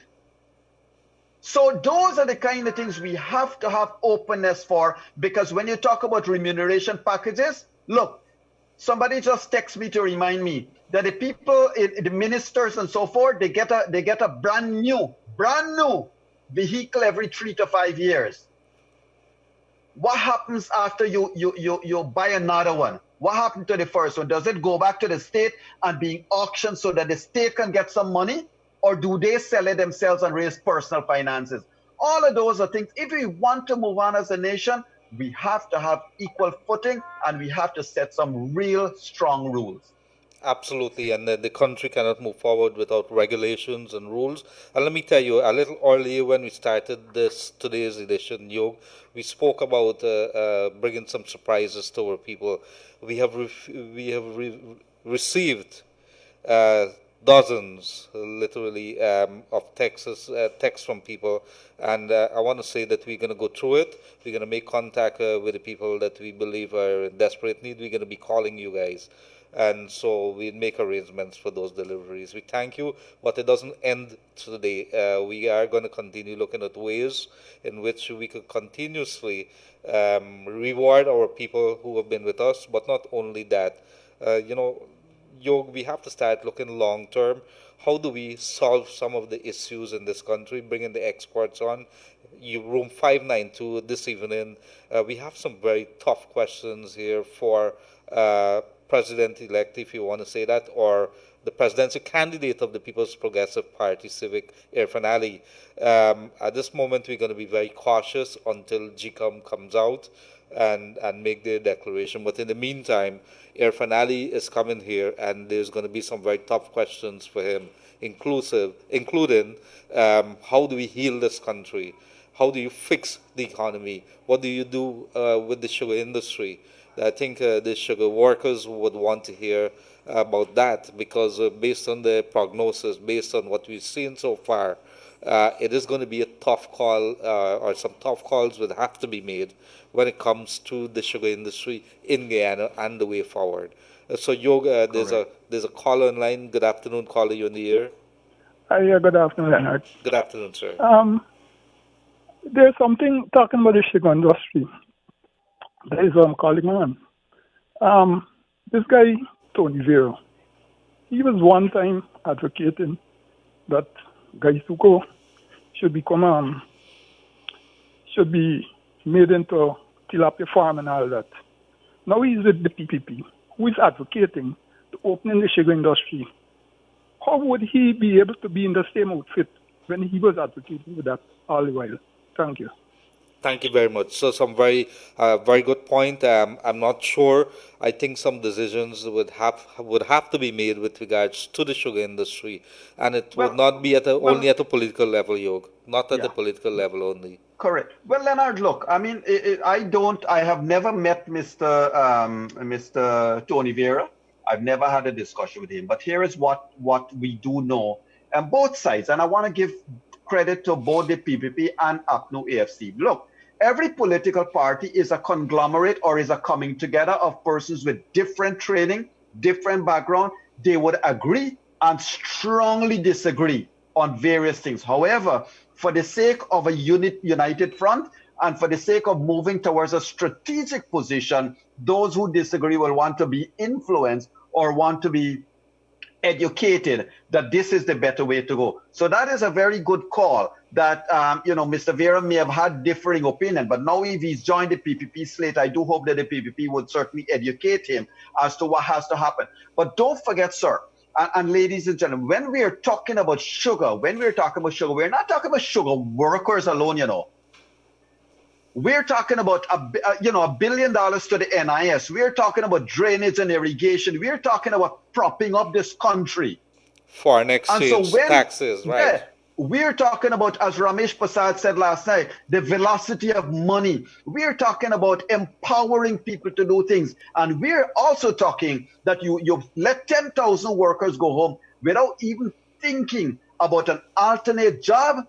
So those are the kind of things we have to have openness for, because when you talk about remuneration packages, look, somebody just texted me to remind me that the people, the ministers and so forth, they get a brand new vehicle every 3 to 5 years. What happens after you buy another one? What happened to the first one? Does it go back to the state and being auctioned so that the state can get some money? Or do they sell it themselves and raise personal finances? All of those are things. If we want to move on as a nation, we have to have equal footing, and we have to set some real strong rules. Absolutely, and the country cannot move forward without regulations and rules. And let me tell you, a little earlier when we started today's edition, Yog, we spoke about bringing some surprises to our people. We have received dozens, literally, of texts from people. And I want to say that we're going to go through it. We're going to make contact with the people that we believe are in desperate need. We're going to be calling you guys. And so we'll make arrangements for those deliveries. We thank you, but it doesn't end today. We are going to continue looking at ways in which we could continuously reward our people who have been with us, but not only that. Yog, we have to start looking long term. How do we solve some of the issues in this country, bringing the experts on? Room 592 this evening. We have some very tough questions here for President-elect, if you want to say that, or the presidential candidate of the People's Progressive Party, Civic Irfan Ali. At this moment, we're going to be very cautious until GCOM comes out and make their declaration. But in the meantime, Irfan Ali is coming here, and there's going to be some very tough questions for him, including how do we heal this country? How do you fix the economy? What do you do with the sugar industry? I think the sugar workers would want to hear about that, because based on the prognosis, based on what we've seen so far, it is going to be a tough call, or some tough calls would have to be made when it comes to the sugar industry in Guyana and the way forward. So, Yog, there's a caller online. Good afternoon, caller. You in the air? Yeah, good afternoon, Leonard. Good afternoon, sir. There's something talking about the sugar industry. That is what I'm calling on. This guy, Tony Vero, he was one time advocating that Gaisuko should be made into tilapia farm and all that. Now he's with the PPP, who is advocating to opening the sugar industry. How would he be able to be in the same outfit when he was advocating for that all the while? Thank you. Thank you very much. So some very good point. I'm not sure. I think some decisions would have to be made with regards to the sugar industry, and it would not be only at a political level, Yog. Not at the political level only. Correct. Well, Leonard, look, I mean, I have never met Mr. Tony Vera. I've never had a discussion with him. But here is what we do know on both sides, and I want to give credit to both the PPP and APNU AFC. Look, every political party is a conglomerate or is a coming together of persons with different training, different background. They would agree and strongly disagree on various things. However, for the sake of a united front and for the sake of moving towards a strategic position, those who disagree will want to be influenced or want to be educated that this is the better way to go. So that is a very good call that, Mr. Vera may have had differing opinion, but now if he's joined the PPP slate, I do hope that the PPP would certainly educate him as to what has to happen. But don't forget, sir, and ladies and gentlemen, when we are talking about sugar, we're not talking about sugar workers alone, We're talking about $1 billion to the NIS. We're talking about drainage and irrigation. We're talking about propping up this country. Foreign exchange, taxes, right? Yeah, we're talking about, as Ramesh Prasad said last night, the velocity of money. We're talking about empowering people to do things. And we're also talking that you let 10,000 workers go home without even thinking about an alternate job.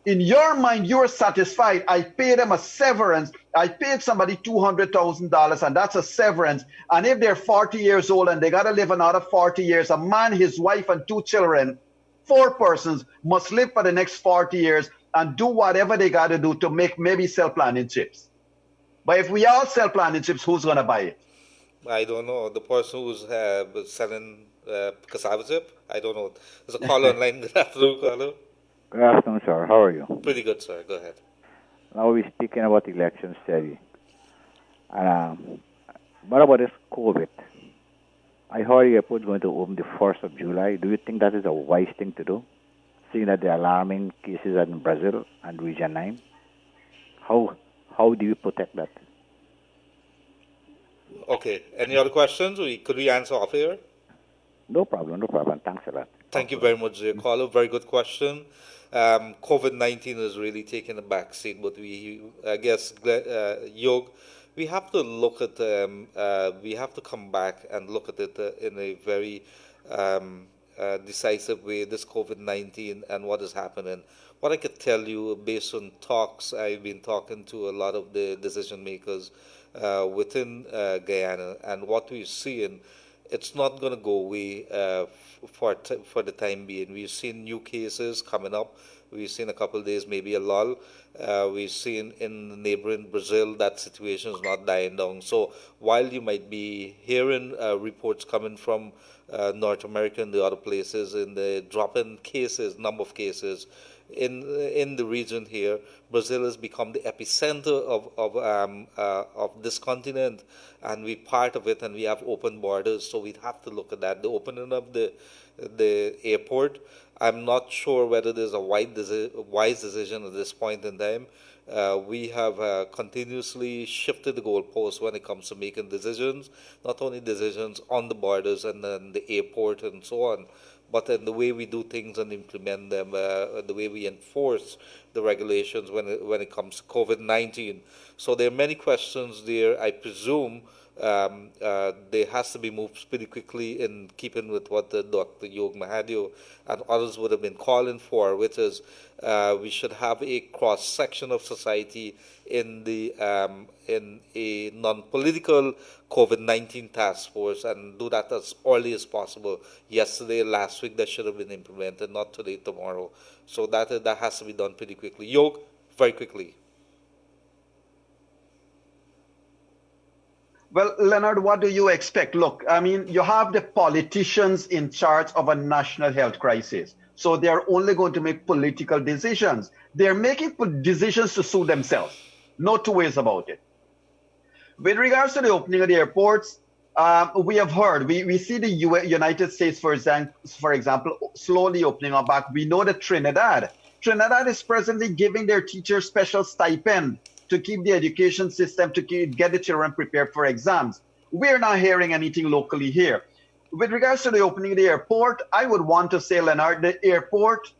In your mind, you're satisfied. I paid them a severance. I paid somebody $200,000, and that's a severance. And if they're 40 years old and they got to live another 40 years, a man, his wife, and 2 children, 4 persons must live for the next 40 years and do whatever they got to do to maybe sell planting chips. But if we all sell planting chips, who's going to buy it? I don't know. The person who's selling cassava chip? I don't know. There's a caller online. Good afternoon, caller. Good afternoon, sir. How are you? Pretty good, sir. Go ahead. Now we're speaking about election study. What about this COVID? I heard the airport is going to open the 1st of July. Do you think that is a wise thing to do, seeing that the alarming cases are in Brazil and Region 9? How do you protect that? Okay. Any other questions? Could we answer off here? No problem. Thanks a lot. Thank you very much, dear caller. Very good question. COVID-19 is really taking a back seat, but I guess, Yog, we have to look at, we have to come back and look at it in a very decisive way, this COVID-19 and what is happening. What I could tell you based on talks, I've been talking to a lot of the decision makers within Guyana, and what we're seeing, it's not going to go away for the time being. We've seen new cases coming up. We've seen a couple of days, maybe a lull. We've seen in neighboring Brazil that situation is not dying down. So while you might be hearing reports coming from North America and the other places in the drop-in cases, number of cases, in the region here, Brazil has become the epicenter of this continent, and we're part of it, and we have open borders, so we'd have to look at that. The opening of the airport, I'm not sure whether there's a wise decision at this point in time. We have continuously shifted the goalposts when it comes to making decisions, not only decisions on the borders and then the airport and so on, but in the way we do things and implement them, the way we enforce the regulations when it comes to COVID-19. So there are many questions there. I presume there has to be moved pretty quickly in keeping with what Dr. Yog Mahadeo and others would have been calling for, which is we should have a cross-section of society in a non-political COVID-19 task force and do that as early as possible. Yesterday, last week, that should have been implemented, not today, tomorrow. So that has to be done pretty quickly. Yog, very quickly. Well, Leonard, what do you expect? Look, I mean, you have the politicians in charge of a national health crisis. So they're only going to make political decisions. They're making decisions to suit themselves. No two ways about it. With regards to the opening of the airports, we have heard, we see the United States, for example, slowly opening up back. We know that Trinidad is presently giving their teachers special stipend to keep the education system, to get the children prepared for exams. We're not hearing anything locally here. With regards to the opening of the airport, I would want to say, Leonard, the airport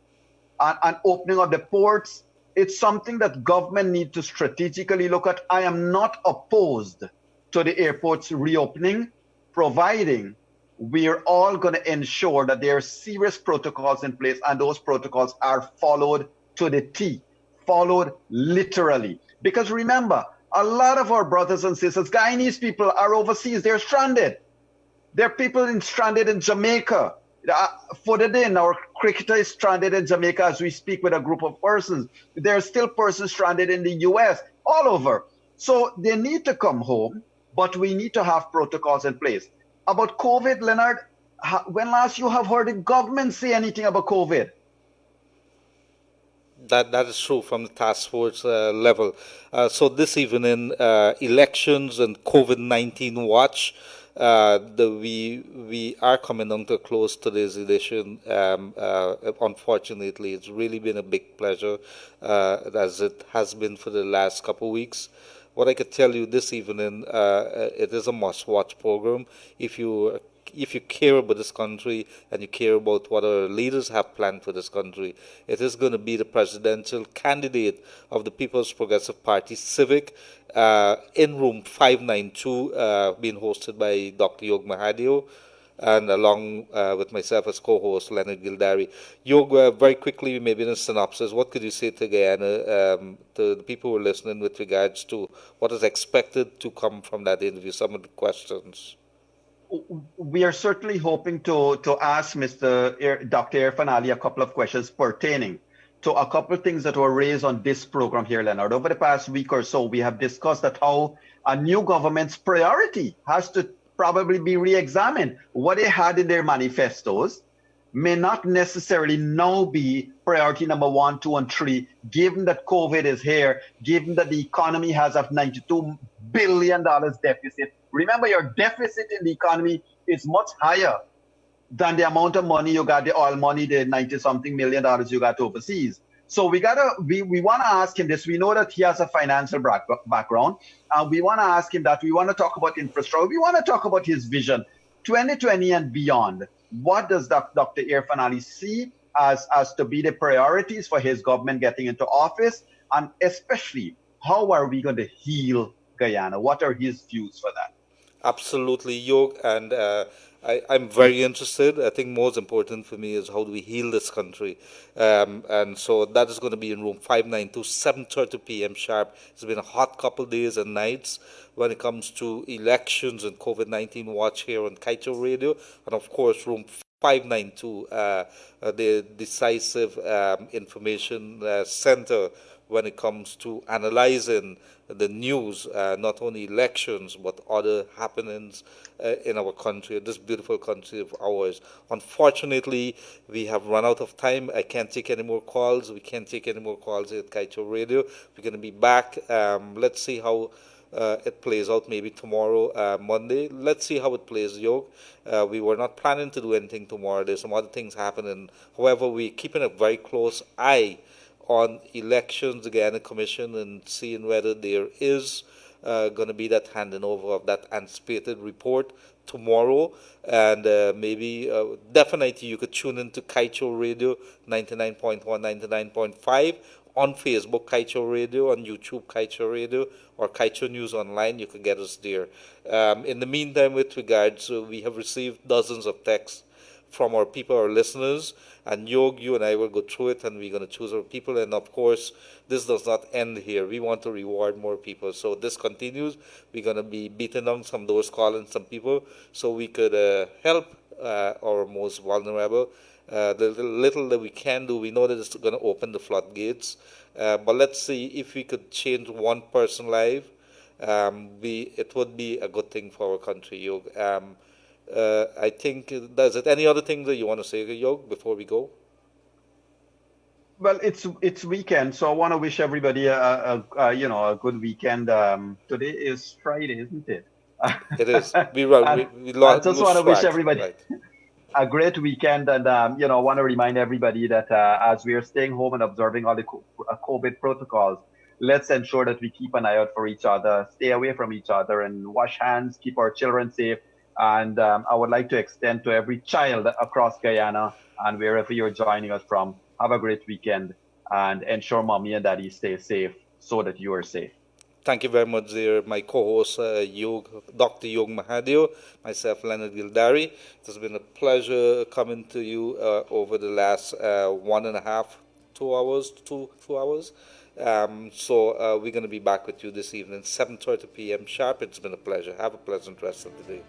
and opening of the ports, it's something that government need to strategically look at. I am not opposed to the airports reopening, providing we're all going to ensure that there are serious protocols in place and those protocols are followed to the T, followed literally. Because remember, a lot of our brothers and sisters, Guyanese people are overseas, they're stranded. There are people stranded in Jamaica. Fodedin, our cricketer, is stranded in Jamaica as we speak with a group of persons. There are still persons stranded in the US, all over. So they need to come home, but we need to have protocols in place. About COVID, Leonard, when last you have heard the government say anything about COVID? That is true from the task force level. So this evening, elections and COVID-19 watch, we are coming down to a close to this edition. Unfortunately, it's really been a big pleasure, as it has been for the last couple of weeks. What I could tell you this evening, it is a must-watch program. If you care about this country and you care about what our leaders have planned for this country, it is going to be the presidential candidate of the People's Progressive Party, Civic, in room 592, being hosted by Dr. Yog Mahadeo, and along with myself as co-host, Leonard Gildarie. Yog, very quickly, maybe in a synopsis, what could you say to Guyana, to the people who are listening with regards to what is expected to come from that interview, some of the questions? We are certainly hoping to ask Dr. Irfan Ali a couple of questions pertaining to a couple of things that were raised on this program here, Leonard. Over the past week or so, we have discussed that how a new government's priority has to probably be re-examined. What they had in their manifestos may not necessarily now be priority number 1, 2, and 3, given that COVID is here, given that the economy has a $92 billion deficit. Remember, your deficit in the economy is much higher than the amount of money you got, the oil money, the 90-something million dollars you got overseas. So we want to ask him this. We know that he has a financial background, and we want to ask him that. We want to talk about infrastructure. We want to talk about his vision, 2020 and beyond. What does Dr. Irfan Ali see as to be the priorities for his government getting into office? And especially, how are we going to heal Guyana? What are his views for that? Absolutely, Yog, and I'm very interested. I think most important for me is how do we heal this country, and so that is going to be in room 592, 7:30 p.m. sharp. It's been a hot couple days and nights when it comes to elections and COVID-19 watch here on Kaito Radio, and of course room 592, the decisive information center when it comes to analyzing the news, not only elections, but other happenings in our country, this beautiful country of ours. Unfortunately, we have run out of time. I can't take any more calls. We can't take any more calls at Kaito Radio. We're going to be back. Let's see how it plays out, maybe tomorrow, Monday. Let's see how it plays, Yog. We were not planning to do anything tomorrow. There's some other things happening. However, we're keeping a very close eye on elections, the Guyana Commission, and seeing whether there is going to be that handing over of that anticipated report tomorrow. And maybe, definitely you could tune into Kaito Radio 99.1, 99.5, on Facebook, Kaito Radio, on YouTube, Kaito Radio, or Kaito News Online. You could get us there. In the meantime, with regards, we have received dozens of texts from our people, our listeners, and Yog, you and I will go through it, and we're going to choose our people. And of course, this does not end here. We want to reward more people. So this continues. We're going to be beating down some doors, calling some people, so we could help our most vulnerable. The little that we can do, we know that it's going to open the floodgates. But let's see if we could change one person's life. It would be a good thing for our country, Yog. I think, is it any other thing that you want to say, Yog, before we go? Well, it's weekend, so I want to wish everybody a good weekend. Today is Friday, isn't it? It is. I just want to wish everybody a great weekend, and I want to remind everybody that as we are staying home and observing all the COVID protocols, let's ensure that we keep an eye out for each other, stay away from each other, and wash hands, keep our children safe. And I would like to extend to every child across Guyana and wherever you're joining us from, have a great weekend and ensure mommy and daddy stay safe so that you are safe. Thank you very much, dear. My co-host, Dr. Yog Mahadeo, myself, Leonard Gildarie. It has been a pleasure coming to you over the last 1.5, 2 hours, two hours. So we're going to be back with you this evening, 7:30 p.m. sharp. It's been a pleasure. Have a pleasant rest of the day.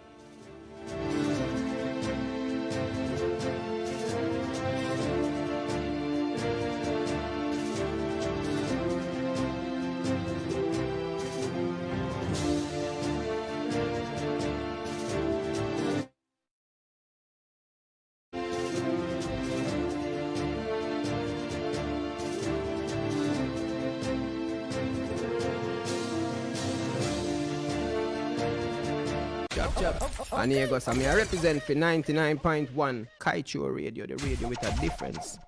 And here goes, I represent for 99.1 Kaito Radio, the radio with a difference.